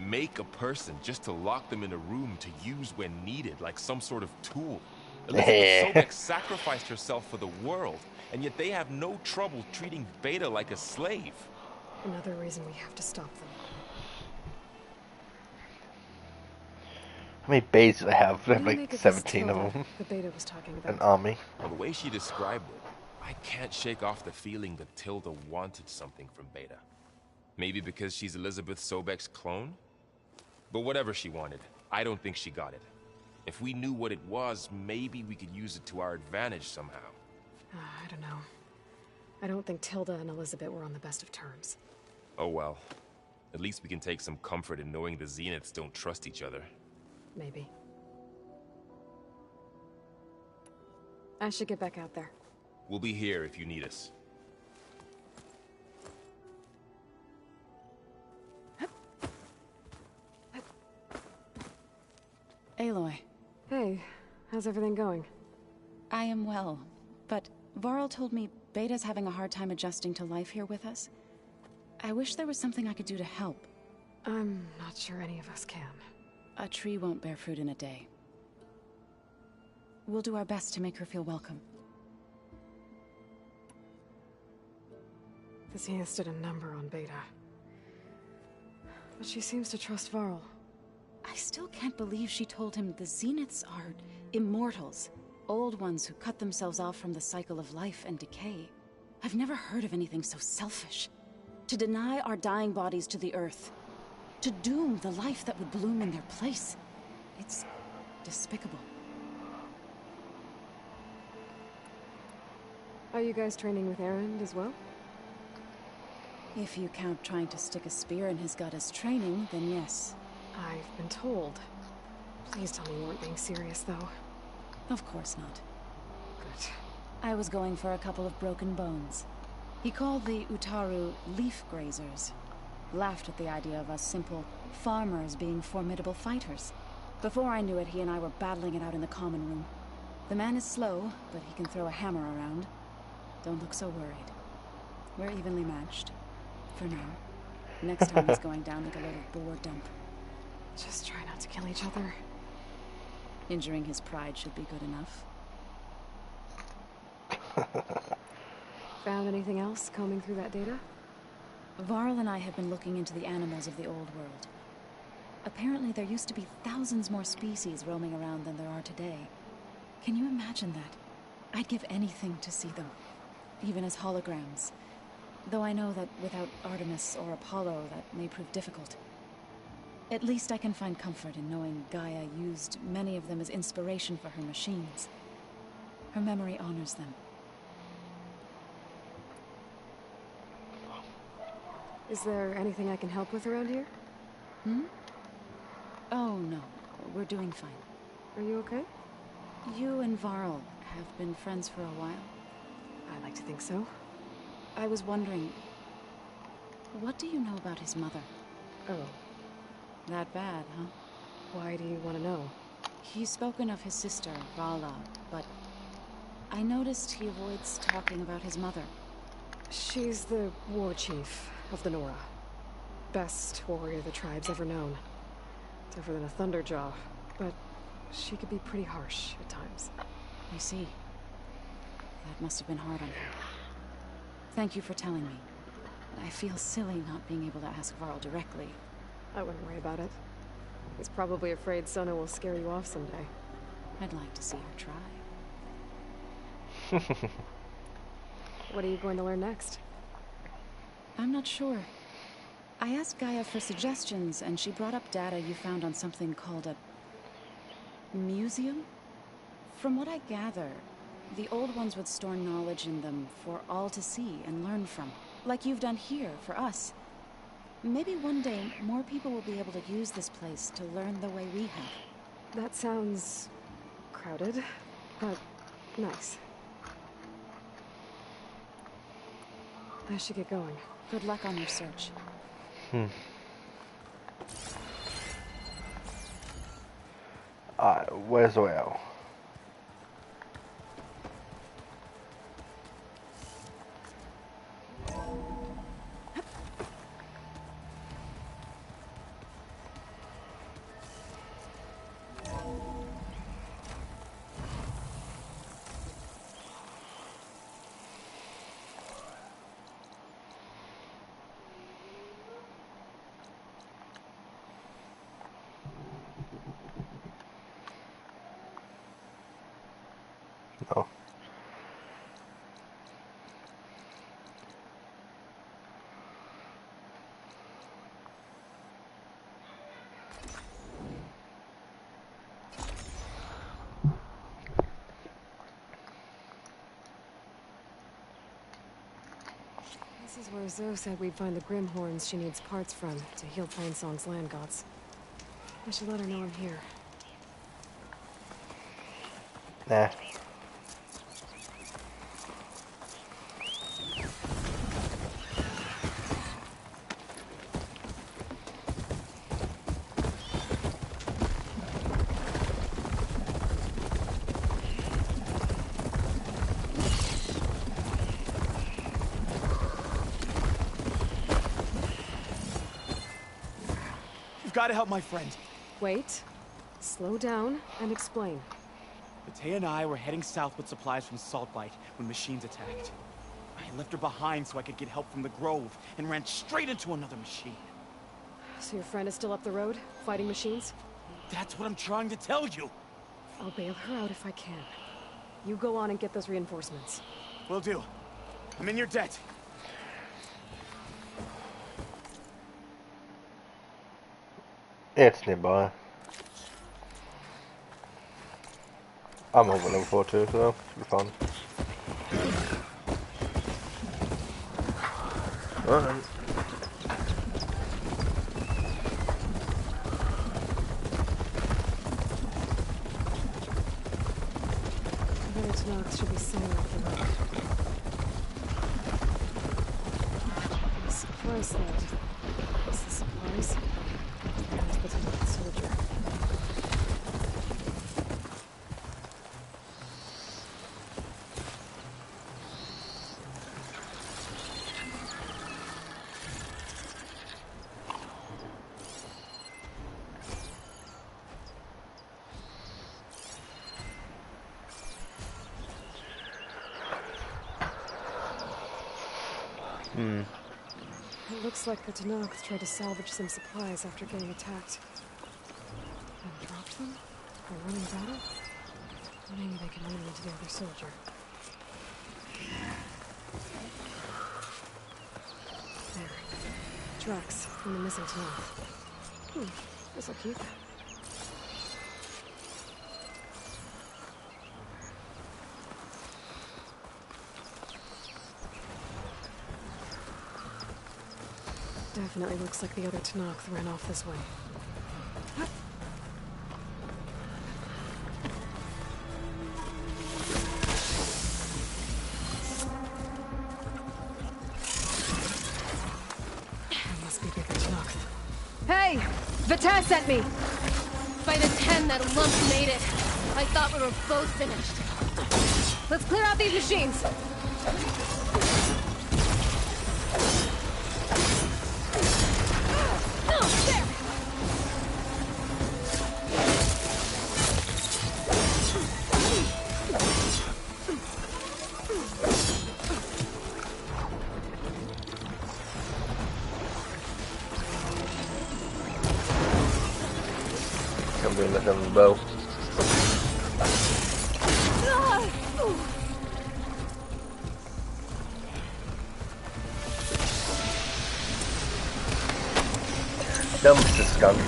make a person just to lock them in a room to use when needed, like some sort of tool. Elizabeth Sobek sacrificed herself for the world, and yet they have no trouble treating Beta like a slave. Another reason we have to stop them. How many bays do they have? They have What do you like make 17 this of them. The Beta was talking about. An army. Well, the way she described it, I can't shake off the feeling that Tilda wanted something from Beta. Maybe because she's Elizabeth Sobek's clone? But whatever she wanted, I don't think she got it. If we knew what it was, maybe we could use it to our advantage somehow. I don't know. I don't think Tilda and Elizabeth were on the best of terms. Oh well. At least we can take some comfort in knowing the Zeniths don't trust each other. Maybe. I should get back out there. We'll be here if you need us. Aloy. Hey, how's everything going? I am well, but Varl told me Beta's having a hard time adjusting to life here with us. I wish there was something I could do to help. I'm not sure any of us can. A tree won't bear fruit in a day. We'll do our best to make her feel welcome. The Zeniths did a number on Beta. But she seems to trust Varl. I still can't believe she told him the Zeniths are immortals. Old ones who cut themselves off from the cycle of life and decay. I've never heard of anything so selfish. To deny our dying bodies to the earth. To doom the life that would bloom in their place. It's despicable. Are you guys training with Erend as well? If you count trying to stick a spear in his gut as training, then yes. I've been told. Please tell me you weren't being serious, though. Of course not. Good. I was going for a couple of broken bones. He called the Utaru leaf grazers. Laughed at the idea of us simple farmers being formidable fighters. Before I knew it, he and I were battling it out in the common room. The man is slow, but he can throw a hammer around. Don't look so worried. We're evenly matched. For now. Next time he's going down like a load of boar dump. Just try not to kill each other. Injuring his pride should be good enough. Found anything else combing through that data? Varl and I have been looking into the animals of the old world. Apparently there used to be thousands more species roaming around than there are today. Can you imagine that? I'd give anything to see them. Even as holograms. Though I know that without Artemis or Apollo, that may prove difficult. At least I can find comfort in knowing Gaia used many of them as inspiration for her machines. Her memory honors them. Is there anything I can help with around here? Hmm? Oh, no. We're doing fine. Are you okay? You and Varl have been friends for a while. I like to think so. I was wondering, what do you know about his mother? Oh. That bad, huh? Why do you want to know? He's spoken of his sister, Vala, but I noticed he avoids talking about his mother. She's the war chief of the Nora. Best warrior the tribe's ever known. Tougher than a Thunderjaw, but she could be pretty harsh at times. I see. That must have been hard on her. Thank you for telling me. I feel silly not being able to ask Varl directly. I wouldn't worry about it. He's probably afraid Sona will scare you off someday. I'd like to see her try. What are you going to learn next? I'm not sure. I asked Gaia for suggestions, and she brought up data you found on something called a museum? From what I gather, the old ones would store knowledge in them for all to see and learn from. Like you've done here, for us. Maybe one day, more people will be able to use this place to learn the way we have. That sounds crowded, but nice. I should get going. Good luck on your search. Alright, where's the way out? No. This is where Zoe said we'd find the Grimhorns she needs parts from to heal Plainsong's land gods. I should let her know I'm here. Nah. You've got to help my friend. Wait. Slow down and explain. Batea and I were heading south with supplies from Salt Bite when machines attacked. I left her behind so I could get help from the Grove and ran straight into another machine. So your friend is still up the road, fighting machines? That's what I'm trying to tell you. I'll bail her out if I can. You go on and get those reinforcements. Will do. I'm in your debt. It's nearby. I'm over level 4 too, so it'll be fun. Alright. The village knocks should be somewhere up the road. The supply sled. What's the supplies? There's the Tanakh soldier. It looks like the Tanakh tried to salvage some supplies after getting attacked. And dropped them? Or running battle? Maybe they can lead me to the other soldier. There. Tracks from the missing Tanakh. This'll keep. Definitely looks like the other Tanakh ran off this way. That must be bigger Tanakh. Hey! Vita sent me! By the 10, that lump made it. I thought we were both finished. Let's clear out these machines. I'm doing this on the bow. Dumpster skunk.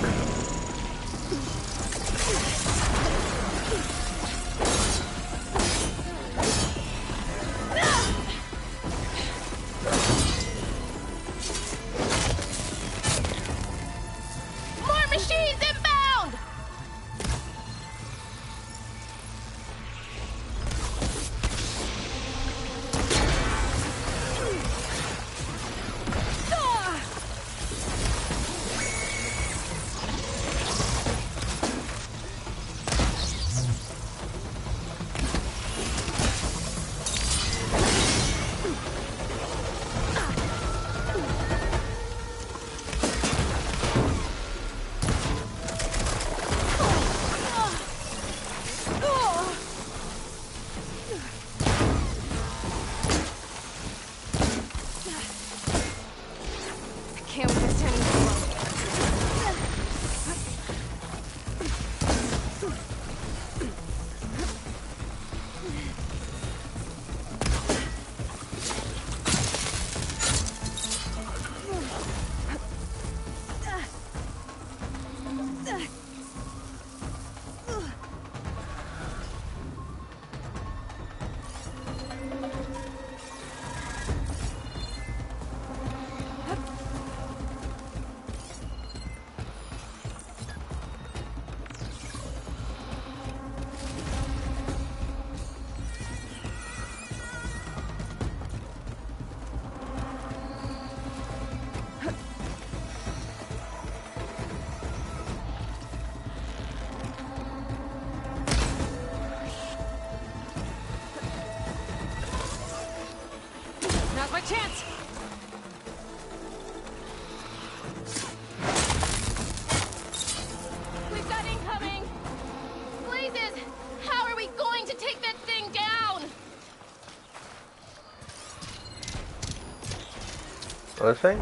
More machines inbound! Other thing?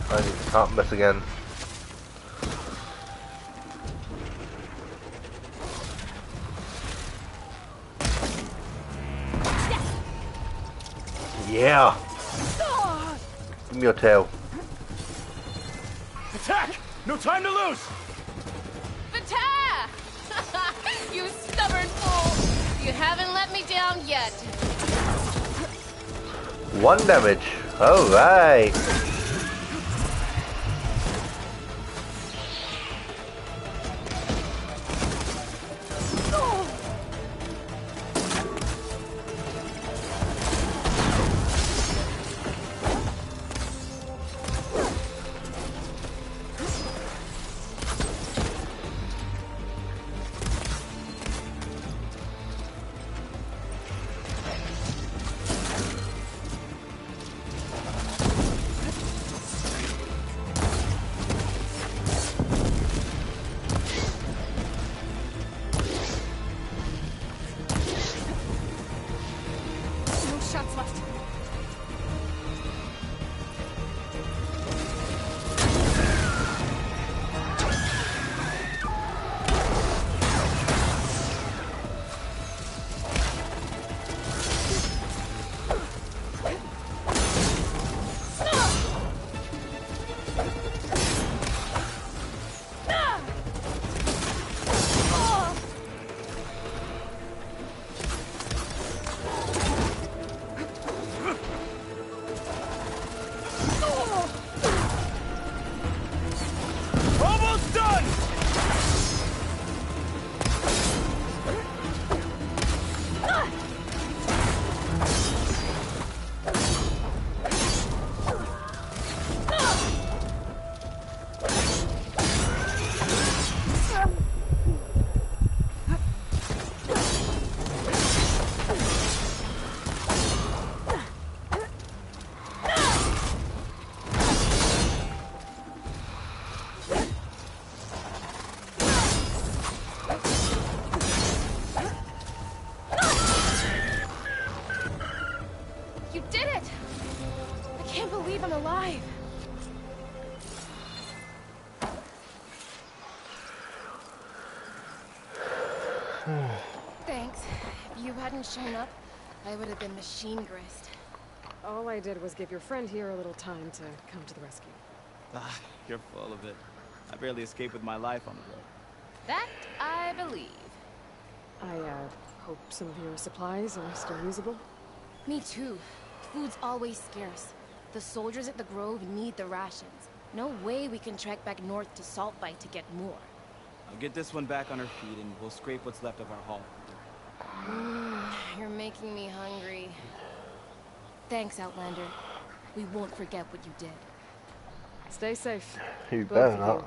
I can't miss again. Yeah! Give me your tail. Attack! No time to lose! Vata! You stubborn fool! You haven't let me down yet. 1 damage. Alright. No shots left. Almost done! You did it! I can't believe I'm alive. Thanks. If you hadn't shown up, I would have been machine grist. All I did was give your friend here a little time to come to the rescue. Ah, you're full of it. I barely escaped with my life on the road. That I believe. I, hope some of your supplies are still usable. Me too. Food's always scarce. The soldiers at the Grove need the rations. No way we can trek back north to Saltbite to get more. I'll get this one back on her feet and we'll scrape what's left of our haul. You're making me hungry. Thanks, Outlander. We won't forget what you did. Stay safe. You Both better of not. you.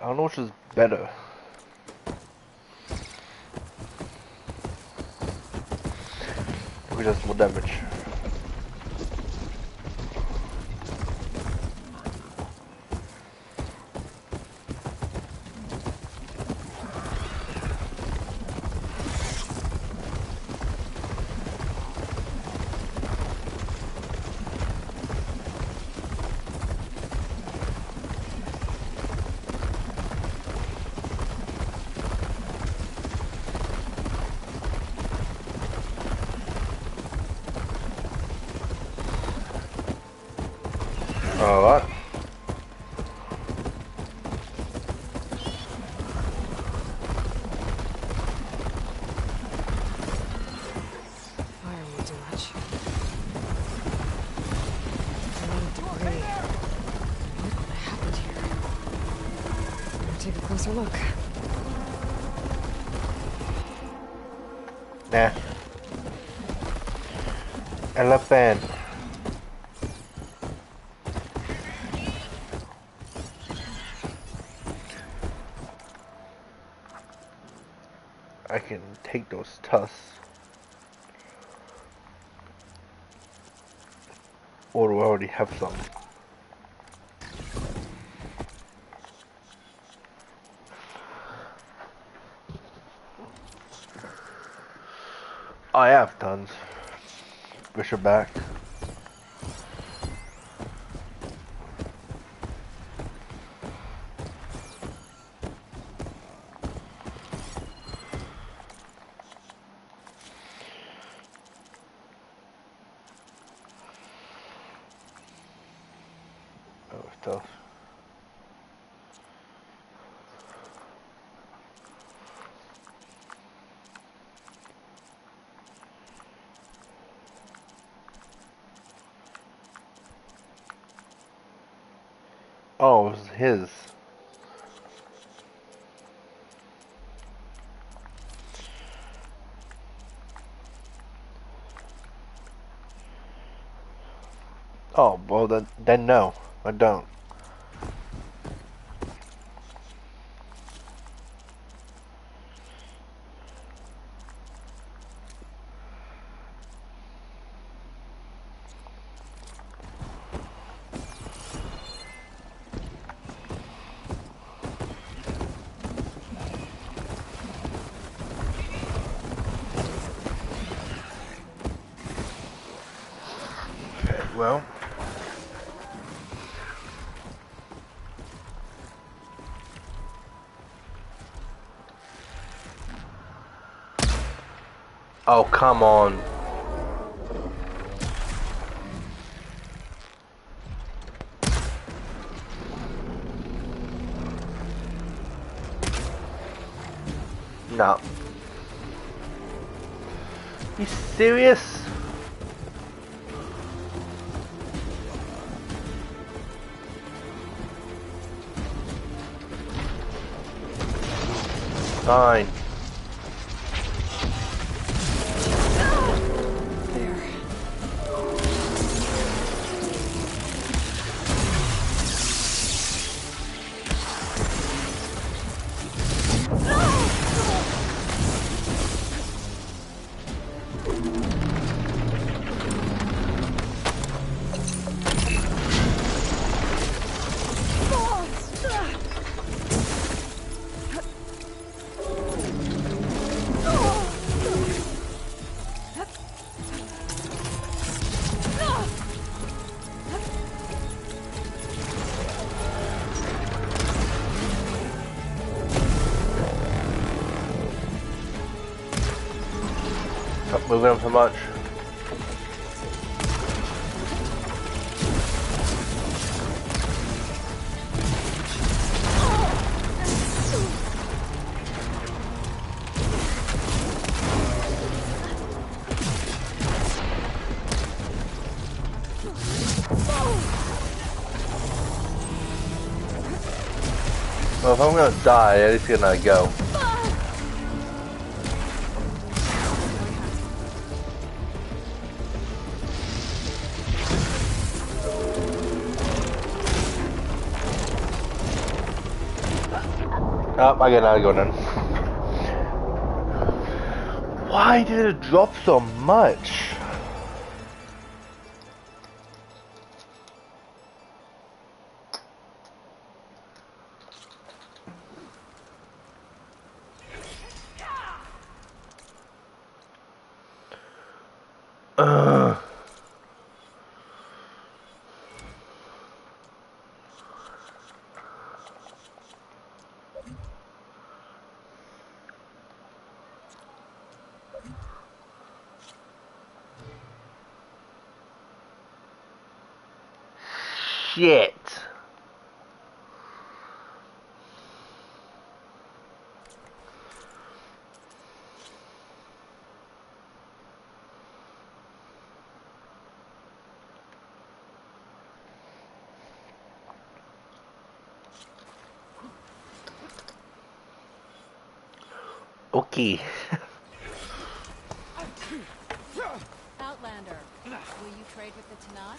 I don't know which is better. Which does more damage. closer look. Nah. Elephant. I can take those tusks. Or do I already have some? I have tons. Push it back. Oh, it's tough. Oh, it was his. Oh, well then no, I don't. Okay, well. Oh, come on. No. You serious? Fine. Stop moving them so much. Well, if I'm gonna die, at least gonna go. Oh, I gotta go then. Why did it drop so much? Shit. Okay. Outlander, will you trade with the Tanakh?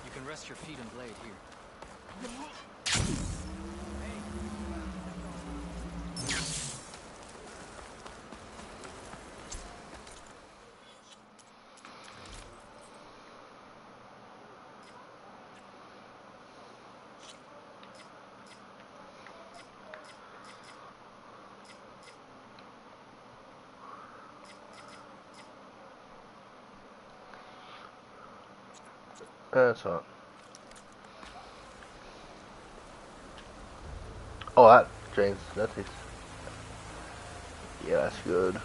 You can rest your feet and blade here. That's all. Oh, that drains. That is. Yeah, that's good.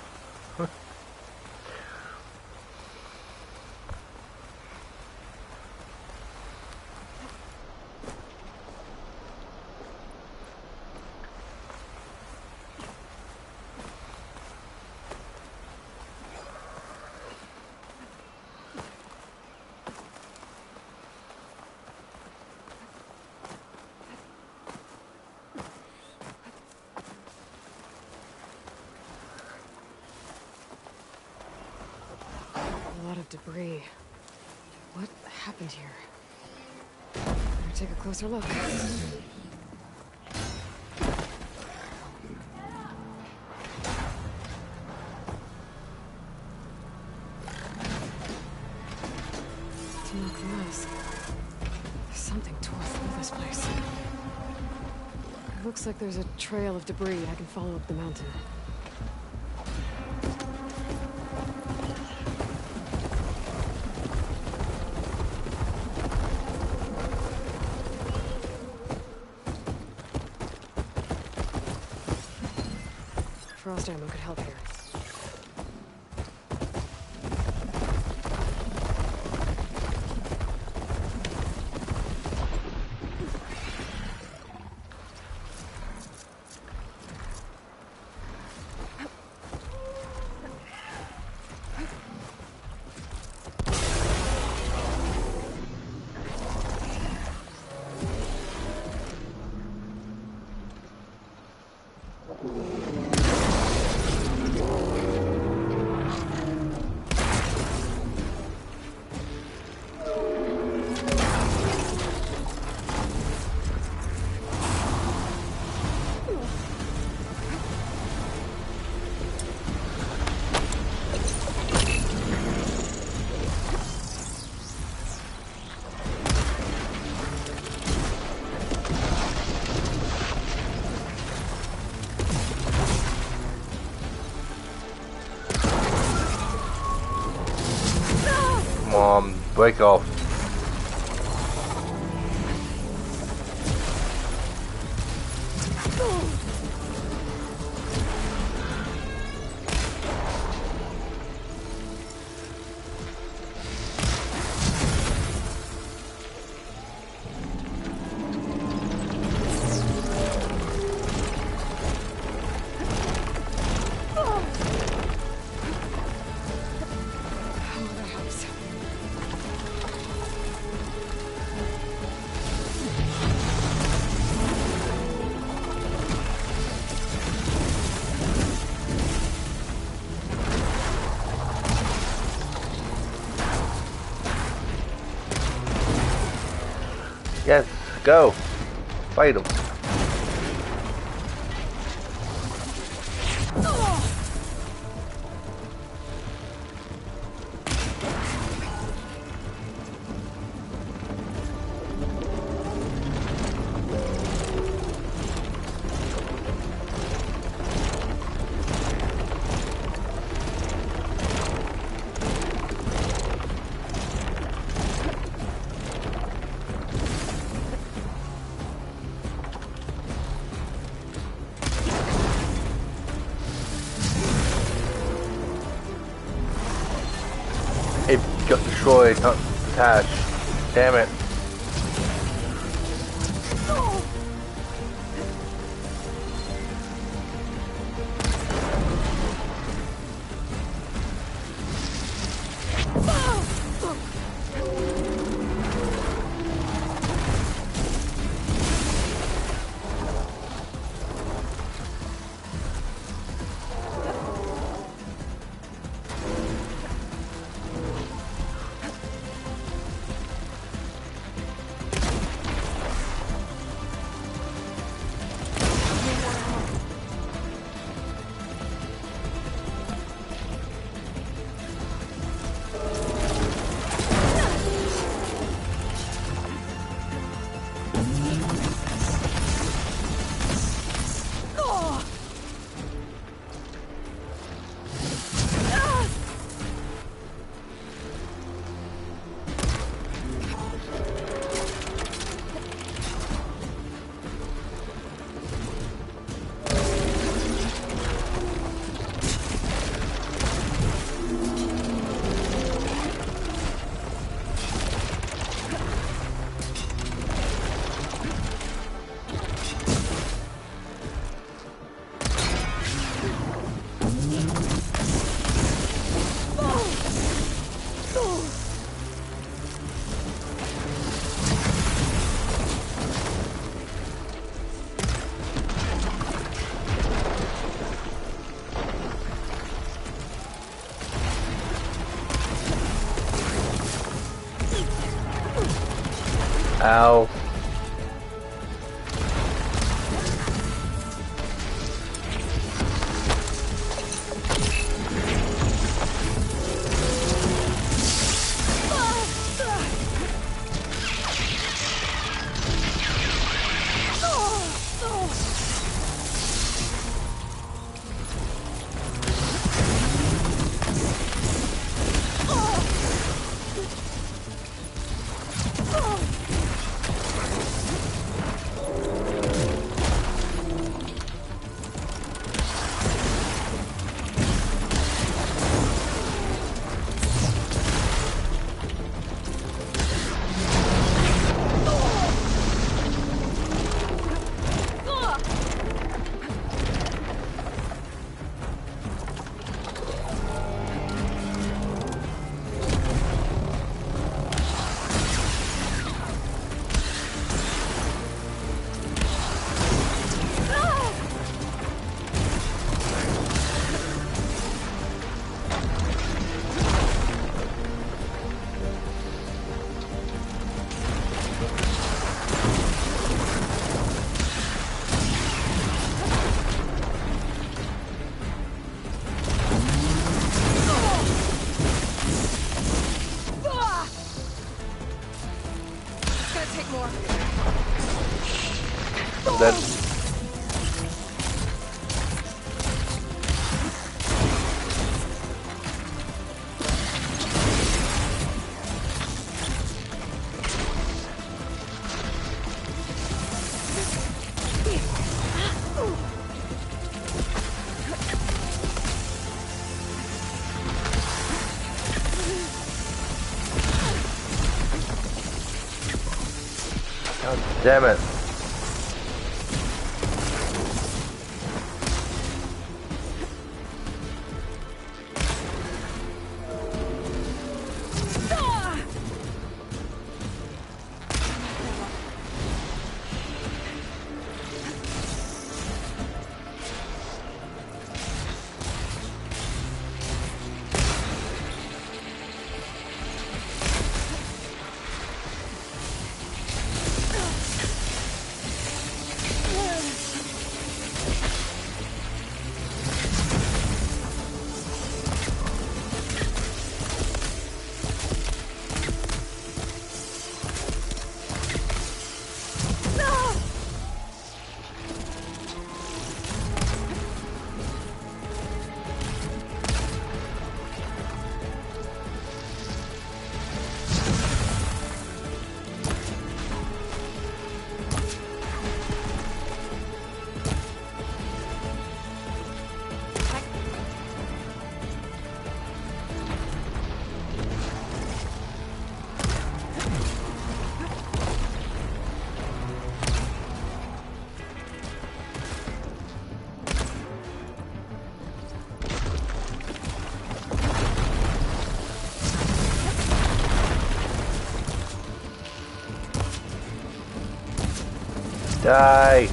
A lot of debris. What happened here? Better take a closer look. There's something tore through this place. It looks like there's a trail of debris. I can follow up the mountain. Frost ammo could help here. Break off. Yes, go. Fight him. It got destroyed, not detached. Damn it. Ow. That God damn it. Die.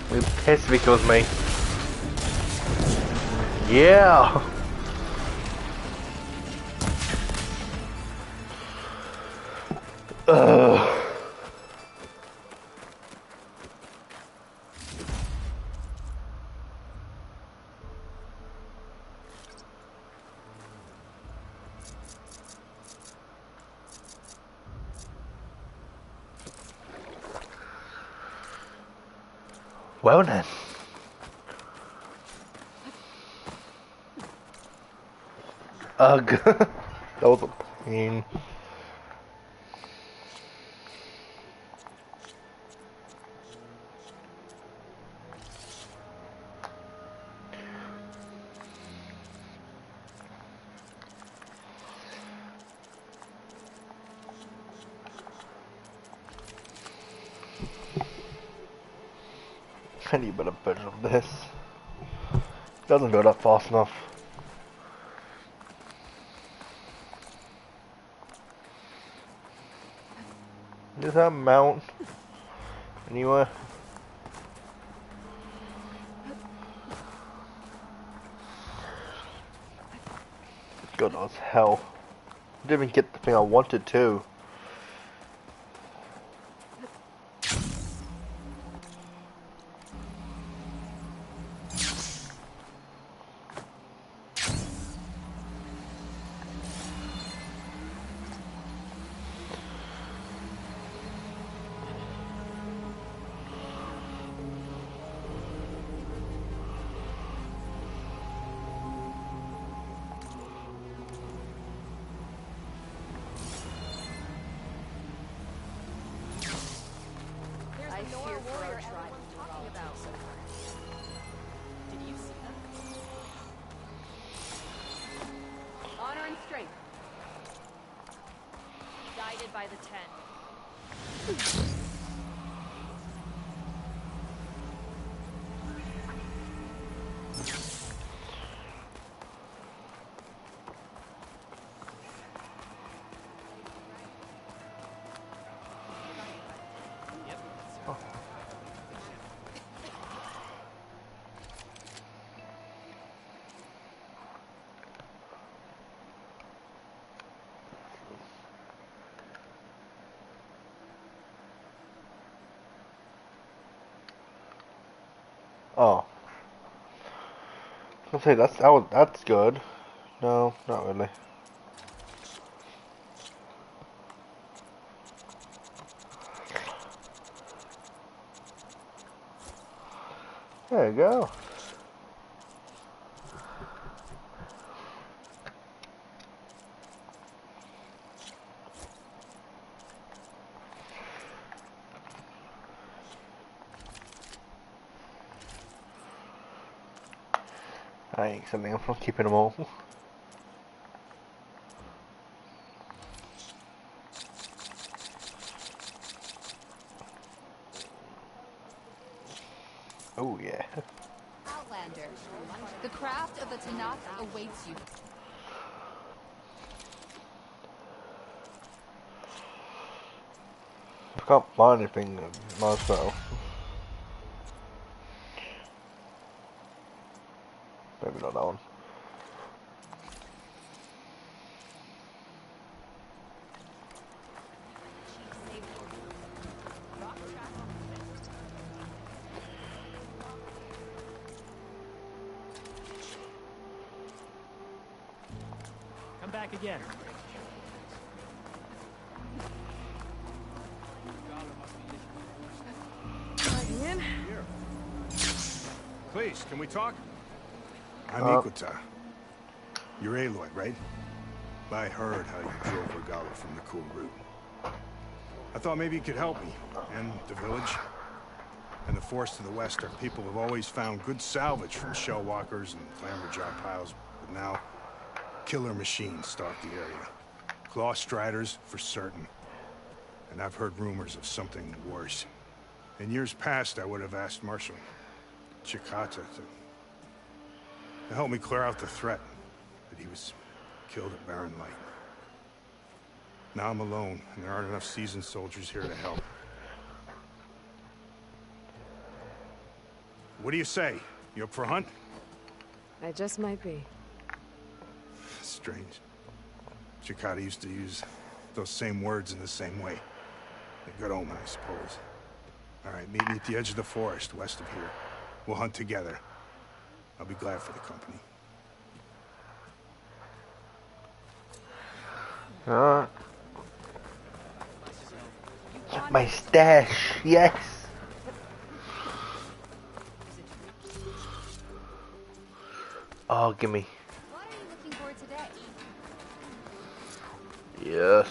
It pissed me, kills me. Yeah. Ugh. Well then. Ugh. That was a pain. I need better version of this. Doesn't go that fast enough. Does that mount anywhere? Good as hell. Didn't even get the thing I wanted to. I fear for our tribe talking about. Did you see them? Honor and strength. Guided by the 10. Oh. I was gonna say that's good. No, not really. There you go. I ain't something I'm not keeping them all. Oh yeah. Outlander, the craft of the Tanakh awaits you. I can't find anything, might as well. Maybe not that one. Come back again. In. Please, can we talk? I'm Uh. Ikuta. You're Aloy, right? I heard how you drove Regala from the cool route. I thought maybe you could help me, and the village. And the forest to the west are people who've always found good salvage from shell walkers and clamberjaw piles, but now killer machines stalk the area. Claw striders, for certain. And I've heard rumors of something worse. In years past, I would have asked Marshal Chikata to help me clear out the threat, but he was killed at Barren Light. Now I'm alone, and there aren't enough seasoned soldiers here to help. What do you say? You up for a hunt? I just might be. Strange. Chikata used to use those same words in the same way. A good omen, I suppose. All right, meet me at the edge of the forest, west of here. We'll hunt together. I'll be glad for the company. My stash, yes. Oh, gimme. What are you looking for today? Yes.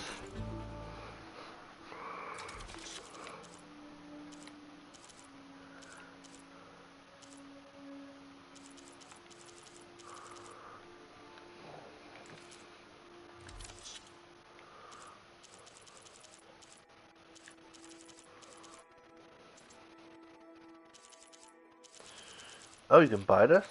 Oh, you can buy this?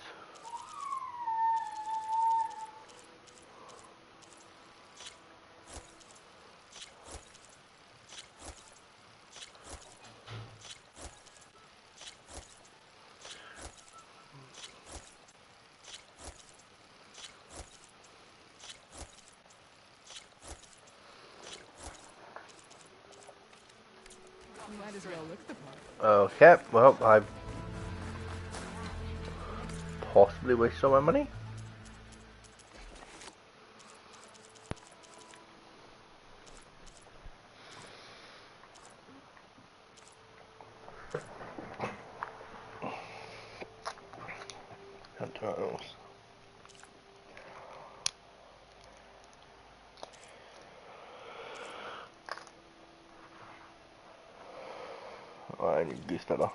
You might as well look the part. Okay, well, I possibly wasted all my money. Turtles. Oh, I need goose feather.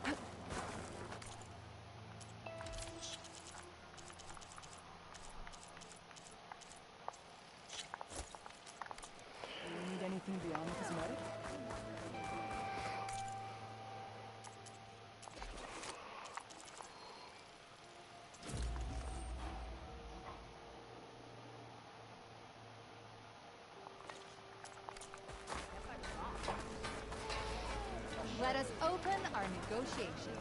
Do you need anything beyond cosmetic? Let us open our negotiation.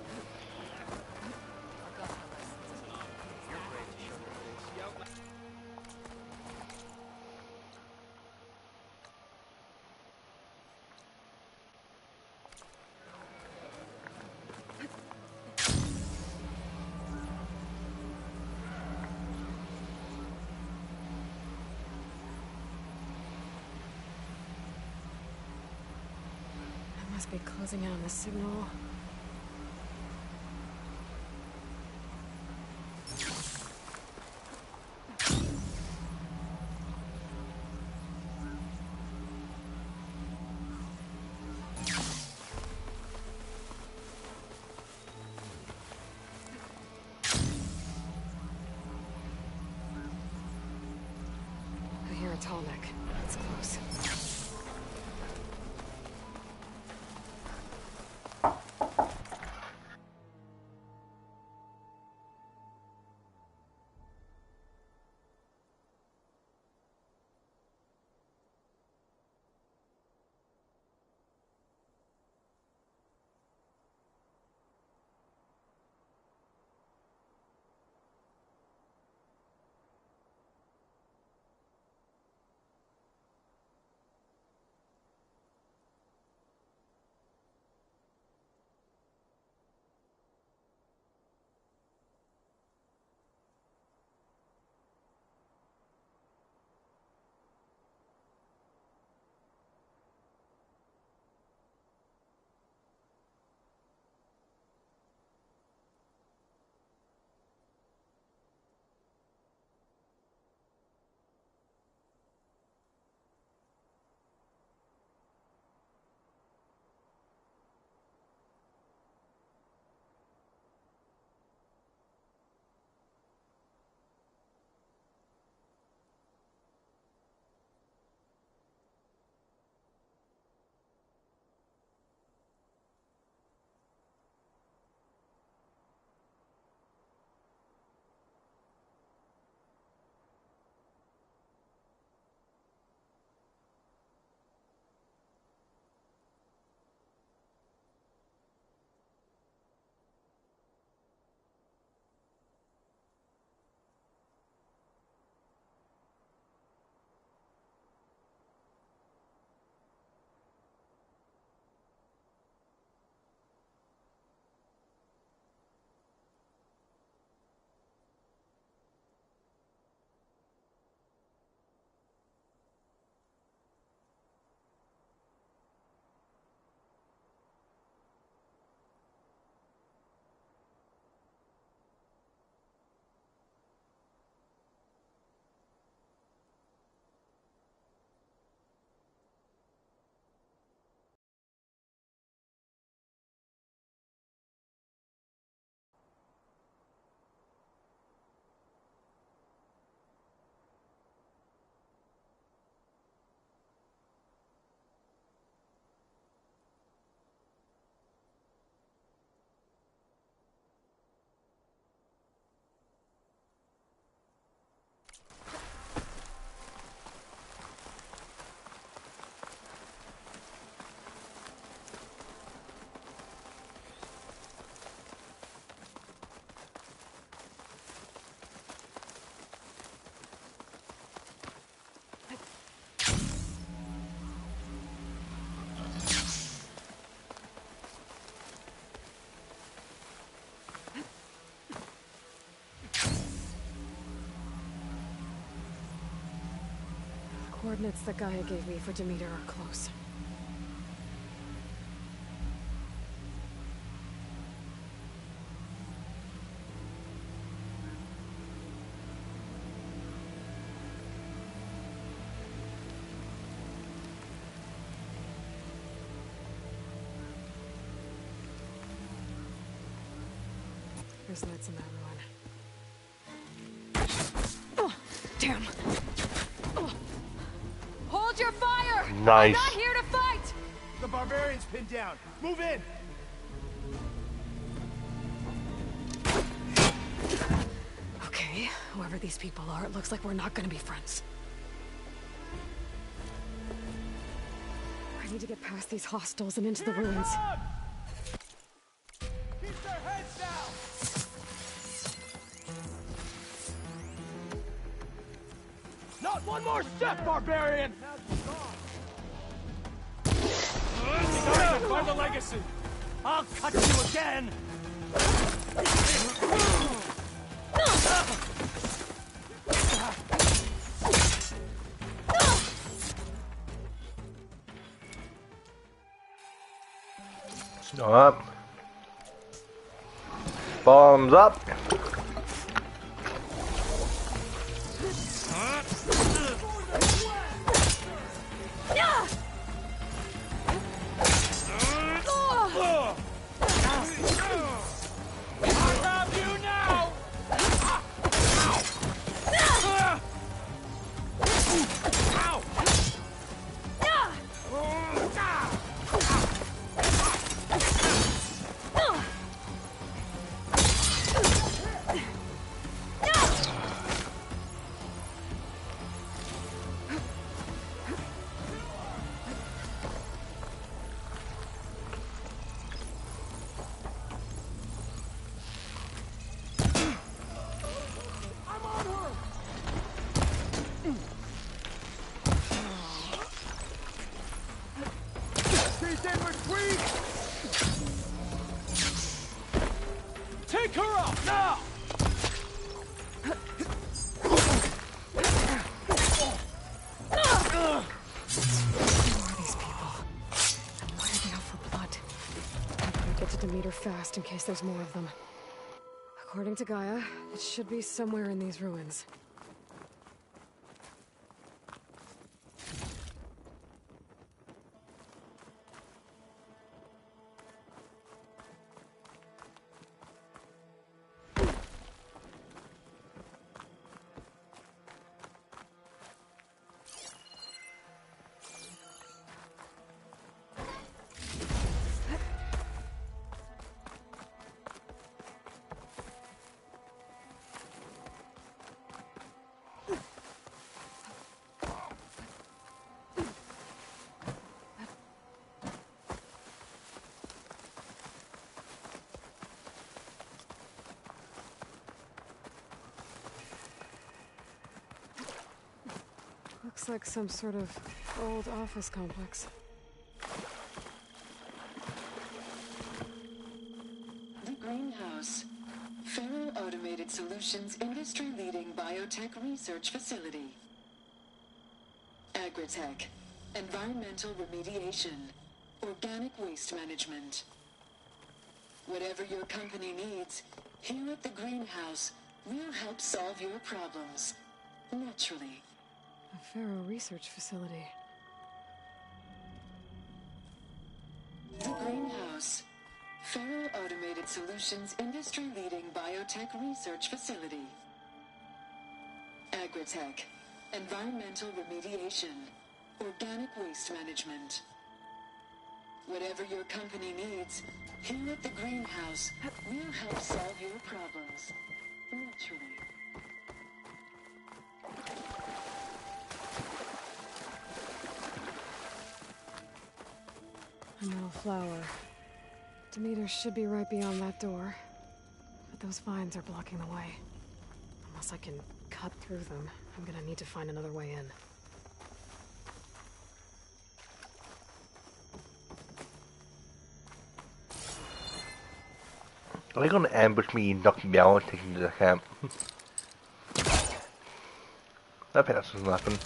I must be closing in on the signal. I hear a tall neck. It's close. coordinates that Gaia gave me for Demeter are close. There's lights in that ruin. Oh, damn. Oh. Hold your fire! Nice. I'm not here to fight! The barbarian's pinned down. Move in! Okay, whoever these people are, it looks like we're not gonna be friends. I need to get past these hostiles and into the ruins. Keep their heads down! Not one more step, barbarian! By the legacy! I'll cut you again! Up. Bombs up. Take her out now! Who are these people? And why are they out for blood? I better get to Demeter fast in case there's more of them. According to Gaia, it should be somewhere in these ruins. Looks like some sort of old office complex. The Greenhouse. Faro Automated Solutions industry-leading biotech research facility. Agritech. Environmental remediation. Organic waste management. Whatever your company needs, here at the Greenhouse, we'll help solve your problems. Naturally. A Faro research facility. The Greenhouse. Faro Automated Solutions industry-leading biotech research facility. Agritech. Environmental remediation. Organic waste management. Whatever your company needs, here at the Greenhouse, we'll help solve your problems. Naturally. A metal flower. Demeter should be right beyond that door. But those vines are blocking the way. Unless I can cut through them, I'm gonna need to find another way in. Are they gonna ambush me and knock me out and take me to the camp? I bet that's what's gonna happen.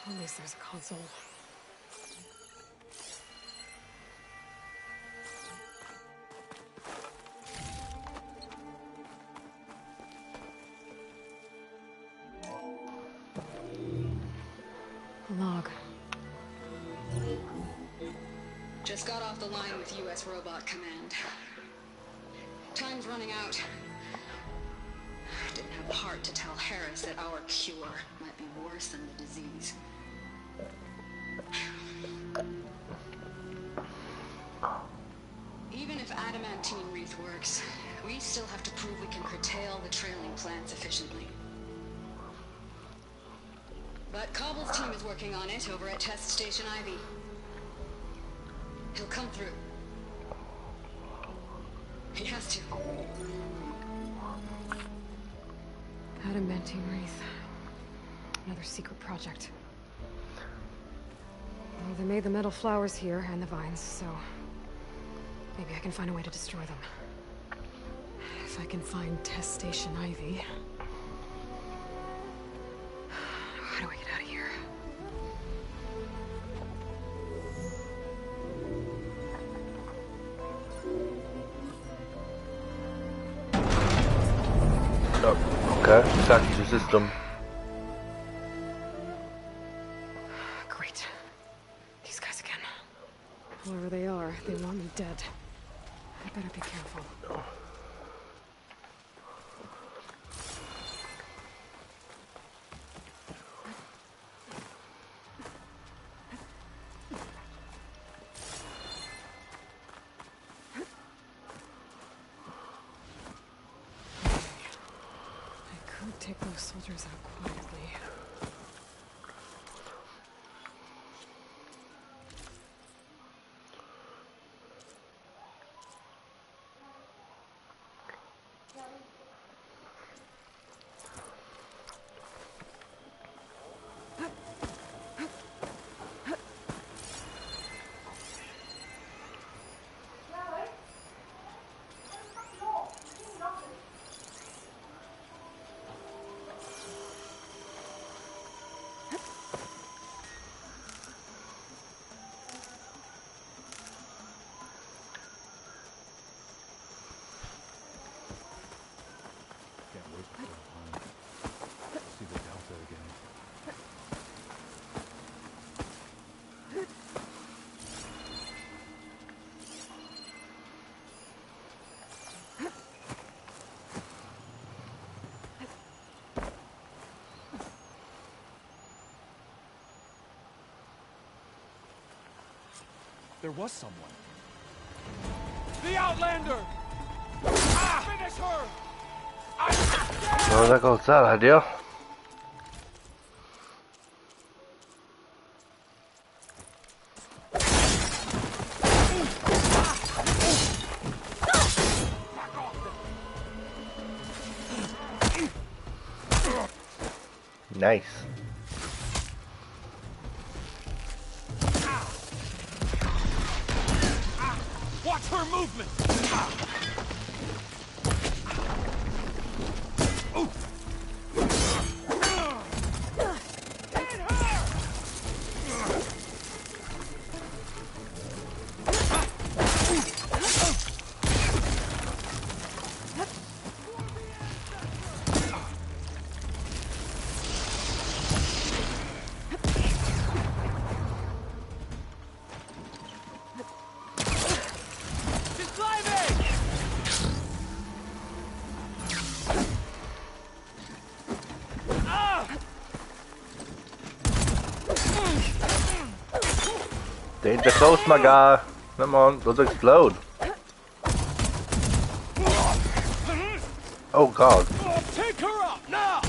At least there's a console. Log. Just got off the line with U.S. Robot Command. Time's running out. Didn't have the heart to tell Harris that our cure might be worse than the disease. Even if adamantine wreath works, we still have to prove we can curtail the trailing plants efficiently. But Cobble's team is working on it over at Test Station Ivy. He'll come through. He has to. Adamantine wreath. Another secret project. Well, they made the metal flowers here and the vines, so maybe I can find a way to destroy them. If I can find Test Station Ivy. How do I get out of here? Oh, okay. Attack the system. Great. These guys again. Whoever they are, they want me dead. I better be careful. Take those soldiers out quietly. There was someone. The Outlander! Finish her! Well, there goes that idea. Nice. Watch her movement! Danger close, my guy. Come on, those explode. Oh god. Take her up now!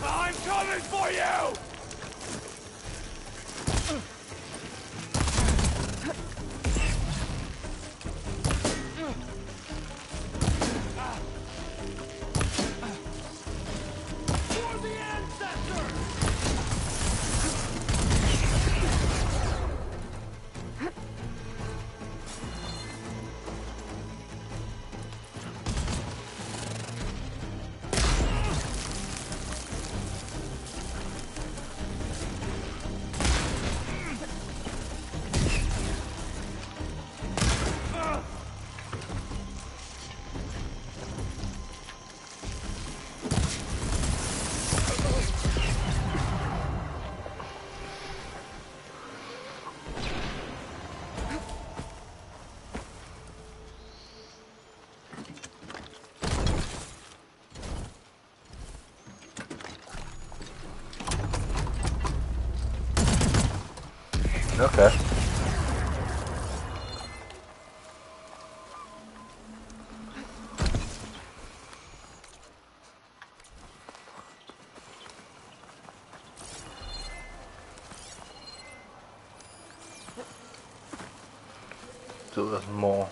I'm coming for you! Okay. So there's more.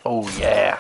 Oh yeah.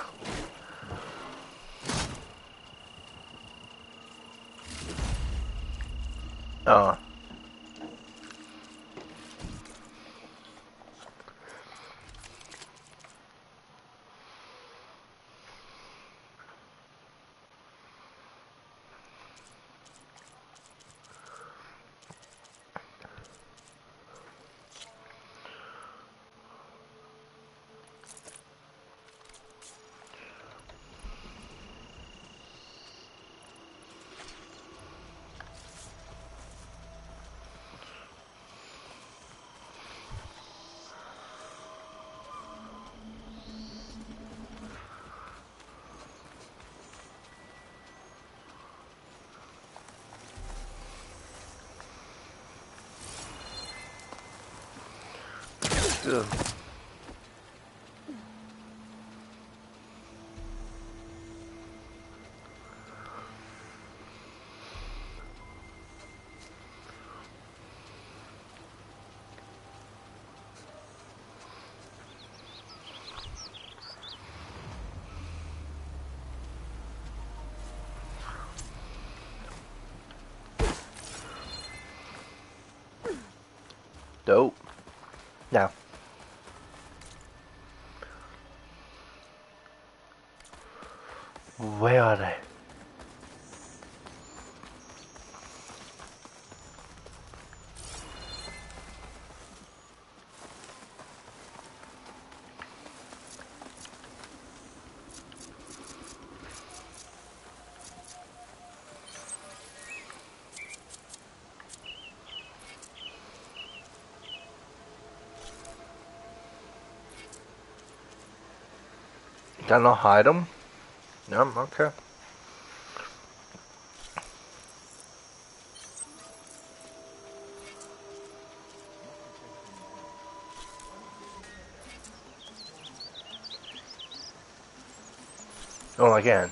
Good. Dope. Now. Where are they? Can I hide them? No, okay. Oh, again.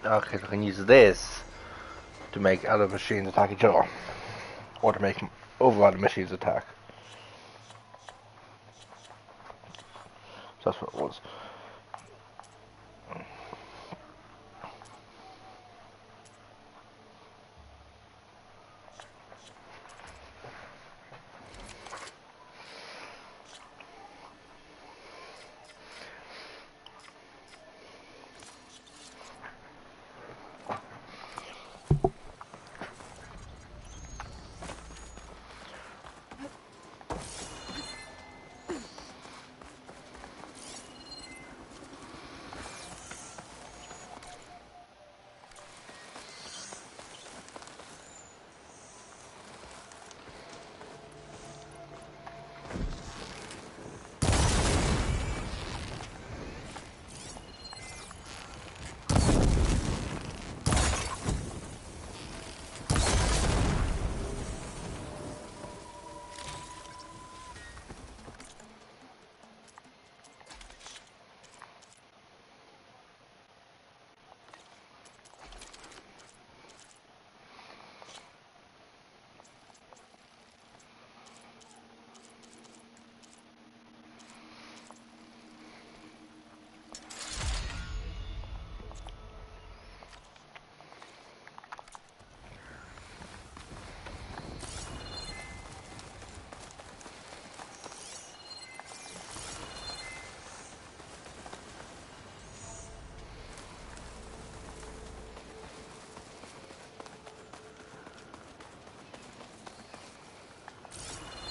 Okay, so I can use this to make other machines attack each other. Or to make other machines attack. So that's what it was.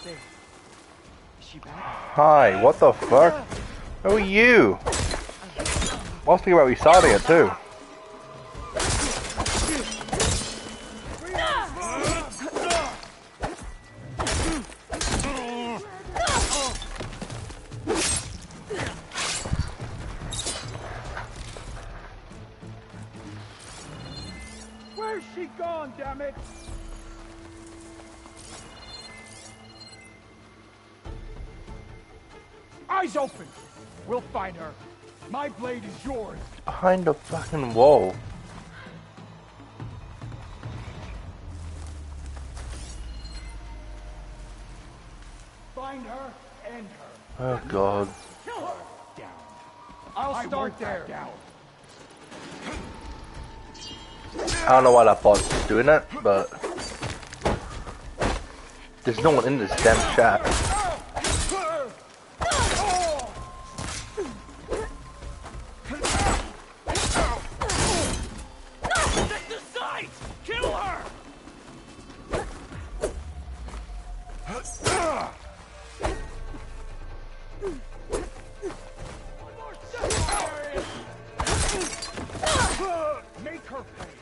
There. Is she back? Hi, what the fuck? Who are you? I was thinking about restarting it too. Where's she gone, damn it? Eyes open! We'll find her. My blade is yours. Behind the fucking wall. Find her, end her. Oh god. Kill her! Down. I'll start there. Down. I don't know why that bot's doing it, but there's no one in this damn chat. Kill her! Make her pay.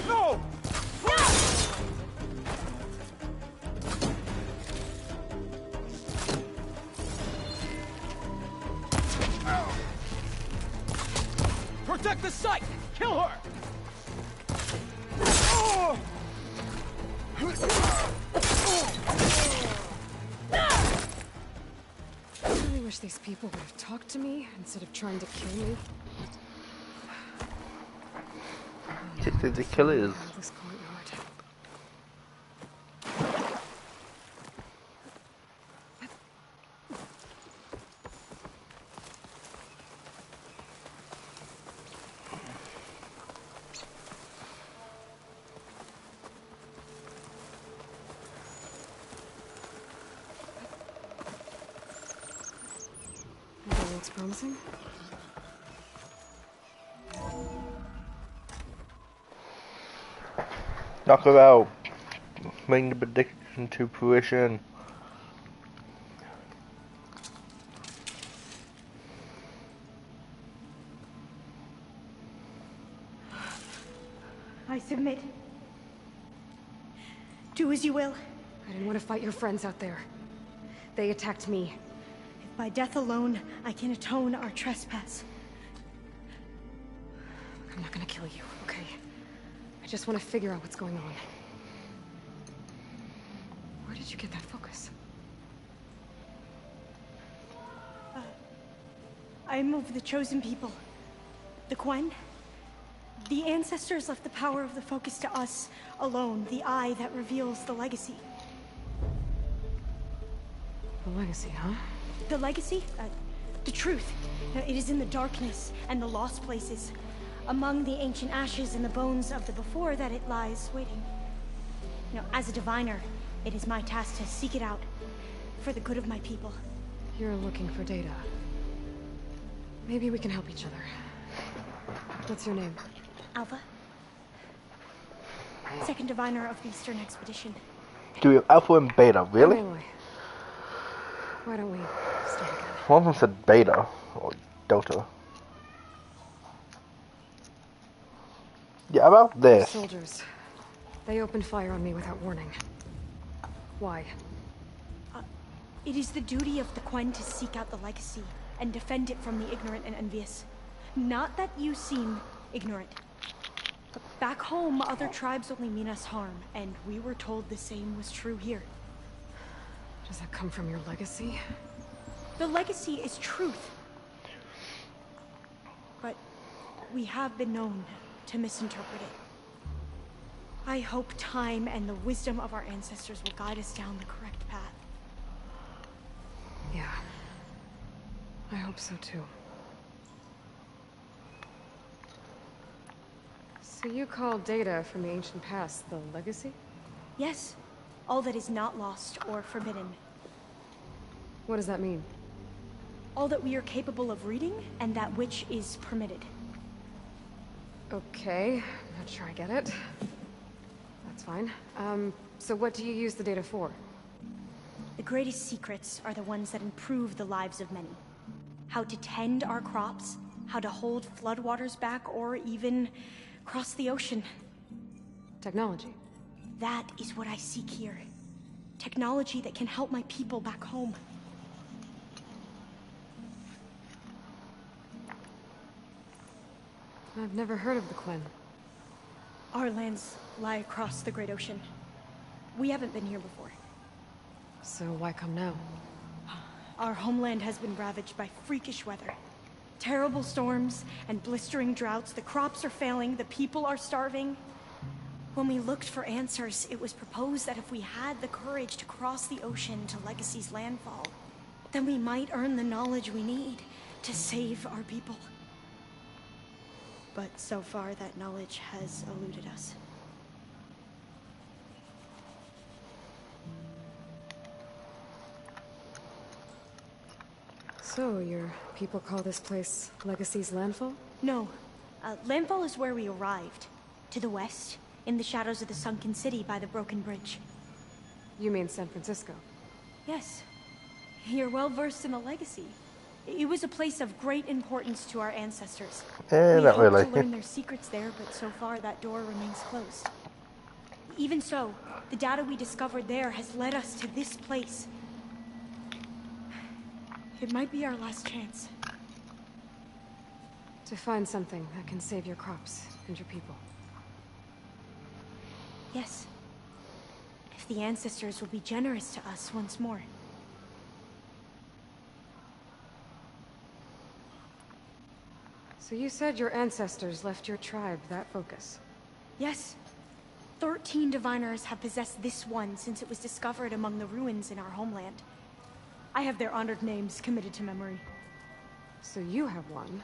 No! Protect the site! Kill her! I really wish these people would have talked to me instead of trying to kill me. The killers. This courtyard. That looks promising. Talk about bring the prediction to fruition. I submit. Do as you will. I didn't want to fight your friends out there. They attacked me. If by death alone I can atone our trespass. I'm not gonna kill you, okay? I just want to figure out what's going on. Where did you get that focus? I'm of the chosen people. The Quen. The ancestors left the power of the focus to us alone, the eye that reveals the legacy. The legacy, huh? The legacy? The truth. It is in the darkness and the lost places. Among the ancient ashes and the bones of the before that it lies waiting. As a diviner, it is my task to seek it out. For the good of my people. You're looking for data. Maybe we can help each other. What's your name? Alpha. Second diviner of the Eastern Expedition. Do we have Alpha and Beta, really? Anyway, why don't we start again? One of them said Beta, or Delta. Yeah, about this. Soldiers. They opened fire on me without warning. Why? It is the duty of the Quen to seek out the legacy and defend it from the ignorant and envious. Not that you seem ignorant. But back home, other tribes only mean us harm, and we were told the same was true here. Does that come from your legacy? The legacy is truth. But we have been known to misinterpret it. I hope time and the wisdom of our ancestors will guide us down the correct path. Yeah. I hope so too. So you call data from the ancient past the legacy? Yes. All that is not lost or forbidden. What does that mean? All that we are capable of reading, and that which is permitted. Okay, I'm not sure I get it. That's fine. So what do you use the data for? The greatest secrets are the ones that improve the lives of many. How to tend our crops, how to hold floodwaters back, or even cross the ocean. Technology. That is what I seek here. Technology that can help my people back home. I've never heard of the Quen. Our lands lie across the Great Ocean. We haven't been here before. So why come now? Our homeland has been ravaged by freakish weather. Terrible storms and blistering droughts. The crops are failing, the people are starving. When we looked for answers, it was proposed that if we had the courage to cross the ocean to Legacy's landfall, then we might earn the knowledge we need to save our people. But so far, that knowledge has eluded us. So, your people call this place Legacy's landfall? No. Landfall is where we arrived. To the west, in the shadows of the sunken city by the broken bridge. You mean San Francisco? Yes. You're well versed in the Legacy. It was a place of great importance to our ancestors. We not hoped really. to learn their secrets there, but so far that door remains closed. Even so, the data we discovered there has led us to this place. It might be our last chance. To find something that can save your crops and your people. Yes. If the ancestors will be generous to us once more. So you said your ancestors left your tribe that focus? Yes. 13 diviners have possessed this one since it was discovered among the ruins in our homeland. I have their honored names committed to memory. So you have one,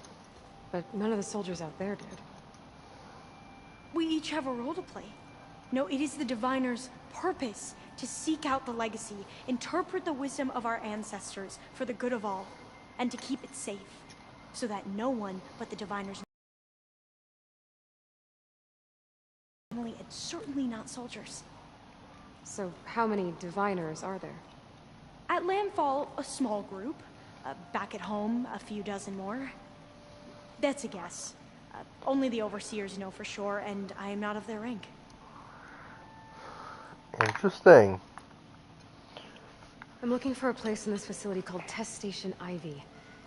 but none of the soldiers out there did. We each have a role to play. No, it is the diviner's purpose to seek out the legacy, interpret the wisdom of our ancestors for the good of all, and to keep it safe, so that no one but the diviners, and certainly not soldiers. So how many diviners are there? At landfall, a small group. Back at home, a few dozen more. That's a guess. Only the overseers know for sure, and I am not of their rank. Interesting. I'm looking for a place in this facility called Test Station Ivy.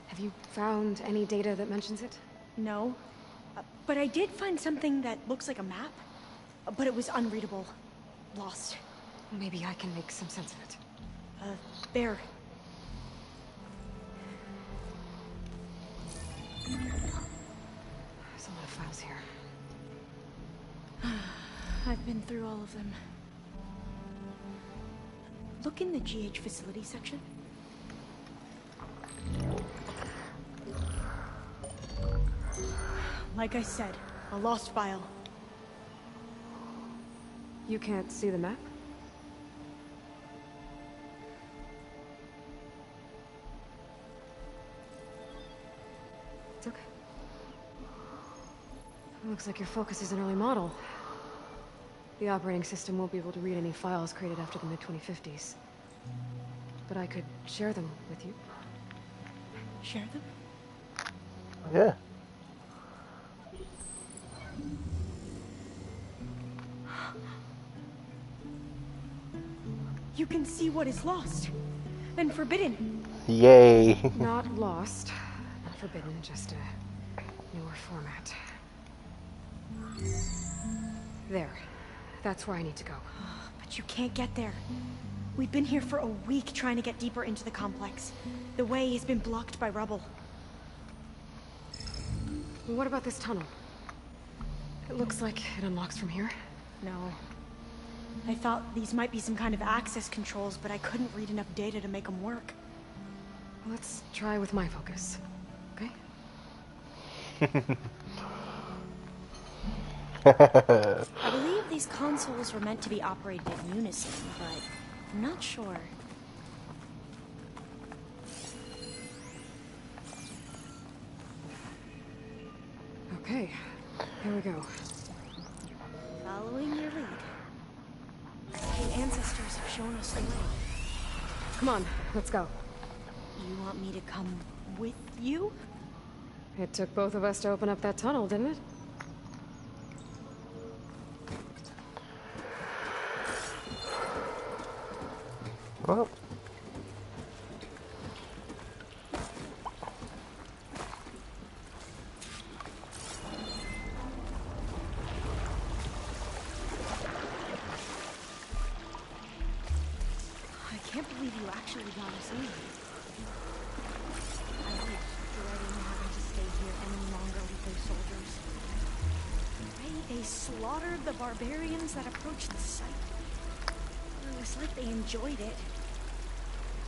Have you found any data that mentions it? No. But I did find something that looks like a map. But it was unreadable. Lost. Maybe I can make some sense of it. There. There's a lot of files here. I've been through all of them. Look in the GH facility section. Like I said, a lost file. You can't see the map? It's okay. Looks like your focus is an early model. The operating system won't be able to read any files created after the mid-2050s. But I could share them with you. Share them? Yeah. You can see what is lost and forbidden. Yay. Not lost, not forbidden, just a newer format. There. That's where I need to go. But you can't get there. We've been here for a week trying to get deeper into the complex. The way has been blocked by rubble. What about this tunnel? It looks like it unlocks from here. No. I thought these might be some kind of access controls, but I couldn't read enough data to make them work. Let's try with my focus, okay? I believe these consoles were meant to be operated in unison, but I'm not sure. Okay, here we go. Following your lead. The ancestors have shown us the way. Come on, let's go. You want me to come with you? It took both of us to open up that tunnel, didn't it? Well. I can't believe you actually got us in. I was dreading having to stay here any longer with those soldiers. The way they slaughtered the barbarians that approached the site. It was like they enjoyed it.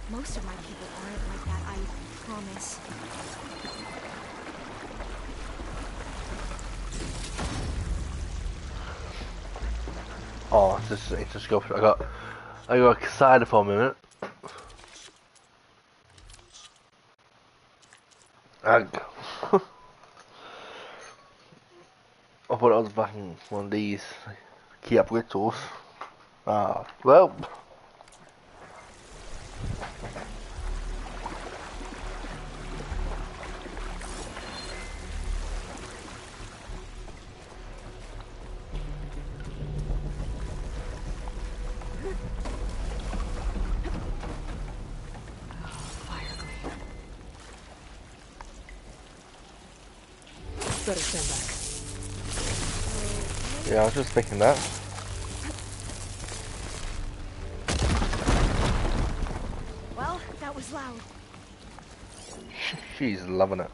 Most of my people aren't like that, I promise. Oh, it's just go through. I got excited for a minute. I thought I was back in one of these key up rituals. Well. Better stand back. Yeah, I was just thinking that. Well, that was loud. She's loving it.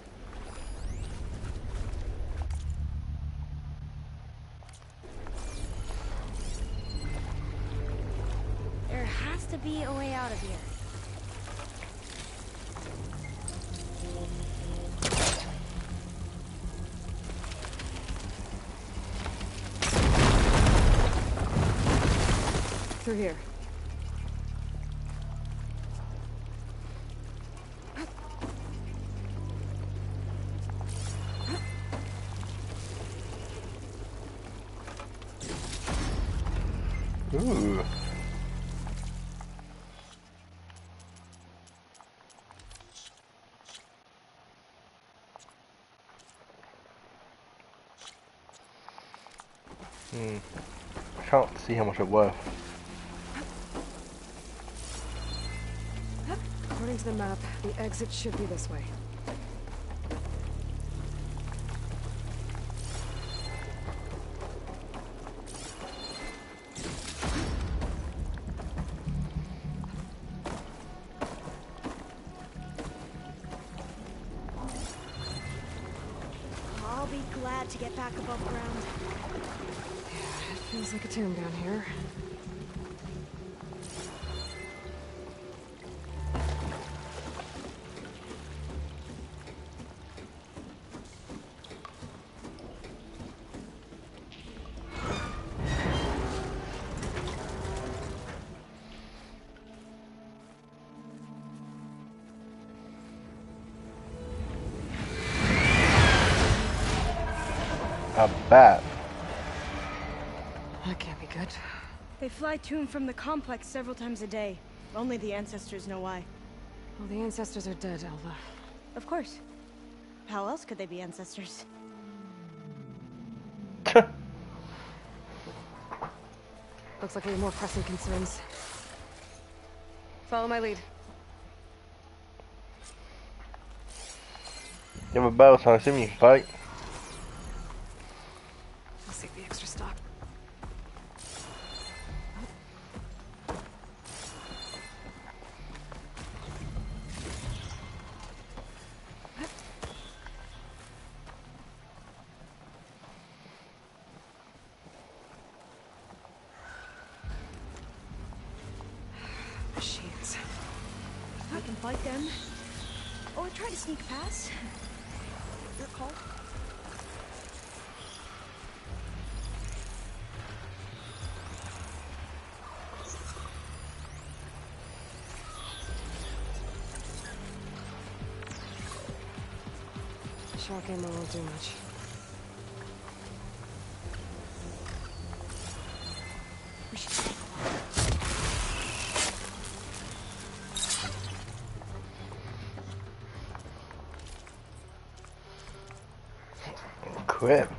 There has to be a way out of here. Through here. Ooh. Can't see how much it's worth. According to the map, the exit should be this way. bad to get back above ground. Yeah, it feels like a tomb down here. A bat. That can't be good. They fly to and from the complex several times a day. Only the ancestors know why. Well, the ancestors are dead, Alva. Of course. How else could they be ancestors? Looks like we have more pressing concerns. Follow my lead. You have a bow, so I assume you can fight. I'll save the extra stock. Machines. We can fight them. Or try to sneak past. Your call. Shock ammo won't do much. We should take Crap.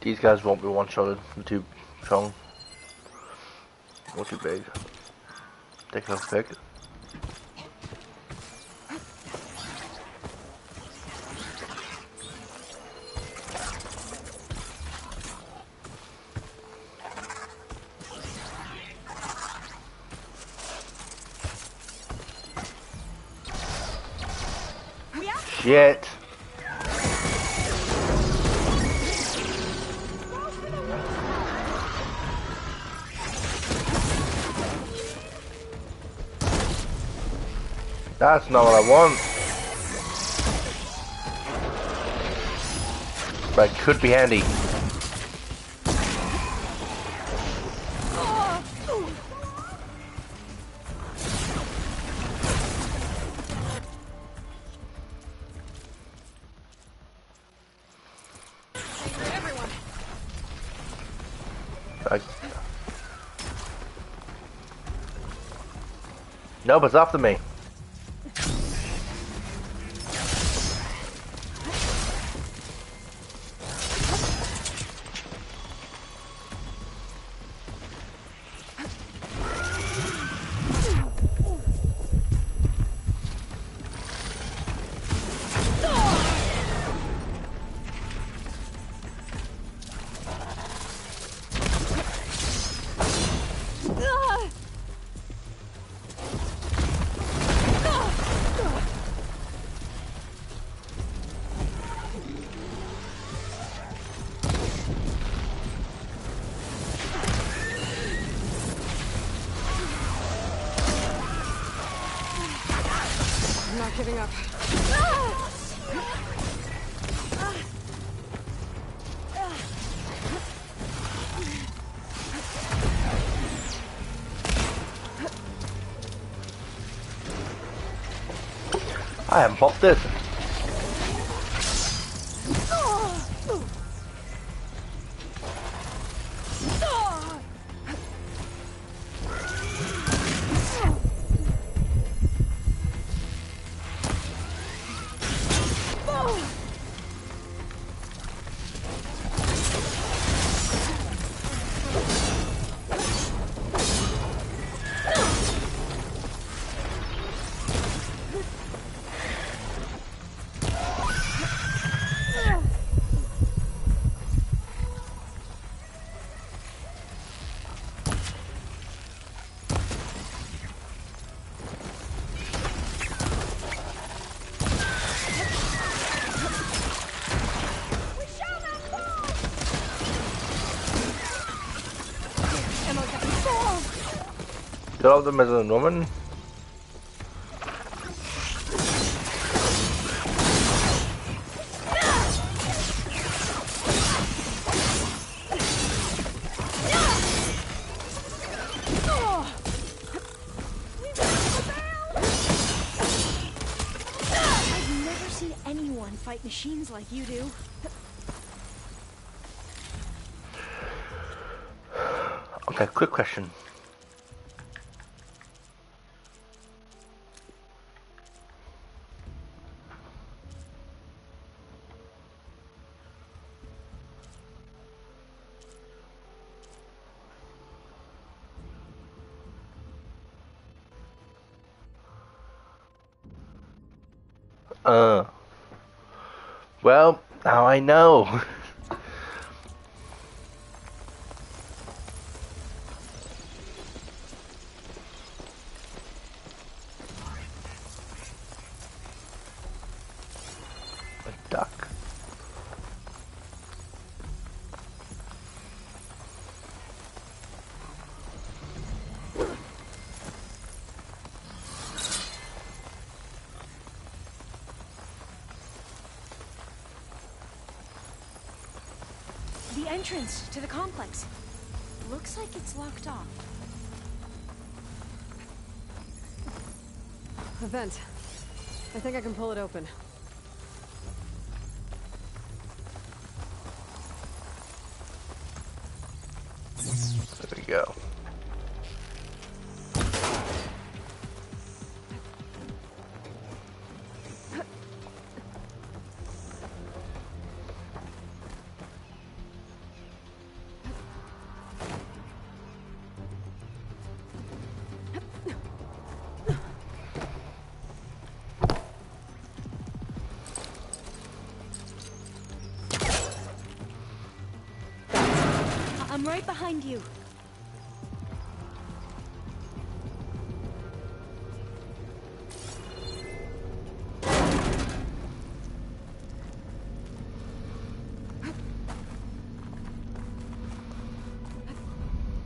These guys won't be one-shotted. They're too strong. Or too big. Take another pick. Shit. That's not what I want. But it could be handy. Nope, it's after me. I'm not giving up. I haven't popped this. All of them as a woman. I've never seen anyone fight machines like you do. Okay, quick question. Well, now I know. A duck. The entrance to the complex. Looks like it's locked off. A vent. I think I can pull it open. There we go. I'm right behind you.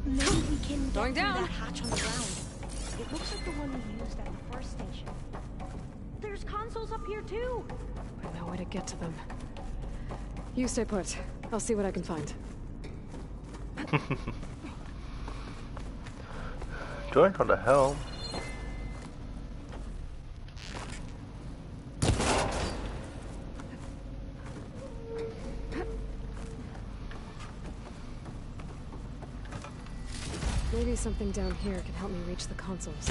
Maybe we can get through that hatch on the ground. It looks like the one we used at the first station. There's consoles up here too. But no way to get to them. You stay put. I'll see what I can find. Join on the helm. Maybe something down here can help me reach the consoles.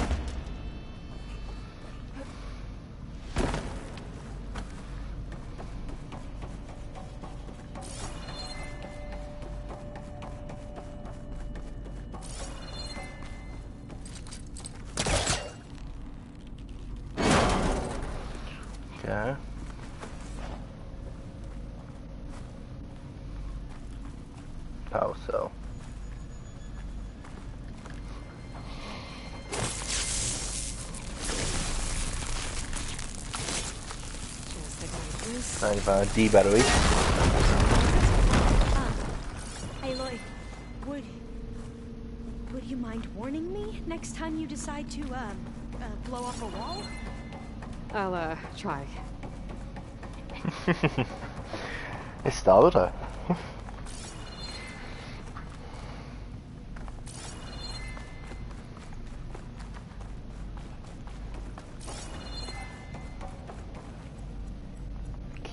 Okay. Power cell. Just 95 D battery. Aloy, would you mind warning me next time you decide to blow up a wall? I'll try. It started her.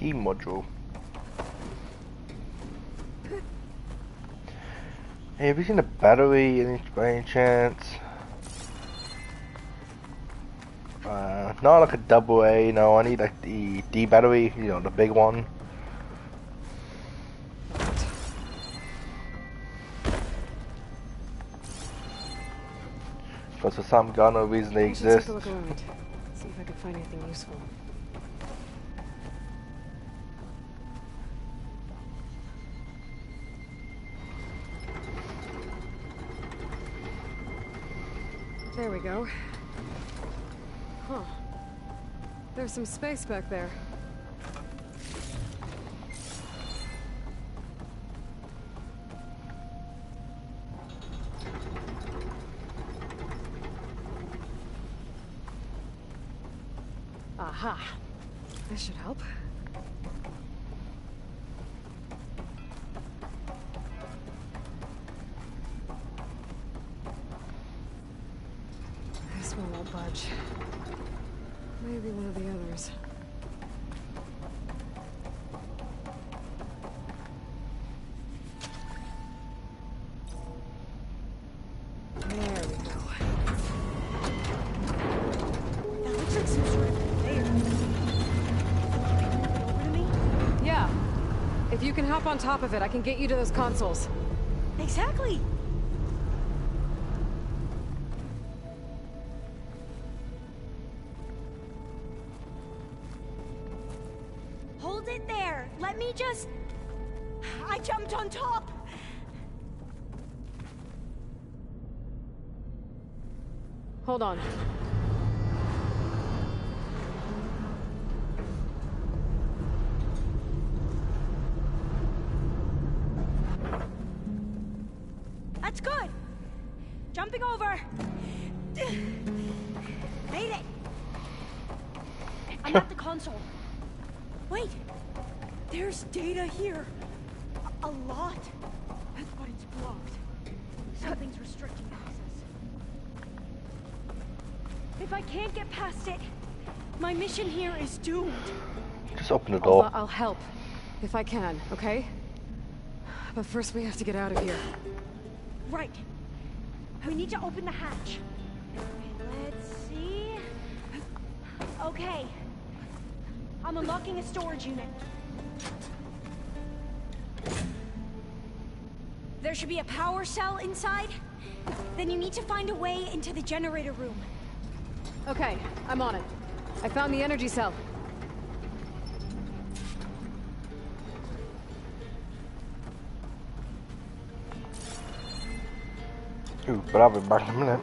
key module. Hey, have you seen a battery by any chance? Not like a double A, no, I need like the D battery, you know, the big one. Because for some god no reason they exist. Take a look around. See if I can find anything useful. There we go. Huh. There's some space back there. Aha. This should help. This one won't budge. Maybe one of the others. There we go. That looks like some sort of conveyor. Over to me? Yeah. If you can hop on top of it, I can get you to those consoles. Exactly. Hold it there. Let me just... I jumped on top. Hold on. That's good. Jumping over. Made it. I'm at the console. Wait. There's data here. A lot. But it's blocked. Something's restricting access. If I can't get past it, my mission here is doomed. Just open the door. I'll help. If I can, okay? But first we have to get out of here. Right. We need to open the hatch. Let's see. Okay. I'm unlocking a storage unit. There should be a power cell inside. Then you need to find a way into the generator room. Okay, I'm on it. I found the energy cell. Ooh, but I'll be back in a minute.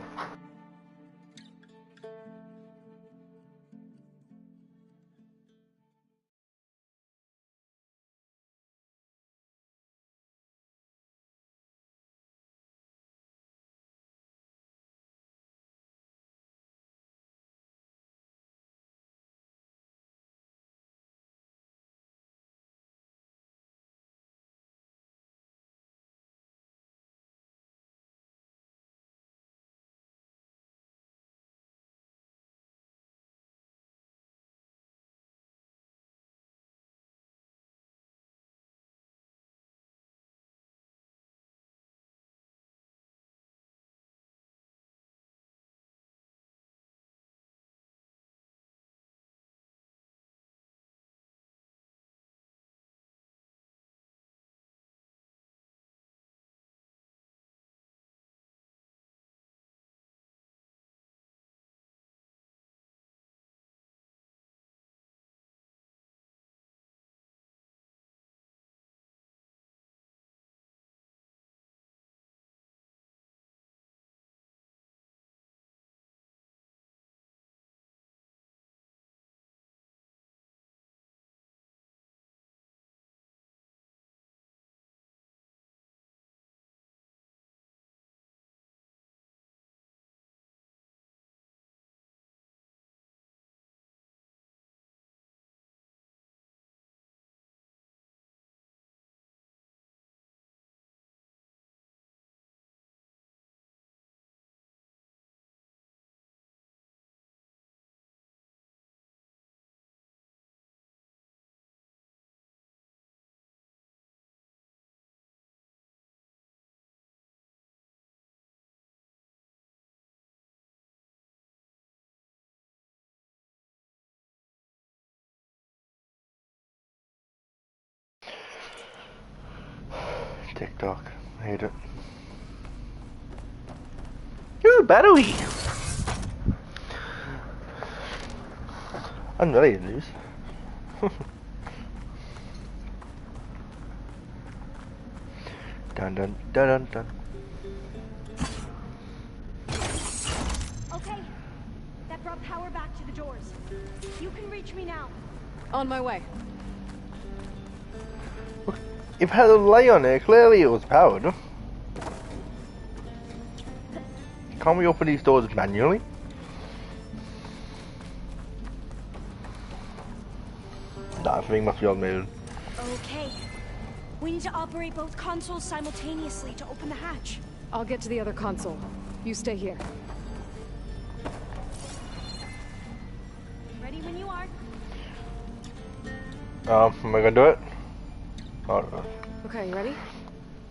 TikTok. I hate it. Ooh, battery! I'm ready to lose. Dun dun dun dun dun. Okay, that brought power back to the doors. You can reach me now. On my way. If it had a light on it, clearly it was powered. Can't we open these doors manually? That thing must be on moon. Okay. We need to operate both consoles simultaneously to open the hatch. I'll get to the other console. You stay here. Ready when you are. Am I gonna do it? Oh, no. Okay, you ready?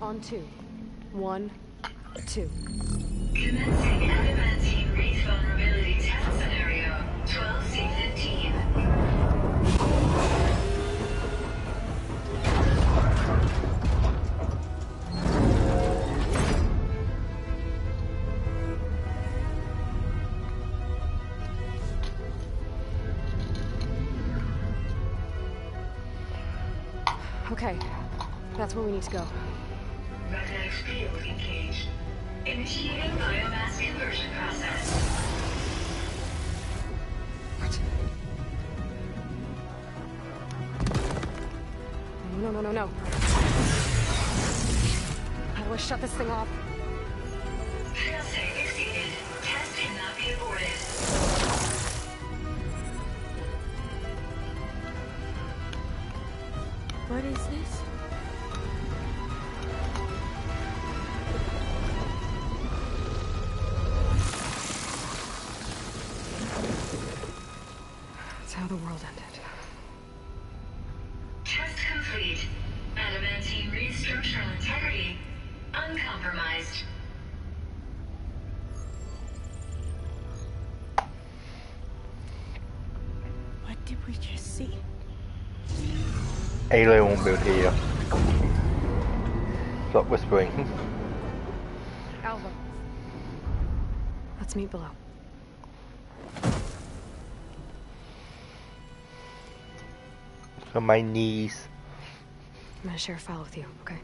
On 2. 1, 2. Commencing adamantine wraith vulnerability test scenario 12C15. Okay, that's where we need to go. Magnetic field engaged. Initiating biomass conversion process. What? No. How do I shut this thing off? Failsafe exceeded. Test cannot be aborted. What is this? That's how the world ended. Test complete. Adamantine wraith structural integrity uncompromised. What did we just see? Aloy won't be able to hear you. Stop whispering. Alva. Let's meet below. On my knees. I'm gonna share a file with you, okay?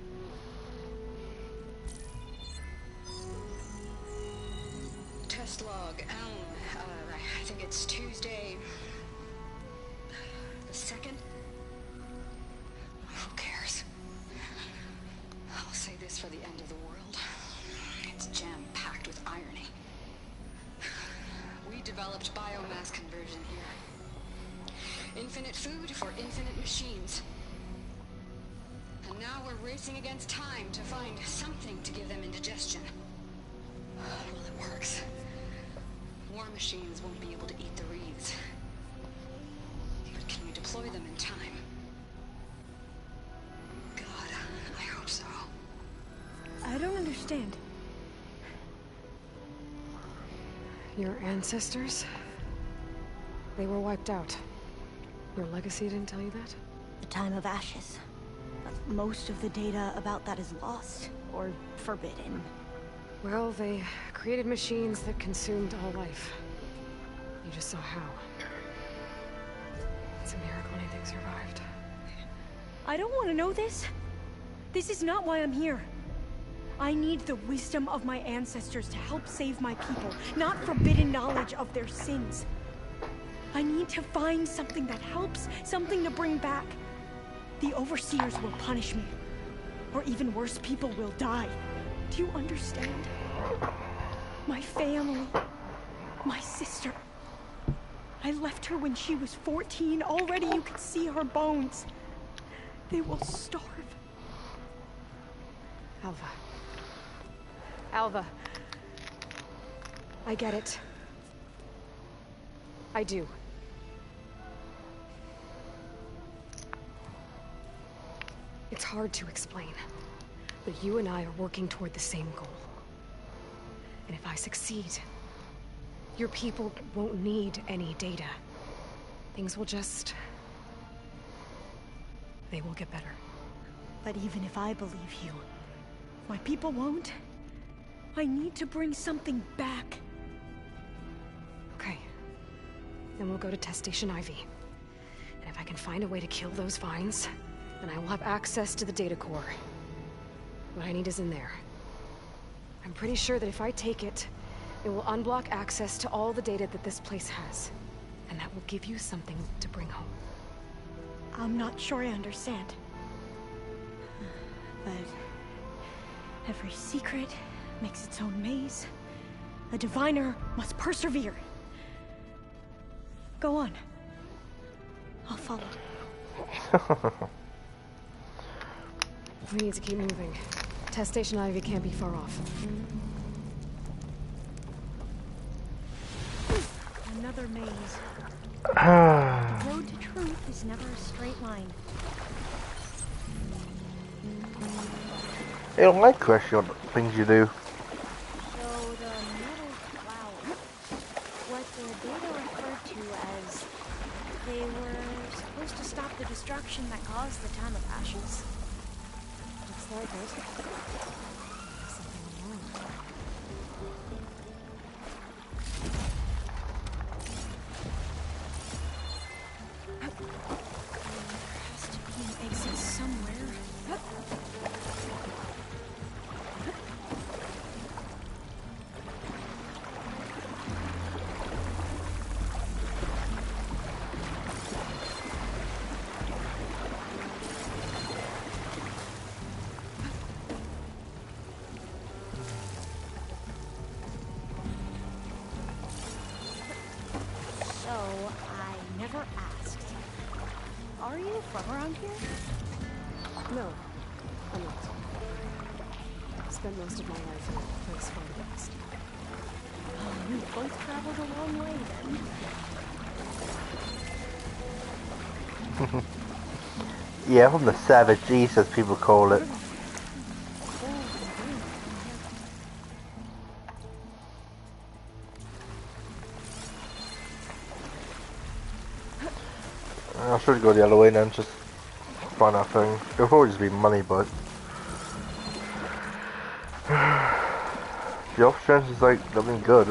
Test log, I think it's Tuesday the 2nd? Who cares? I'll say this for the end of the world. It's jam-packed with irony. We developed biomass conversion here. Infinite food for infinite machines. And now we're racing against time to find something to give them indigestion. Well, it works. War machines won't be able to eat the wreaths. But can we deploy them in time? God, I hope so. I don't understand. Your ancestors? They were wiped out. Your legacy didn't tell you that? The time of ashes. But most of the data about that is lost or forbidden. Well, they created machines that consumed all life. You just saw how. It's a miracle anything survived. I don't want to know this. This is not why I'm here. I need the wisdom of my ancestors to help save my people, not forbidden knowledge of their sins. I need to find something that helps, something to bring back. The overseers will punish me. Or even worse, people will die. Do you understand? My family, my sister. I left her when she was 14. Already you could see her bones. They will starve. Alva. Alva. I get it. I do. It's hard to explain, but you and I are working toward the same goal. And if I succeed, your people won't need any data. Things will just... they will get better. But even if I believe you, My people won't. I need to bring something back. Okay. Then we'll go to Test Station Ivy. And if I can find a way to kill those vines, then I will have access to the data core. What I need is in there. I'm pretty sure that if I take it, it will unblock access to all the data that this place has. And that will give you something to bring home. I'm not sure I understand. But every secret makes its own maze. A diviner must persevere. Go on. I'll follow. We need to keep moving. Test Station Ivy can't be far off. Another maze. The road to truth is never a straight line. I don't like questioning things you do. So the metal cloud, what the data referred to as they were supposed to stop the destruction that caused the Town of Ashes? Looks like it. Something wrong. There has to be an exit somewhere. Are you from around here? No, I'm not. I've spent most of my life in a place far west. We both traveled a long way then. Yeah, from the Savage East, as people call it. I should go the other way then, just find that thing. It'll probably just be money, but the off chance is like nothing good.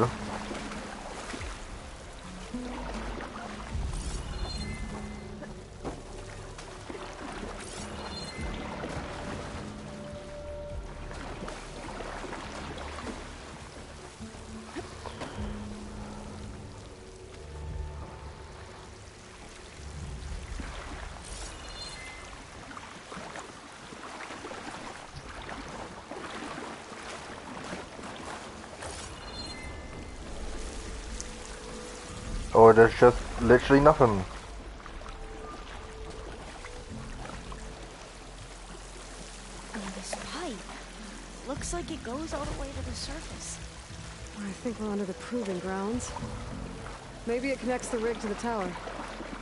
Or there's just literally nothing. And this pipe looks like it goes all the way to the surface. I think we're under the proving grounds. Maybe it connects the rig to the tower.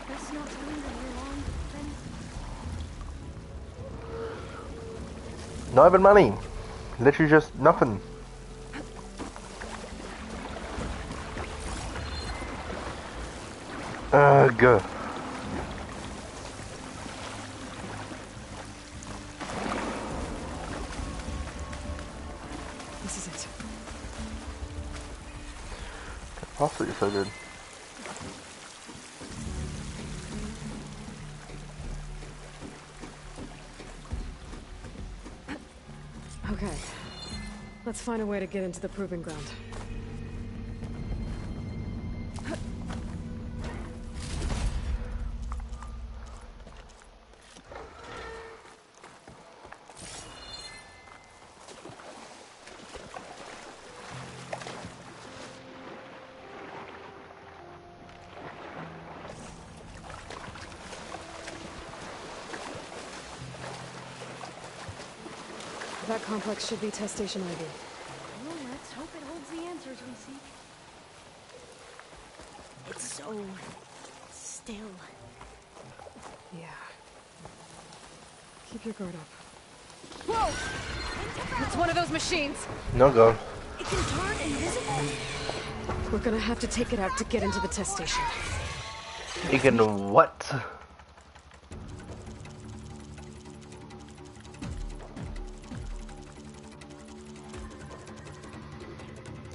That's not linger here long, then. Not even money. Literally just nothing. Ugh. This is it. Absolutely so good. Okay. Let's find a way to get into the proving ground. That complex should be Test Station Ivy. Well, let's hope it holds the answers we seek. It's so still. Yeah. Keep your guard up. Whoa! It's one of those machines! No go. It can turn invisible? We're gonna have to take it out to get into the test station. You can what?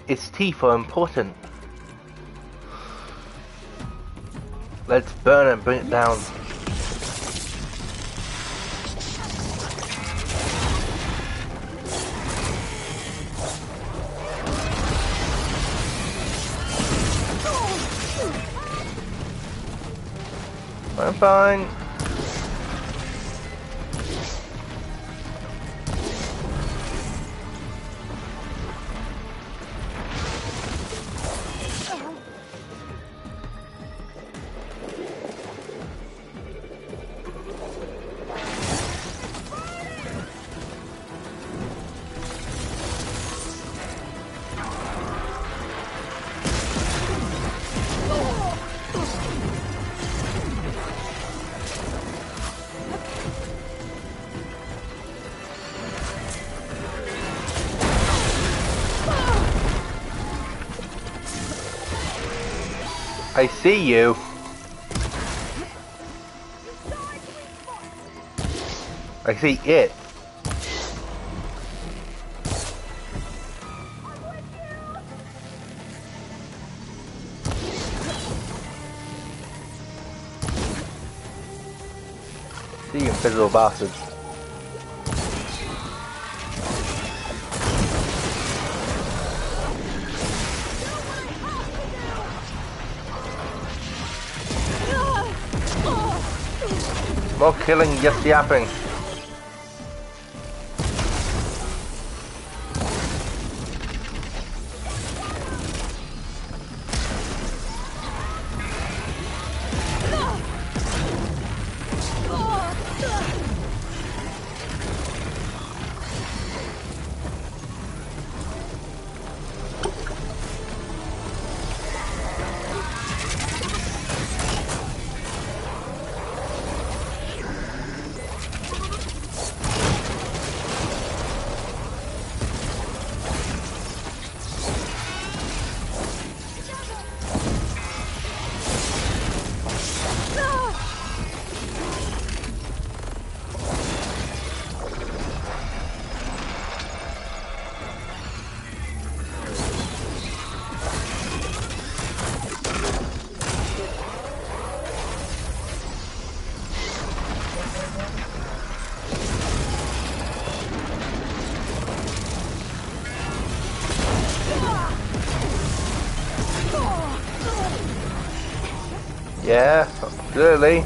its teeth are important. Let's burn and bring it down. I'm fine. I see you. I see it. See you, invisible bastard. More killing, just yapping. Yeah, clearly.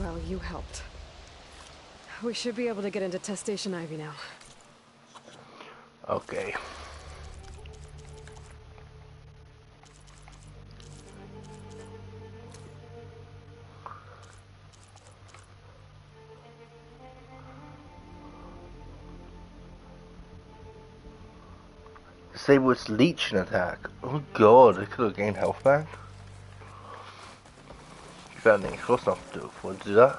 Well, you helped. We should be able to get into Test Station Ivy now. Okay. Disable its leeching attack. Oh god, it could have gained health back. If that ain't close enough to do that.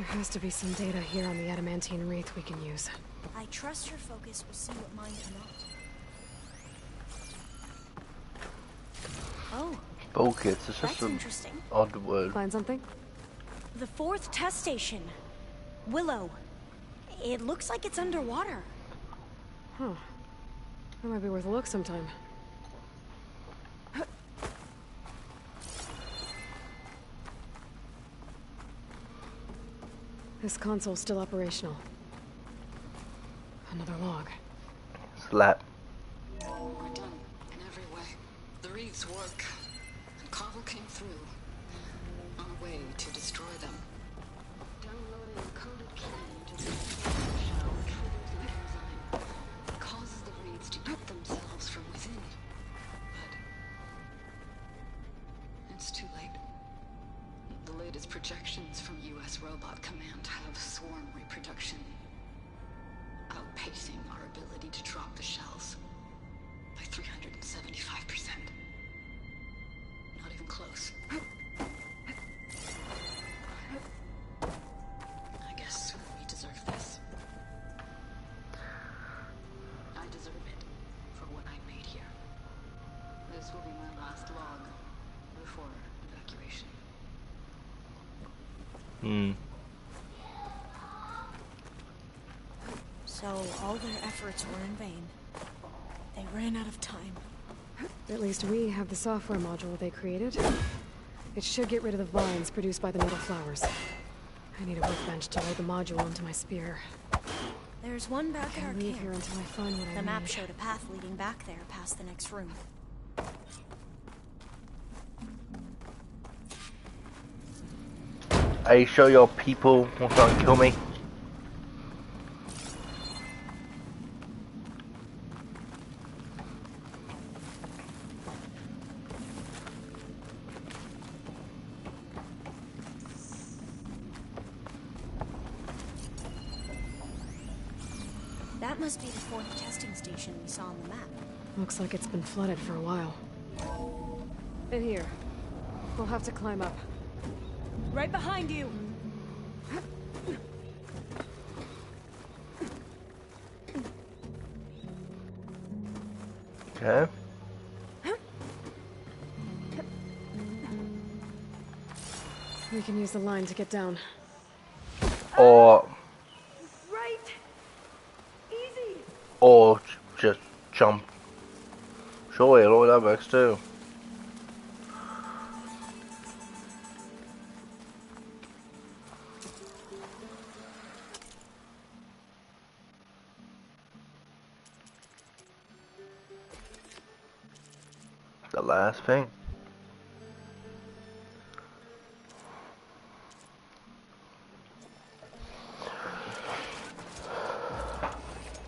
has to be some data here on the adamantine wreath we can use. I trust your focus will see what mine cannot. Oh. Focus, it's just That's an interesting. odd word. Find something? The 4th test station. Willow. It looks like it's underwater. Huh. That might be worth a look sometime. This console's still operational. Another log. Slap. We're done in every way. The wreaths work. And Cobble came through. On a way to destroy them. Downloading a coded key into the shell triggers an enzyme. It causes the wreaths to eat themselves from within. But it's too late. The latest projections from U.S. Robot Command have swarm reproduction outpacing our ability to drop the shells by 375%. Not even close. I guess we deserve this. I deserve it for what I made here. This will be my last log before evacuation. So all their efforts were in vain. They ran out of time. At least we have the software module they created. It should get rid of the vines produced by the metal flowers. I need a workbench to load the module onto my spear. There's one back at our Can't leave camp. here until I find what I The map need. showed a path leading back there past the next room. Are you sure your people will not kill me? That must be the 4th testing station we saw on the map. Looks like it's been flooded for a while. In here. We'll have to climb up. Right behind you! Okay. We can use the line to get down. Or Right! Easy! or just jump. Surely, Lord, that works too. The last thing.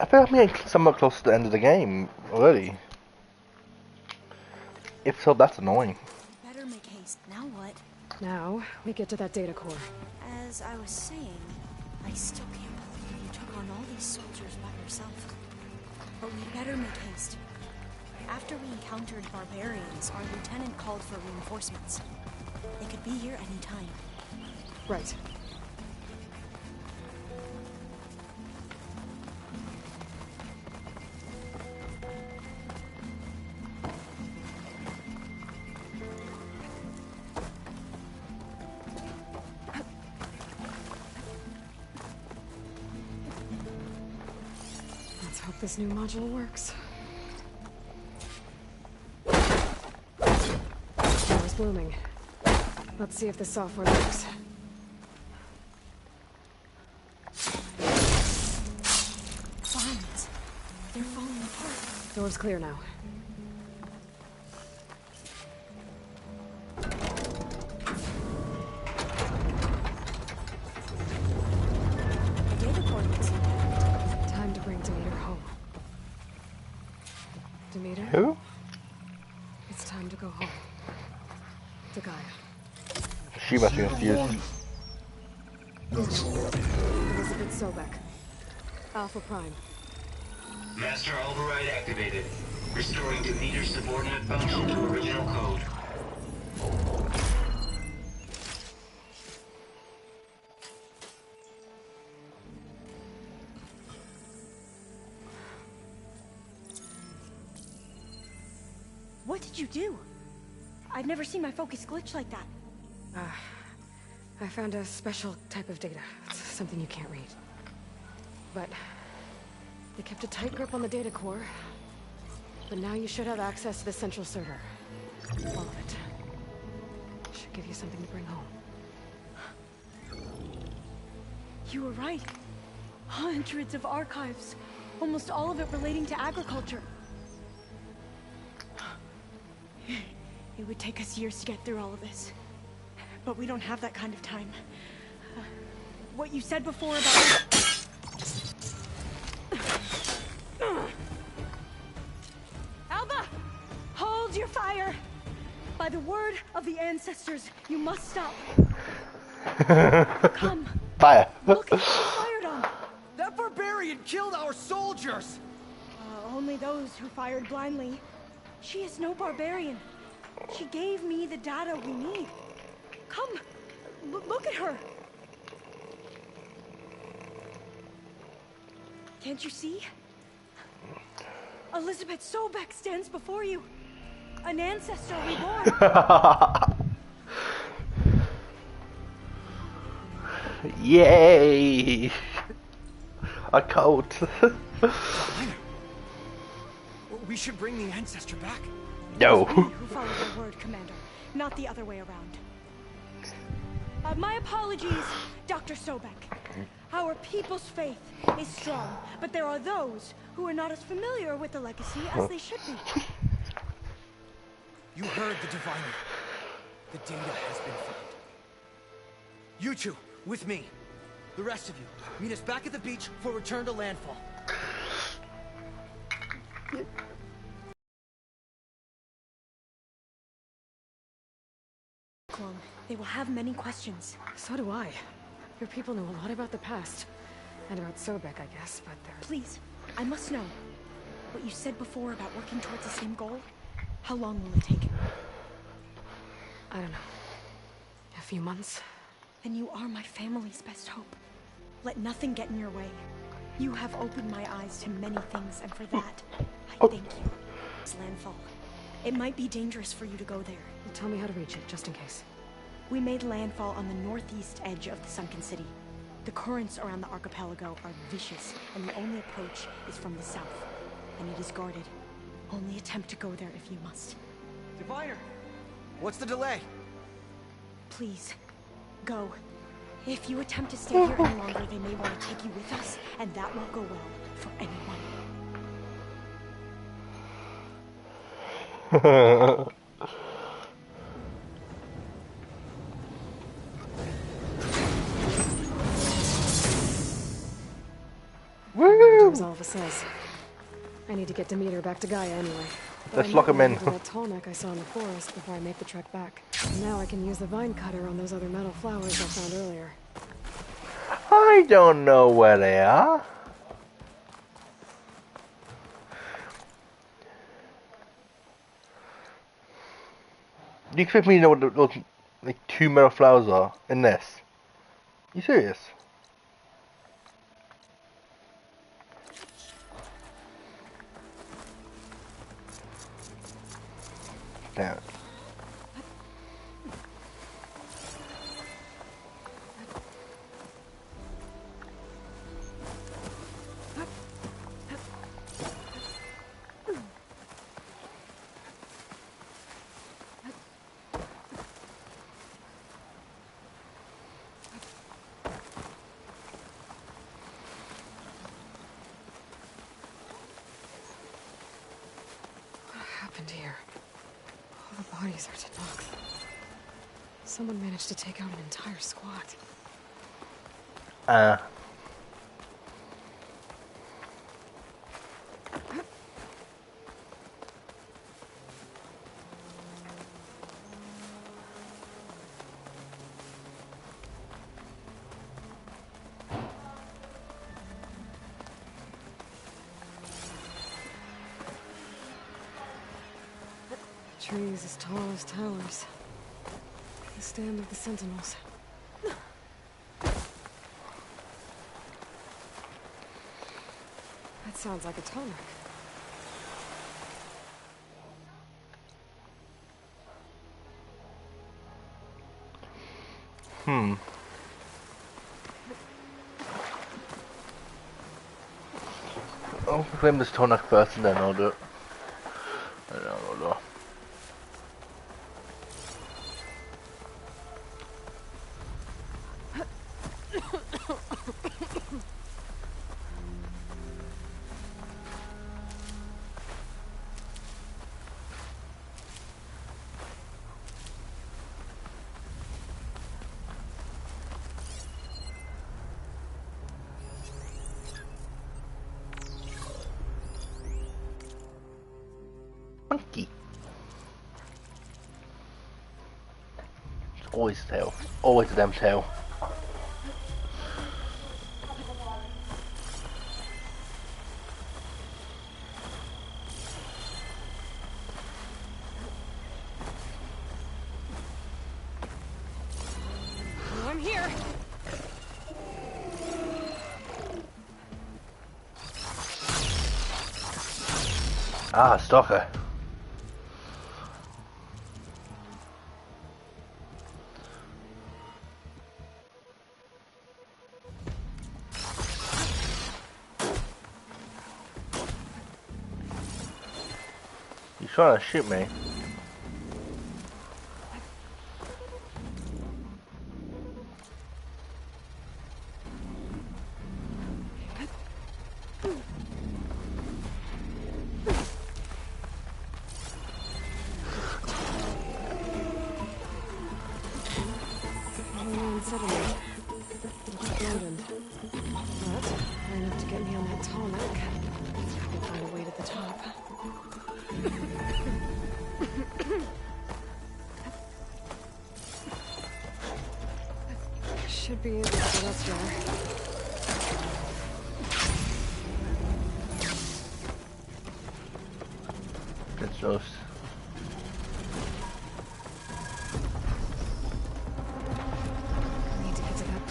I feel like I'm getting somewhat close to the end of the game already. If so, that's annoying. Better make haste. Now what? Now, we get to that data core. As I was saying, I still can't believe you took on all these soldiers by yourself. But we better make haste. After we encountered barbarians, our lieutenant called for reinforcements. They could be here any time. Right. Let's hope this new module works. Flower's blooming. Let's see if the software works. Vines. They're falling apart. Door's clear now. The data coordinates. Time to bring Demeter home. Demeter? Who? It's time to go home. To Gaia. She must be confused. Elizabeth Sobek. Alpha Prime. Master override activated. Restoring Demeter's subordinate function to original code. did you do? I've never seen my focus glitch like that. I found a special type of data. It's something you can't read. But they kept a tight grip on the data core. But now you should have access to the central server. All of it. Should give you something to bring home. You were right. Hundreds of archives. Almost all of it relating to agriculture. It would take us years to get through all of this. But we don't have that kind of time. What you said before about... Alba! Hold your fire! By the word of the ancestors, you must stop. Come. Fire. Look at who fired on. That barbarian killed our soldiers! Only those who fired blindly. She is no barbarian. She gave me the data we need. Come, look at her. Can't you see? Elizabeth Sobek stands before you. An ancestor reborn. Yay! A coat. We should bring the ancestor back. No. It was we who followed their word, Commander, not the other way around. My apologies, Dr. Sobek. Our people's faith is strong, but there are those who are not as familiar with the legacy as they should be. You heard the diviner. The data has been found. You two, with me. The rest of you, meet us back at the beach for return to landfall. Clone, they will have many questions. So do I. Your people know a lot about the past. And about Sobek, I guess, but they're... Please, I must know. What you said before about working towards the same goal? How long will it take? I don't know. A few months? Then you are my family's best hope. Let nothing get in your way. You have opened my eyes to many things, and for that, I thank you. It's landfall. It might be dangerous for you to go there. Well, tell me how to reach it, just in case. We made landfall on the northeast edge of the sunken city. The currents around the archipelago are vicious, and the only approach is from the south. And it is guarded. Only attempt to go there if you must. Diviner! What's the delay? Please, go. If you attempt to stay here any longer, they may want to take you with us, and that won't go well for anyone. Woo! Resolve says. I need to get Demeter back to Gaia anyway. Let's lock him in. That tall neck I saw in the forest before I make the trek back. And now I can use the vine cutter on those other metal flowers I found earlier. I don't know where they are. Do you expect me to know what those like 2 metal flowers are in this? You serious? Damn it. Here. All the bodies are Tenok. Someone managed to take out an entire squad. Trees as tall as towers. The stand of the Sentinels. That sounds like a tonic. I'll claim this tonic first and then I'll do it. I don't know. Monkey. It's always a tail. Always a damn tail. I'm here. Ah, stalker. You trying to shoot me? Settlement. Looks abandoned. But high enough to get me on that tarmac. I can find a way to the top. Should be able to get up there. It's just...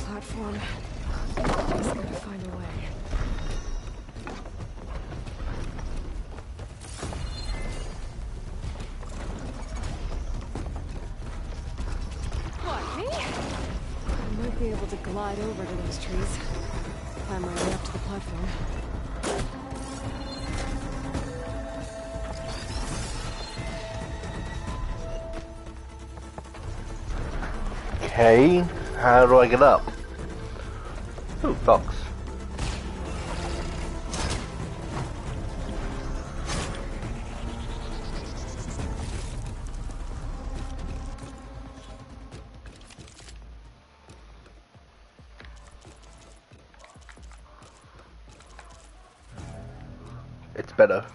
Platform. Just gotta find a way. What, me? I might be able to glide over to those trees. Climb my way up to the platform. Okay, how do I get up? Ooh, fox. It's better.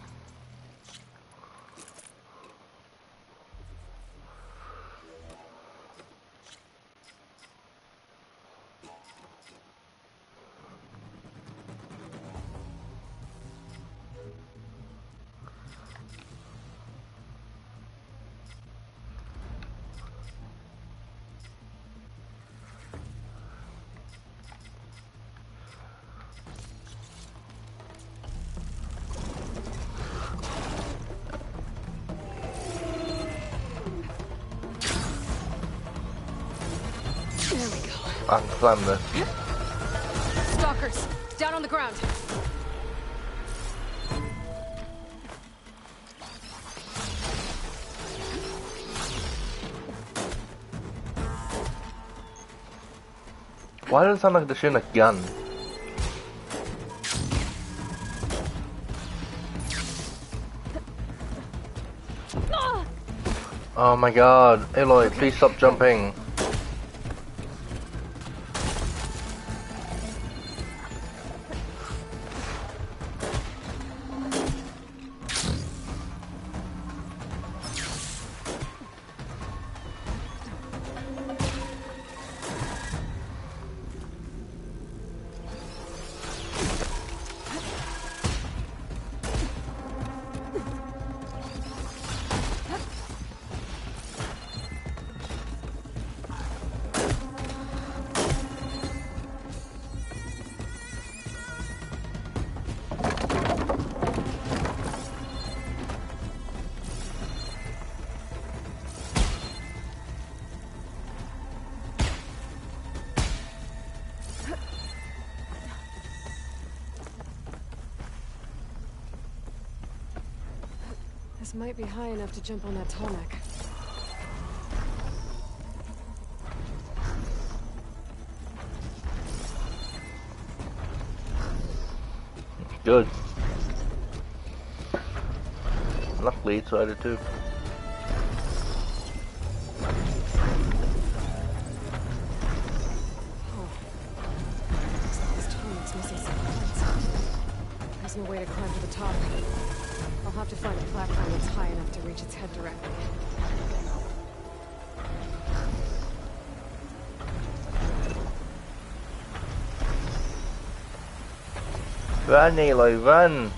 There we go. I can climb this. Stalkers, down on the ground. Why does it sound like they're shooting a gun? Oh my god, Aloy, please stop jumping. This might be high enough to jump on that tall neck. Good. Luckily, it's either too. There's no way to climb to the top. I'll have to find a platform that's high enough to reach its head directly. Run, Aloy, run!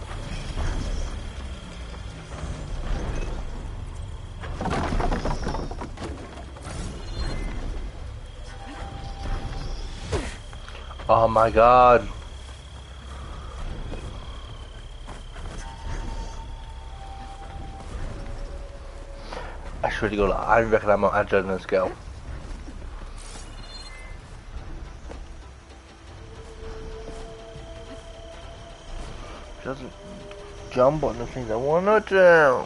Oh my god. I should really go. I reckon I'm on adrenaline scale. Doesn't jump on the things I want to do.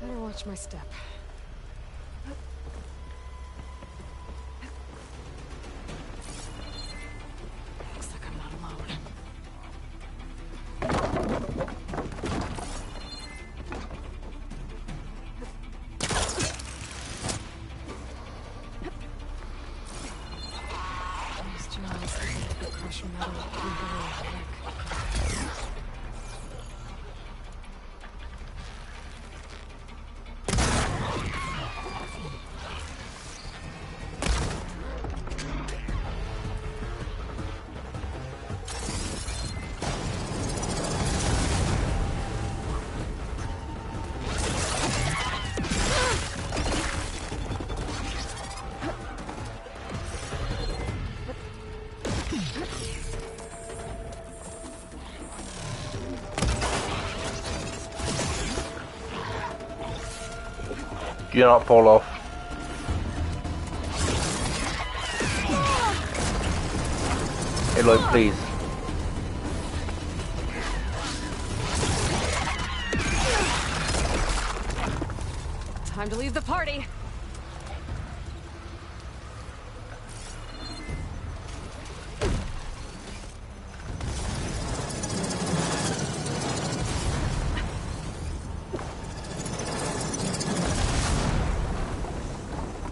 Better watch my step. Looks like I'm not alone. These jaws could crush metal easily. Do not fall off. Aloy, please. Time to leave the party.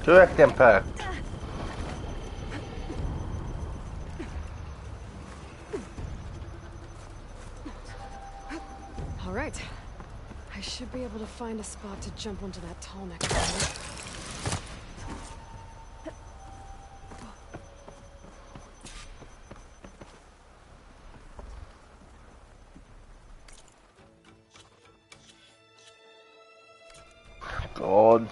Direct impact. All right. I should be able to find a spot to jump onto that tall neck. God.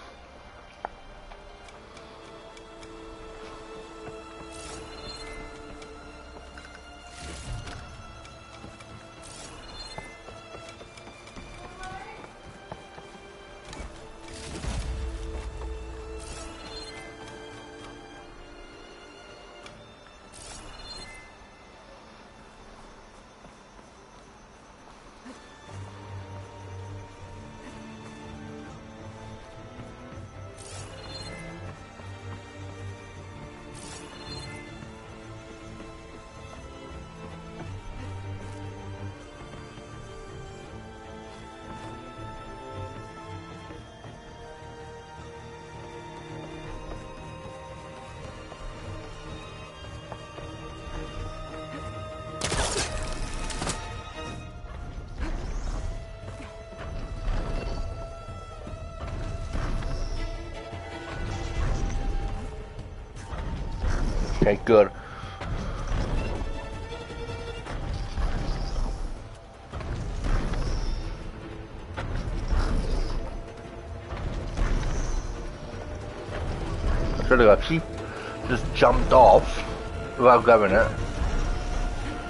Okay, good. I should have actually just jumped off without grabbing it.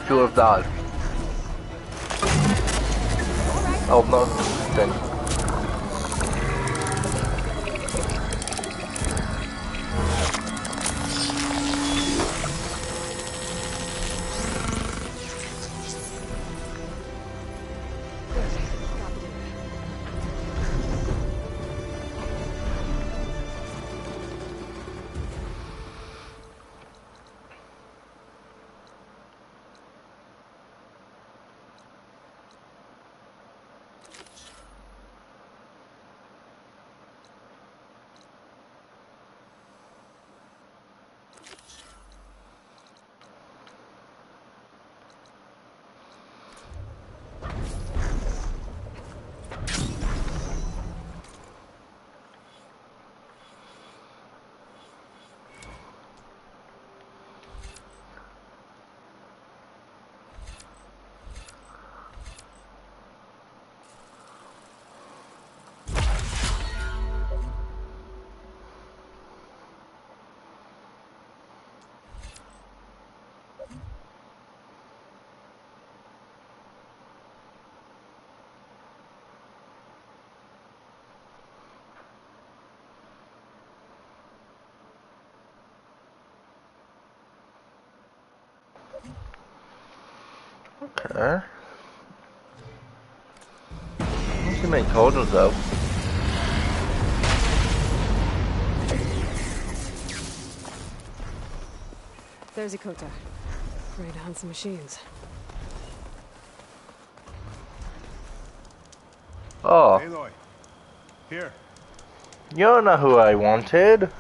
She would have died. Oh, no. Then. Okay. What's the main coders though? There's Ikota. Ready to hunt some machines. Oh. Aloy. Here. You're not who I wanted.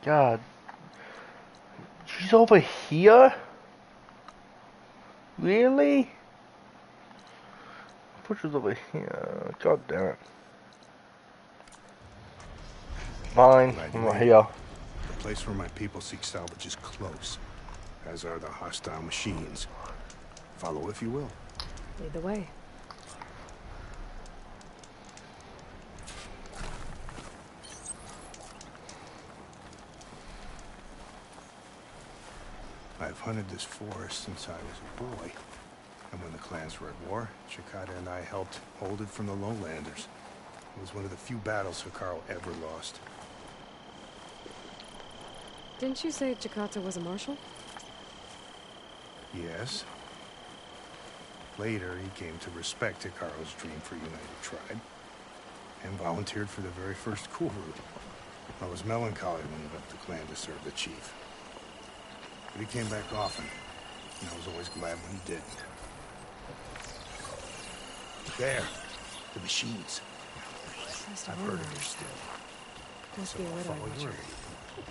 God. She's over here? Really? I thought she was over here. God damn it. Fine, I'm not here. The place where my people seek salvage is close, as are the hostile machines. Follow if you will. Lead the way. I've hunted this forest since I was a boy. And when the clans were at war, Chikata and I helped hold it from the lowlanders. It was one of the few battles Hikaru ever lost. Didn't you say Chikata was a marshal? Yes. Later, he came to respect Hikaru's dream for a united tribe, and volunteered for the very first cool route. I was melancholy when he left the clan to serve the chief. But he came back often, and I was always glad when he did. There, the machines. I've heard of their still. Must So be a I'll widow follow watcher. your lead.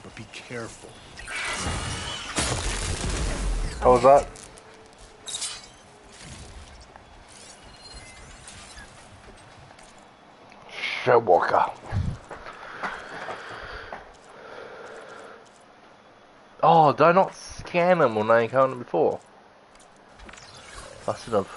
But be careful. What was that? Showwalker. Oh, did I not scan them when I encountered them before? I should have.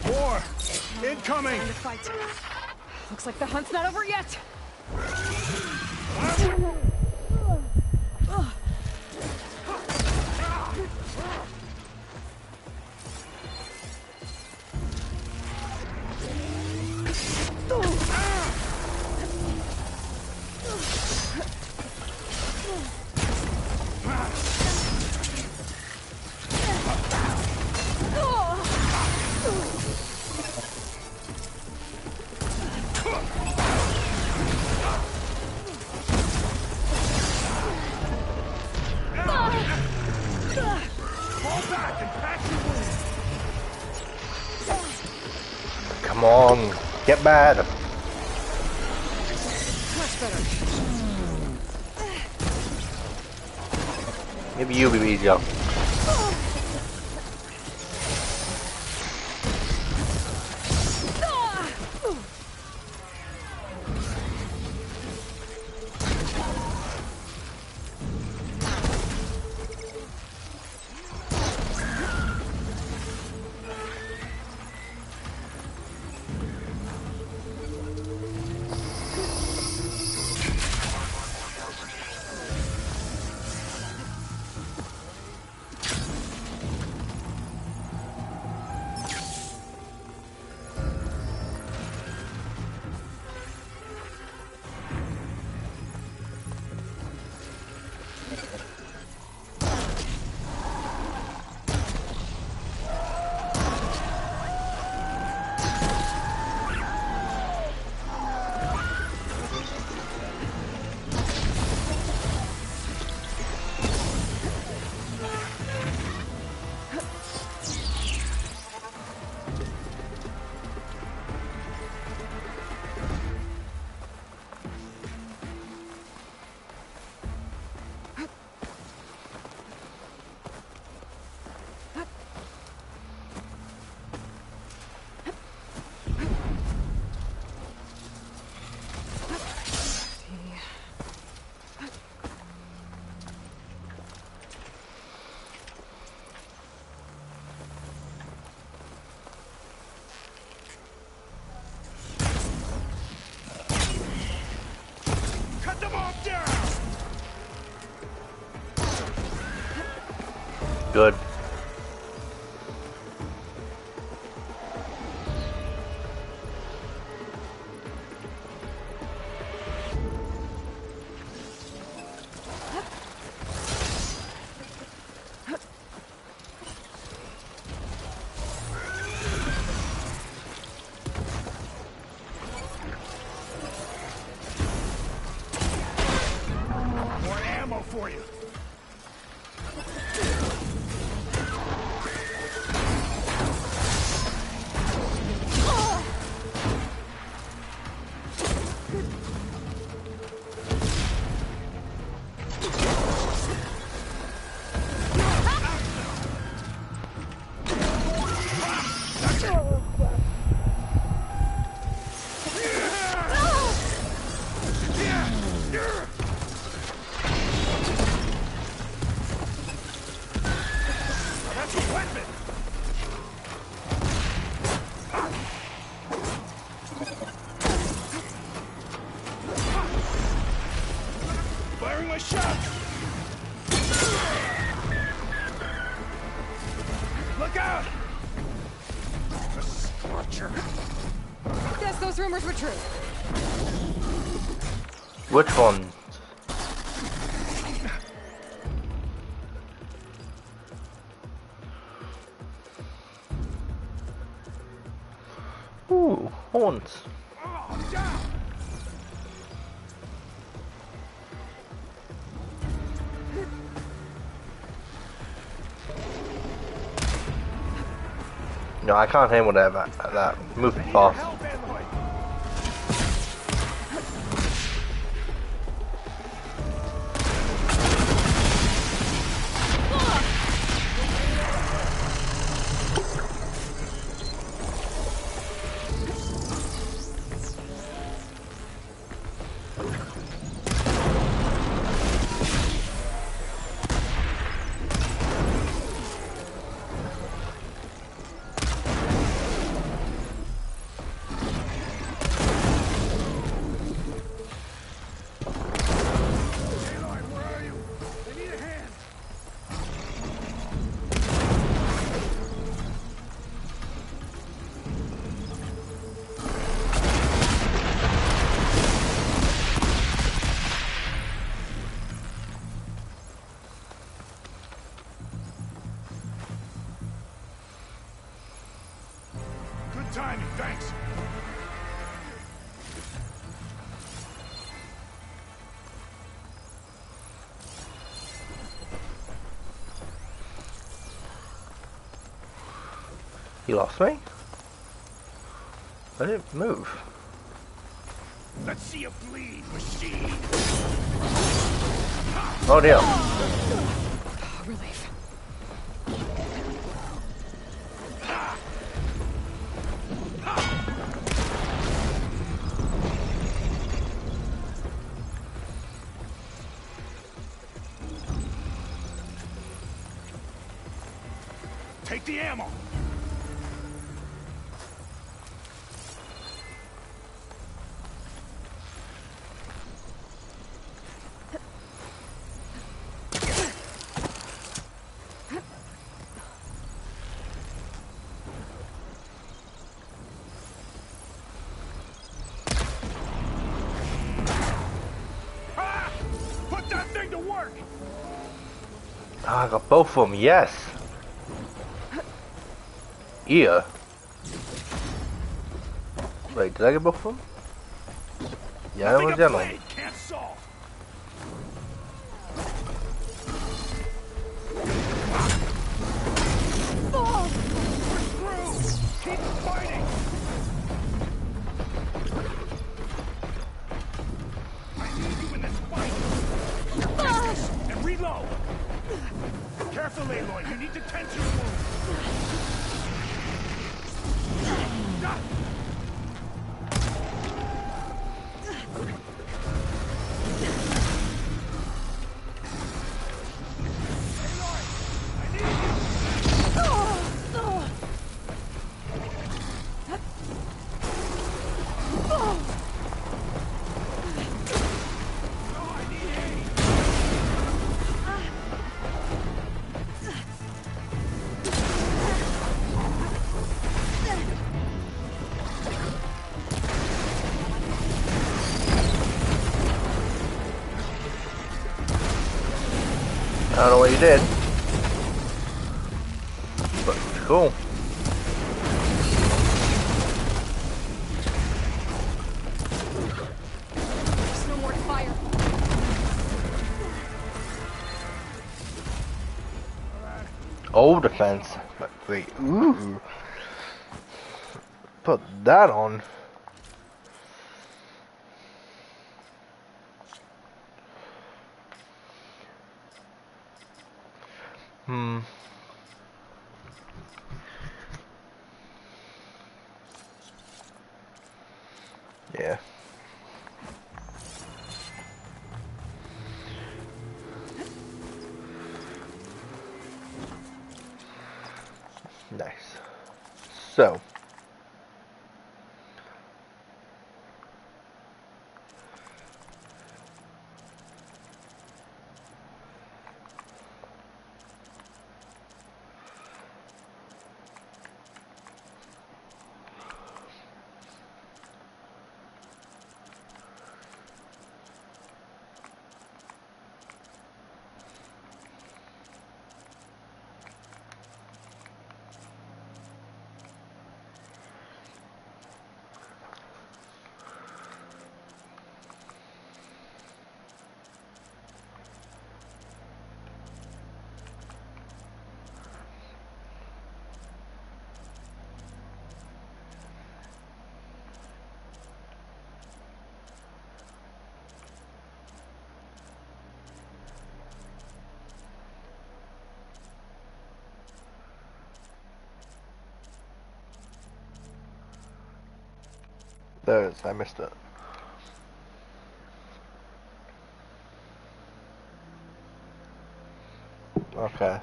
More! Incoming! Looks like the hunt's not over yet. Get bad. Much better. Maybe you'll be easier. Good. More ammo for you. Firing my shot! Look out! A scorcher. Guess those rumors were true. Which one? Ooh, horns. No, I can't handle that. Move fast. Good timing, thanks. You lost me? I didn't move. Let's see you bleed, machine. Oh dear. Relief. Take the ammo. Put that thing to work. Ah, I got both of them, yes. Yeah. Wait, did I get both of them? Yeah, that was the other one. Can't solve. We're screwed. Keep fighting. I need you in this fight. Focus and reload. Careful, Aloy. You need to tense your wound. I don't know what you did, but it's cool. There's no more to fire. Old defense. But wait, ooh. Put that on. Yeah. Nice. So. There it is, I missed it. Okay.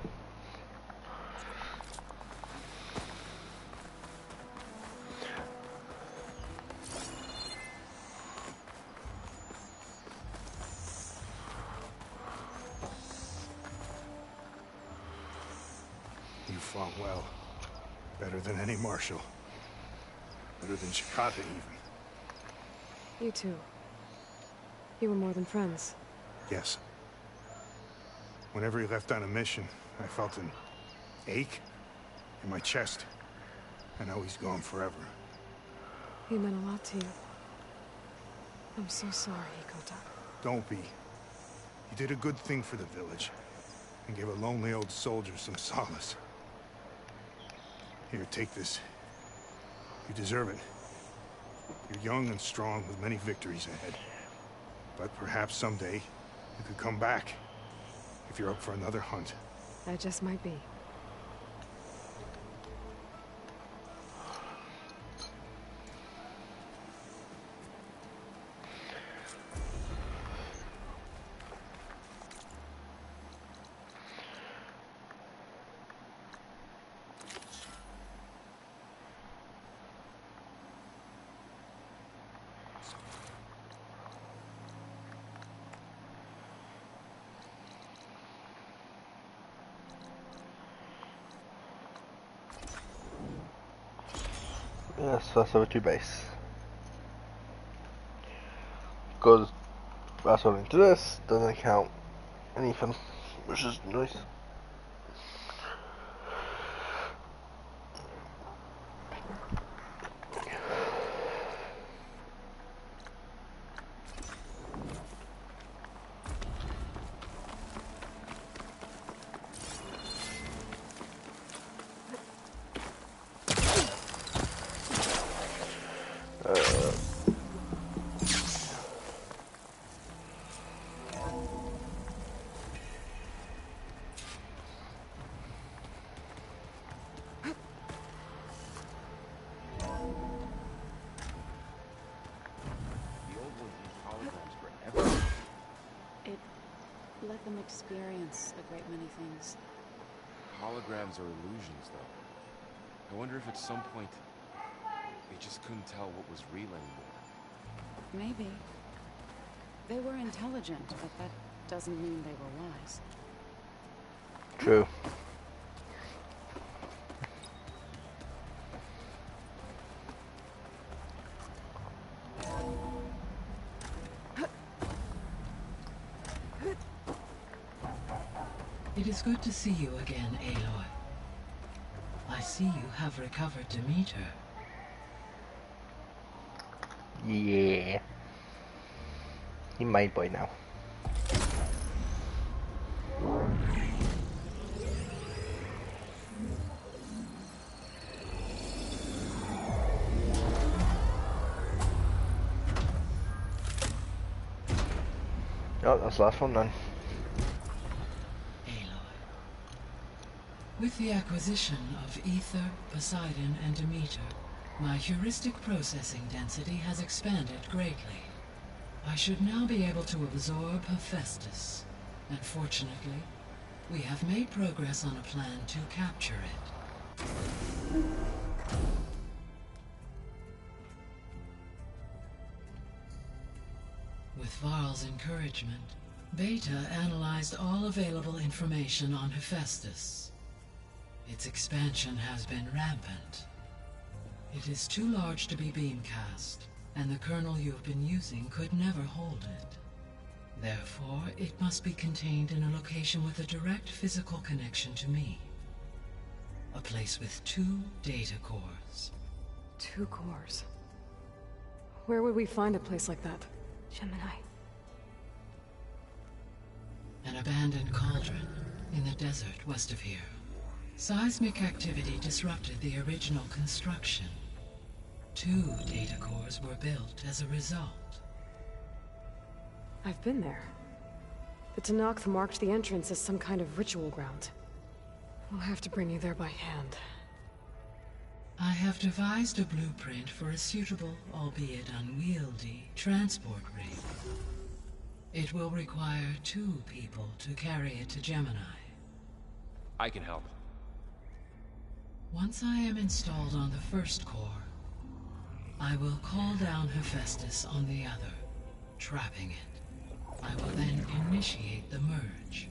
You fought well. Better than any marshal. Better than Chikata, even. You too. You were more than friends. Yes. Whenever he left on a mission, I felt an ache in my chest. I know he's gone forever. He meant a lot to you. I'm so sorry, Ikota. Don't be. You did a good thing for the village. And gave a lonely old soldier some solace. Here, take this. You deserve it. You're young and strong with many victories ahead. But perhaps someday you could come back. If you're up for another hunt. I just might be. Yes, that's over to base. Goes fast forwarding to this, doesn't count anything, which is nice. Let them experience a great many things. Holograms are illusions, though. I wonder if at some point they just couldn't tell what was real anymore. Maybe. They were intelligent, but that doesn't mean they were wise. True. It is good to see you again, Aloy. I see you have recovered Demeter. Yeah. He might by now. Oh, that's the last one then. With the acquisition of Ether, Poseidon, and Demeter, my heuristic processing density has expanded greatly. I should now be able to absorb Hephaestus, and fortunately, we have made progress on a plan to capture it. With Varl's encouragement, Beta analyzed all available information on Hephaestus. Its expansion has been rampant. It is too large to be beamcast, and the kernel you've been using could never hold it. Therefore, it must be contained in a location with a direct physical connection to me. A place with 2 data cores. 2 cores? Where would we find a place like that? Gemini. An abandoned cauldron in the desert west of here. Seismic activity disrupted the original construction. 2 data cores were built as a result. I've been there. The Tanakh marked the entrance as some kind of ritual ground. We'll have to bring you there by hand. I have devised a blueprint for a suitable, albeit unwieldy, transport rig. It will require 2 people to carry it to Gemini. I can help. Once I am installed on the first core, I will call down Hephaestus on the other, trapping it. I will then initiate the merge.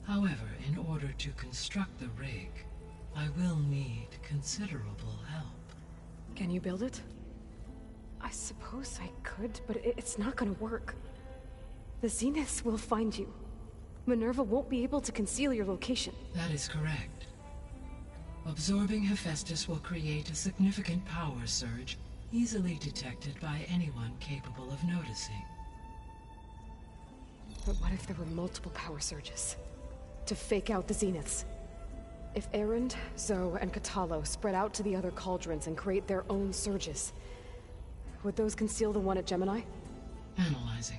However, in order to construct the rig, I will need considerable help. Can you build it? I suppose I could, but it's not gonna work. The Zeniths will find you. Minerva won't be able to conceal your location. That is correct. Absorbing Hephaestus will create a significant power surge, easily detected by anyone capable of noticing. But what if there were multiple power surges? To fake out the Zeniths? If Erend, Zoe, and Katalo spread out to the other cauldrons and create their own surges, Would those conceal the one at Gemini? Analyzing.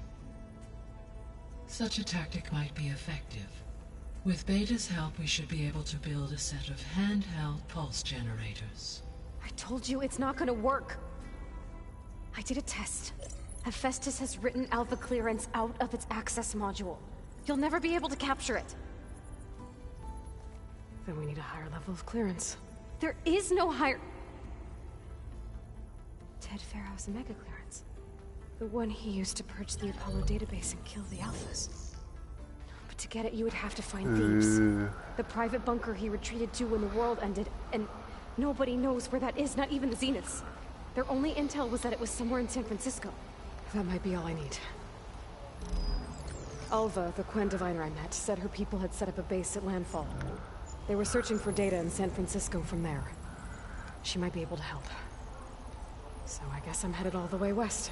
Such a tactic might be effective. With Beta's help, we should be able to build a set of handheld pulse generators. I told you it's not gonna work. I did a test. Hephaestus has written Alpha clearance out of its access module. You'll never be able to capture it. Then we need a higher level of clearance. There is no higher... Ted Farrow's mega clearance. The one he used to purge the Apollo database and kill the Alphas. But to get it, you would have to find Thebes. The private bunker he retreated to when the world ended, and nobody knows where that is, not even the Zeniths. Their only intel was that it was somewhere in San Francisco. That might be all I need. Alva, the Quen diviner I met, said her people had set up a base at Landfall. They were searching for data in San Francisco from there. She might be able to help. So I guess I'm headed all the way west.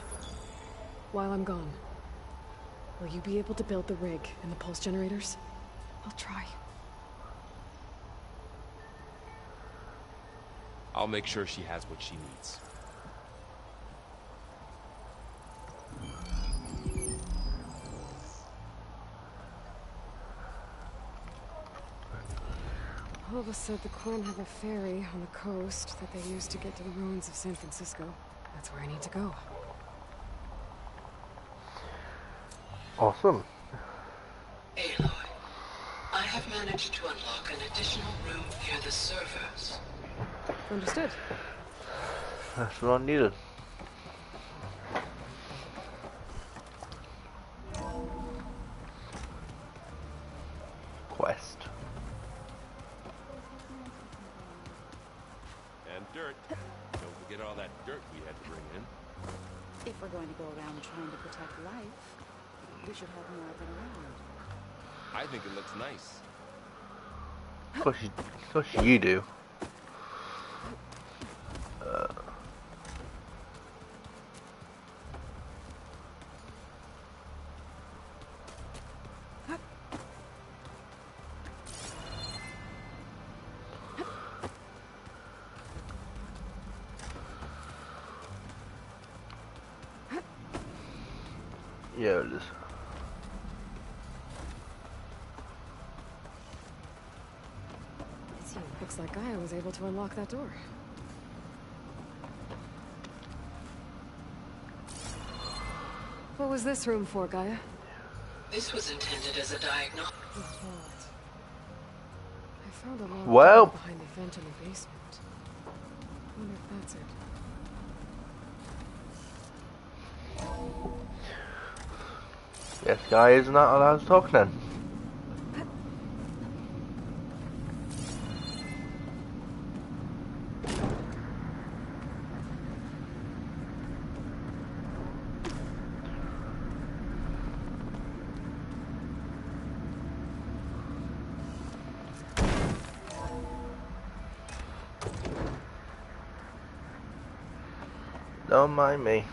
While I'm gone, will you be able to build the rig and the pulse generators? I'll try. I'll make sure she has what she needs. Alva said the Quen have a ferry on the coast that they use to get to the ruins of San Francisco. That's where I need to go. Awesome. Aloy, I have managed to unlock an additional room near the servers. Understood. That's what I needed. Quest. And dirt. Don't forget all that dirt we had to bring in. If we're going to go around trying to protect life, we should have more of it around. I think it looks nice. Of course you do. Yeah, it is. So, looks like Gaia was able to unlock that door. What was this room for, Gaia? This was intended as a diagnostic. I found a long Well, behind the vent in the basement. I wonder if that's it. This guy is not allowed to talk then. Don't mind me.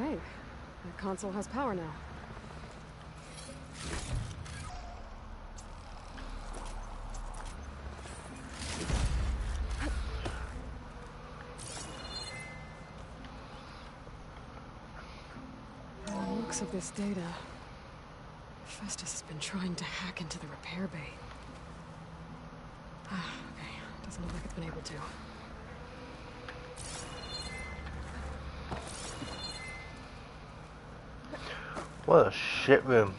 Okay, the console has power now. From the looks of this data, Festus has been trying to hack into the repair bay. Okay, doesn't look like it's been able to. What a shit room.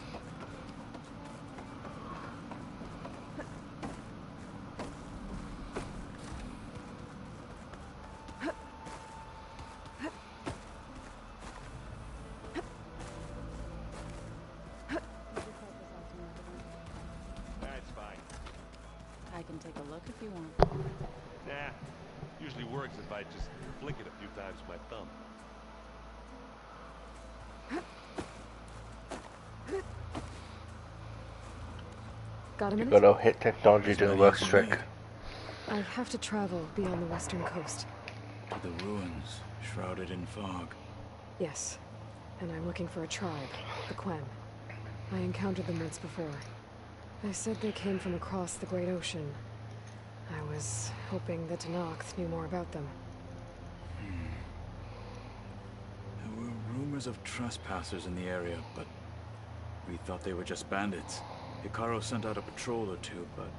That's fine. I can take a look if you want. Nah. Usually works if I just flick it a few times with my thumb. Got a You minute? gotta hit technology to work trick. I have to travel beyond the western coast. To the ruins, shrouded in fog. Yes, and I'm looking for a tribe, the Quen. I encountered them once before. They said they came from across the Great Ocean. I was hoping that Tenakth knew more about them. There were rumors of trespassers in the area, but we thought they were just bandits. Hikaru sent out a patrol or two, but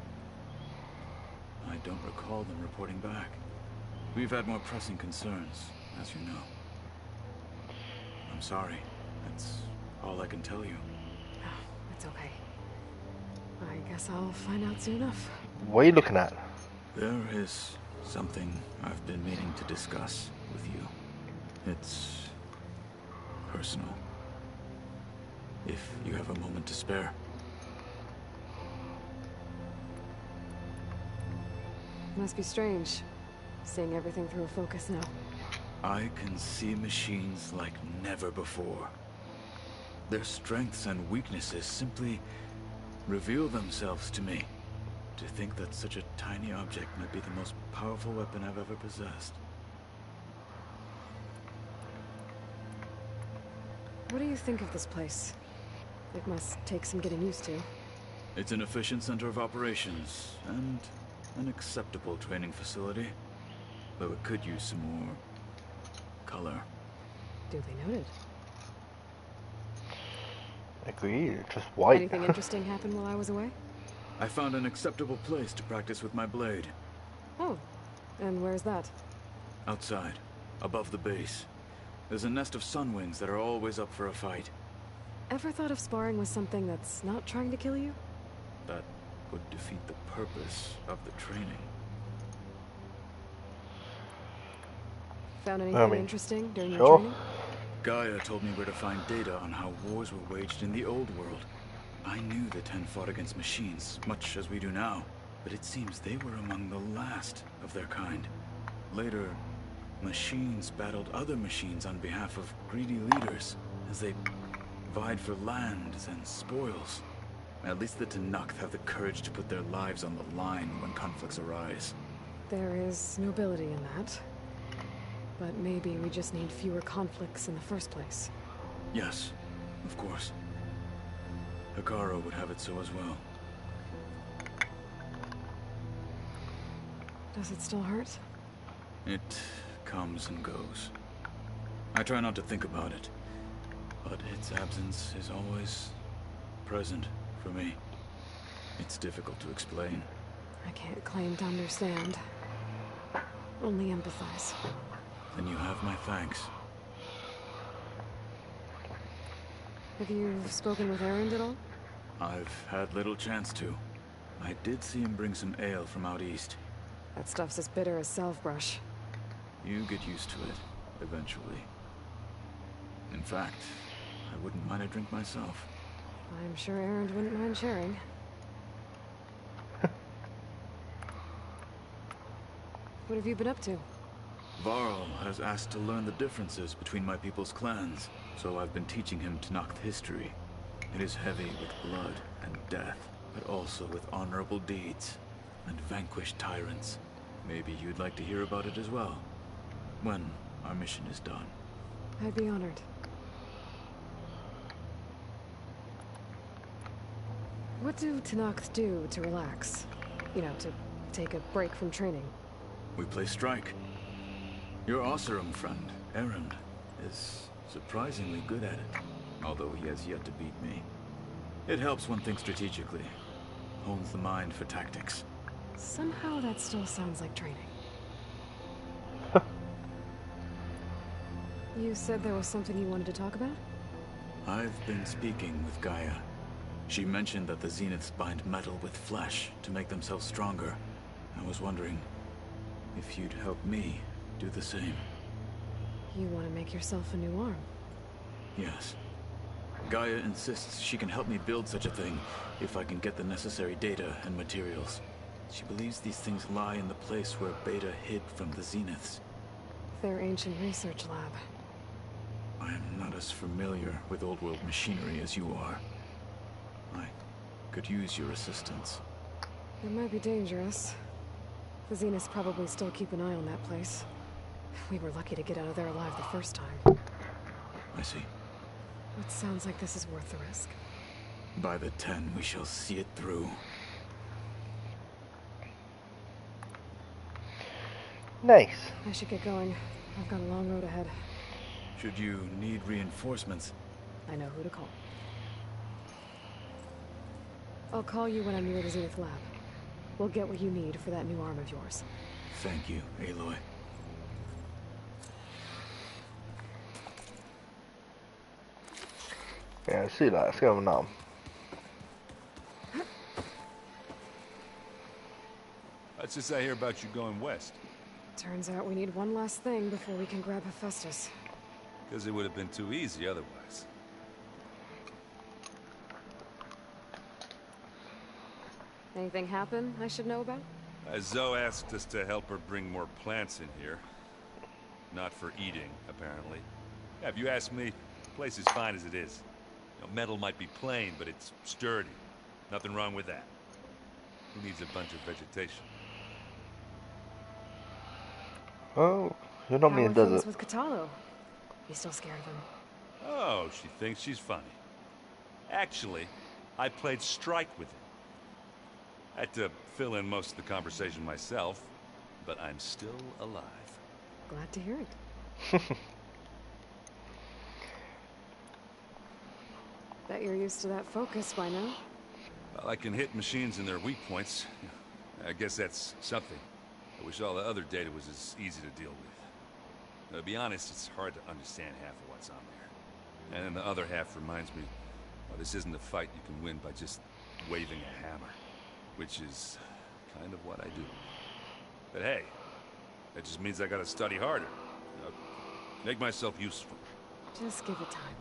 I don't recall them reporting back. We've had more pressing concerns, as you know. I'm sorry. That's all I can tell you. Oh, it's okay. I guess I'll find out soon enough. What are you looking at? There is something I've been meaning to discuss with you. It's personal. If you have a moment to spare. Must be strange, seeing everything through a focus now. I can see machines like never before. Their strengths and weaknesses simply reveal themselves to me. To think that such a tiny object might be the most powerful weapon I've ever possessed. What do you think of this place? It must take some getting used to. It's an efficient center of operations, and an acceptable training facility. Though it could use some more color. Duly noted. Agreed, just white. Anything interesting happened while I was away? I found an acceptable place to practice with my blade. Oh, and where's that? Outside, above the base. There's a nest of sunwings that are always up for a fight. Ever thought of sparring with something that's not trying to kill you? That would defeat the purpose of the training. Found anything interesting during your training? Gaia told me where to find data on how wars were waged in the old world. I knew the Ten fought against machines, much as we do now, but it seems they were among the last of their kind. Later, machines battled other machines on behalf of greedy leaders, as they vied for lands and spoils. At least the Tenakth have the courage to put their lives on the line when conflicts arise. There is nobility in that. But maybe we just need fewer conflicts in the first place. Yes, of course. Hikaru would have it so as well. Does it still hurt? It comes and goes. I try not to think about it, but its absence is always present for me. It's difficult to explain. I can't claim to understand. Only empathize. Then you have my thanks. Have you spoken with Erend at all? I've had little chance to. I did see him bring some ale from out east. That stuff's as bitter as salve-brush. You get used to it, eventually. In fact, I wouldn't mind a drink myself. I'm sure Erend wouldn't mind sharing. What have you been up to? Varl has asked to learn the differences between my people's clans, so I've been teaching him Tenakth history. It is heavy with blood and death, but also with honorable deeds and vanquished tyrants. Maybe you'd like to hear about it as well, when our mission is done. I'd be honored. What do Tenakth do to relax? You know, to take a break from training? We play strike. Your Oseram friend, Erend, is surprisingly good at it, although he has yet to beat me. It helps one think strategically, hones the mind for tactics. Somehow that still sounds like training. You said there was something you wanted to talk about? I've been speaking with Gaia. She mentioned that the Zeniths bind metal with flesh to make themselves stronger. I was wondering if you'd help me do the same. You want to make yourself a new arm? Yes. Gaia insists she can help me build such a thing if I can get the necessary data and materials. She believes these things lie in the place where Beta hid from the Zeniths. Their ancient research lab. I am not as familiar with old world machinery as you are. I could use your assistance. It might be dangerous. The Zeniths probably still keep an eye on that place. We were lucky to get out of there alive the first time. I see. It sounds like this is worth the risk. By the 10, we shall see it through. Nice. I should get going. I've got a long road ahead. Should you need reinforcements? I know who to call. I'll call you when I'm near the Zenith lab. We'll get what you need for that new arm of yours. Thank you, Aloy. Ja, sillä ska man namn. What's this I hear about you going west? Turns out we need one last thing before we can grab Hephaestus. Because it would have been too easy otherwise. Anything happen I should know about? Zoe asked us to help her bring more plants in here. Not for eating, apparently. Yeah, if you ask me, the place is fine as it is. You know, metal might be plain, but it's sturdy. Nothing wrong with that. Who needs a bunch of vegetation? Oh, you don't mean it does it. With Catalo. You still scared of him? Oh, she thinks she's funny. Actually, I played strike with him. I had to fill in most of the conversation myself, but I'm still alive. Glad to hear it. Bet you're used to that focus by now. Well, I can hit machines in their weak points. I guess that's something. I wish all the other data was as easy to deal with. To be honest, it's hard to understand half of what's on there. And then the other half reminds me, well, this isn't a fight you can win by just waving a hammer. Which is kind of what I do. But hey, that just means I gotta study harder. You know, make myself useful. Just give it time.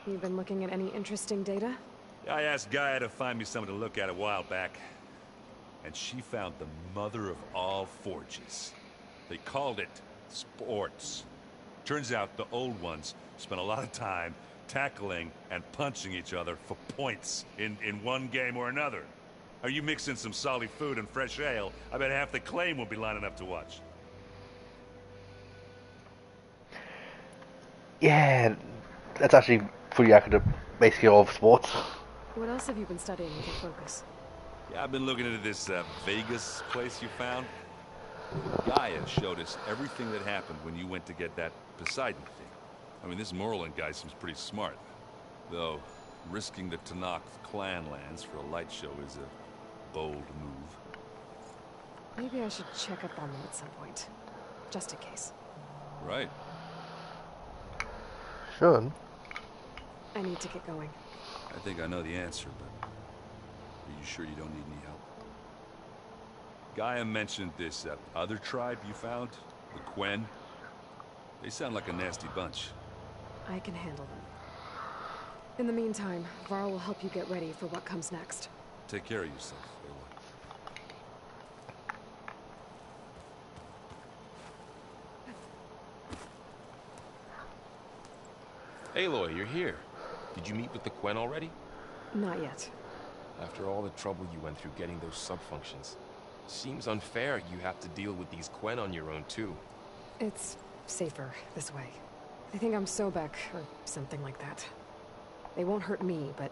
You been looking at any interesting data? I asked Gaia to find me something to look at a while back. And she found the mother of all forges. They called it sports. Turns out the old ones spent a lot of time tackling and punching each other for points in one game or another. Are you mixing some solid food and fresh ale? I bet half the claim will be lining up to watch. Yeah, that's actually pretty accurate, basically all of sports. What else have you been studying with your focus? Yeah, I've been looking into this Vegas place you found. Gaia showed us everything that happened when you went to get that Poseidon thing. I mean, this Merlin guy seems pretty smart. Though, risking the Tanakh clan lands for a light show is a bold move. Maybe I should check up on them at some point. Just in case. Right. Should. I need to get going. I think I know the answer, but are you sure you don't need any help? Gaia mentioned this other tribe you found, the Quen. They sound like a nasty bunch. I can handle them. In the meantime, Varl will help you get ready for what comes next. Take care of yourself, Aloy. Aloy, you're here. Did you meet with the Quen already? Not yet. After all the trouble you went through getting those subfunctions, seems unfair you have to deal with these Quen on your own too. It's safer this way. I think I'm Sobek, or something like that. They won't hurt me, but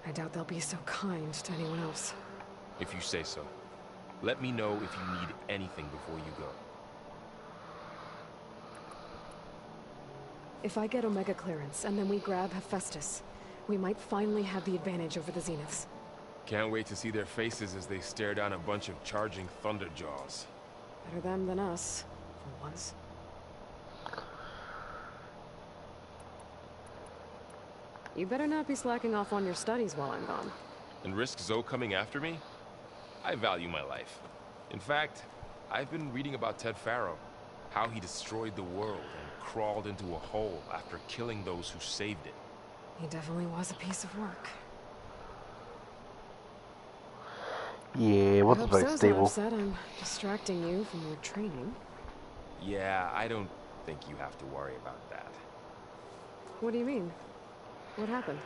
I doubt they'll be so kind to anyone else. If you say so. Let me know if you need anything before you go. If I get Omega clearance, and then we grab Hephaestus, we might finally have the advantage over the Zeniths. Can't wait to see their faces as they stare down a bunch of charging Thunderjaws. Better them than us, for once. You better not be slacking off on your studies while I'm gone. And risk Zoe coming after me? I value my life. In fact, I've been reading about Ted Faro, how he destroyed the world and crawled into a hole after killing those who saved it. He definitely was a piece of work. Yeah, what's like like stable? Upset I'm distracting you from your training. Yeah, I don't think you have to worry about that. What do you mean? What happened?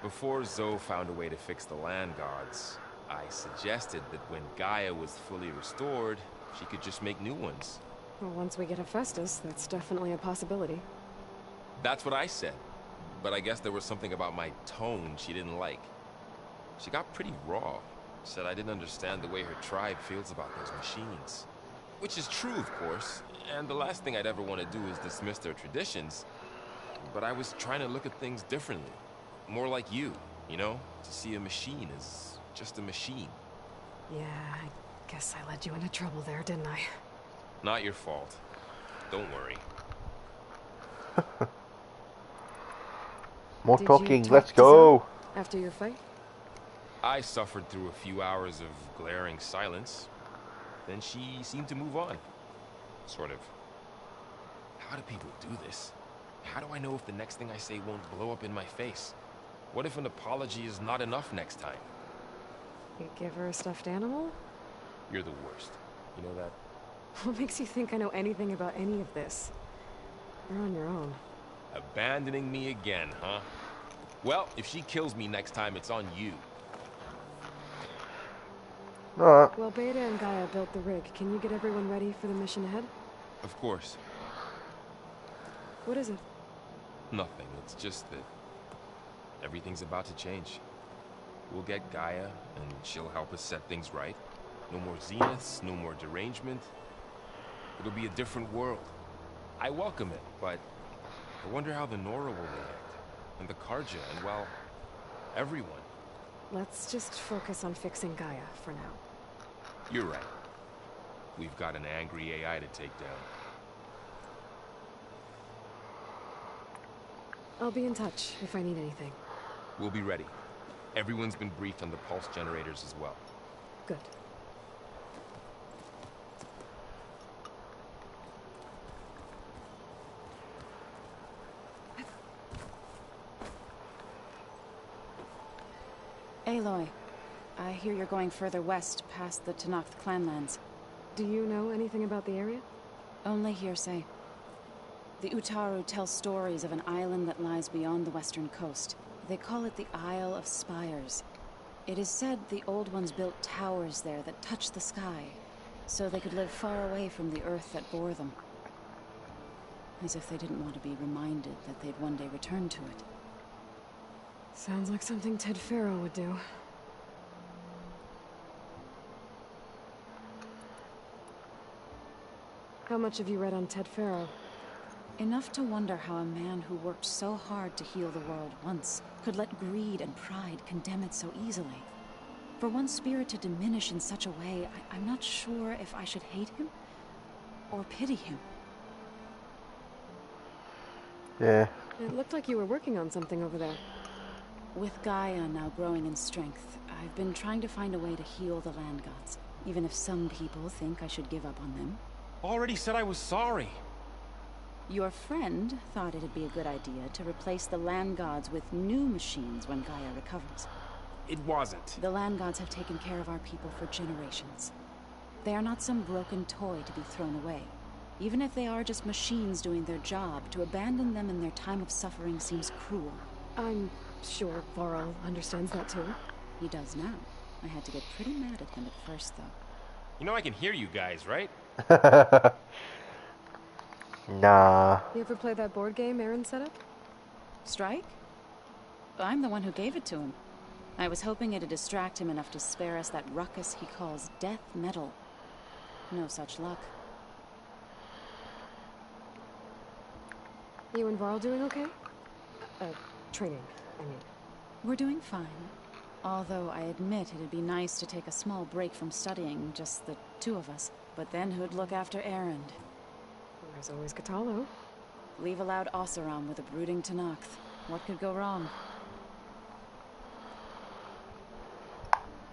Before Zoe found a way to fix the land gods, I suggested that when Gaia was fully restored, she could just make new ones. Well, once we get Hephaestus, that's definitely a possibility. That's what I said. but I guess there was something about my tone she didn't like. She got pretty raw. Said I didn't understand the way her tribe feels about those machines. Which is true, of course, and the last thing I'd ever want to do is dismiss their traditions. But I was trying to look at things differently. More like you know? To see a machine as just a machine. Yeah, I guess I led you into trouble there, didn't I? Not your fault. Don't worry. More Did talking, you talk let's to go. Zone after your fight? I suffered through a few hours of glaring silence. Then she seemed to move on. Sort of. How do people do this? How do I know if the next thing I say won't blow up in my face? What if an apology is not enough next time? You give her a stuffed animal? You're the worst. You know that? What makes you think I know anything about any of this? You're on your own. Abandoning me again, huh? Well, if she kills me next time, it's on you. Alright. Well, Beta and Gaia built the rig. Can you get everyone ready for the mission ahead? Of course. What is it? Nothing. It's just that everything's about to change. We'll get Gaia, and she'll help us set things right. No more zeniths, no more derangement. It'll be a different world. I welcome it, but I wonder how the Nora will react. And the Karja, and well, everyone. Let's just focus on fixing Gaia for now. You're right. We've got an angry AI to take down. I'll be in touch if I need anything. We'll be ready. Everyone's been briefed on the pulse generators as well. Good. Aloy, I hear you're going further west past the Tenakth clanlands. Do you know anything about the area? Only hearsay. The Utaru tell stories of an island that lies beyond the western coast. They call it the Isle of Spires. It is said the Old Ones built towers there that touch the sky, so they could live far away from the earth that bore them. As if they didn't want to be reminded that they'd one day return to it. Sounds like something Ted Faro would do. How much have you read on Ted Faro? Enough to wonder how a man who worked so hard to heal the world once could let greed and pride condemn it so easily. For one spirit to diminish in such a way, I'm not sure if I should hate him or pity him. Yeah. It looked like you were working on something over there. With Gaia now growing in strength, I've been trying to find a way to heal the land gods, even if some people think I should give up on them. Already said I was sorry. Your friend thought it'd be a good idea to replace the land gods with new machines when Gaia recovers. It wasn't. The land gods have taken care of our people for generations. They are not some broken toy to be thrown away. Even if they are just machines doing their job, to abandon them in their time of suffering seems cruel. I'm sure Varl understands that too. He does now. I had to get pretty mad at him at first, though. You know I can hear you guys, right? Nah. You ever play that board game Aaron set up? Strike? I'm the one who gave it to him. I was hoping it'd distract him enough to spare us that ruckus he calls death metal. No such luck. You and Varl doing okay? Training, I mean. We're doing fine. Although I admit it'd be nice to take a small break from studying, just the two of us. But then who'd look after Erend? There's always Katalo. Leave a loud Oseram with a brooding Tenakth. What could go wrong?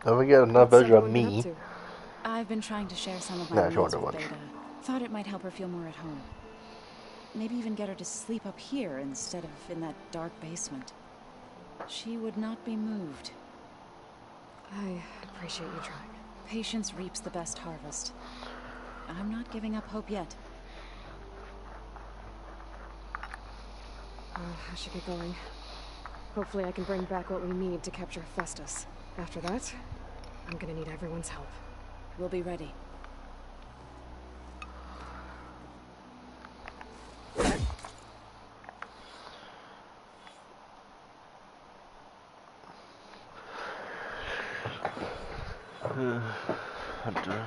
Don't forget another version of me. I've been trying to share some of my Nah, meals with Beta. Thought it might help her feel more at home. Maybe even get her to sleep up here instead of in that dark basement. She would not be moved. I appreciate you trying. Patience reaps the best harvest. I'm not giving up hope yet. I should get going. Hopefully I can bring back what we need to capture Festus. After that, I'm gonna need everyone's help. We'll be ready. Hunter.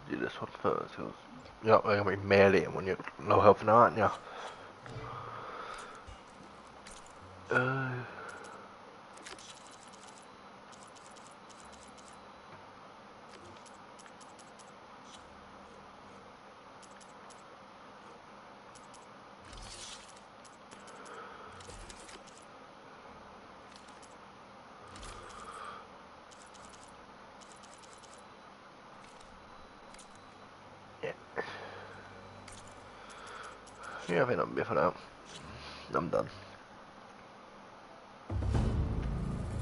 Do this one first, because you're not going to be melee when you're low health now, aren't you? Yeah, I think I'm for now. I'm done.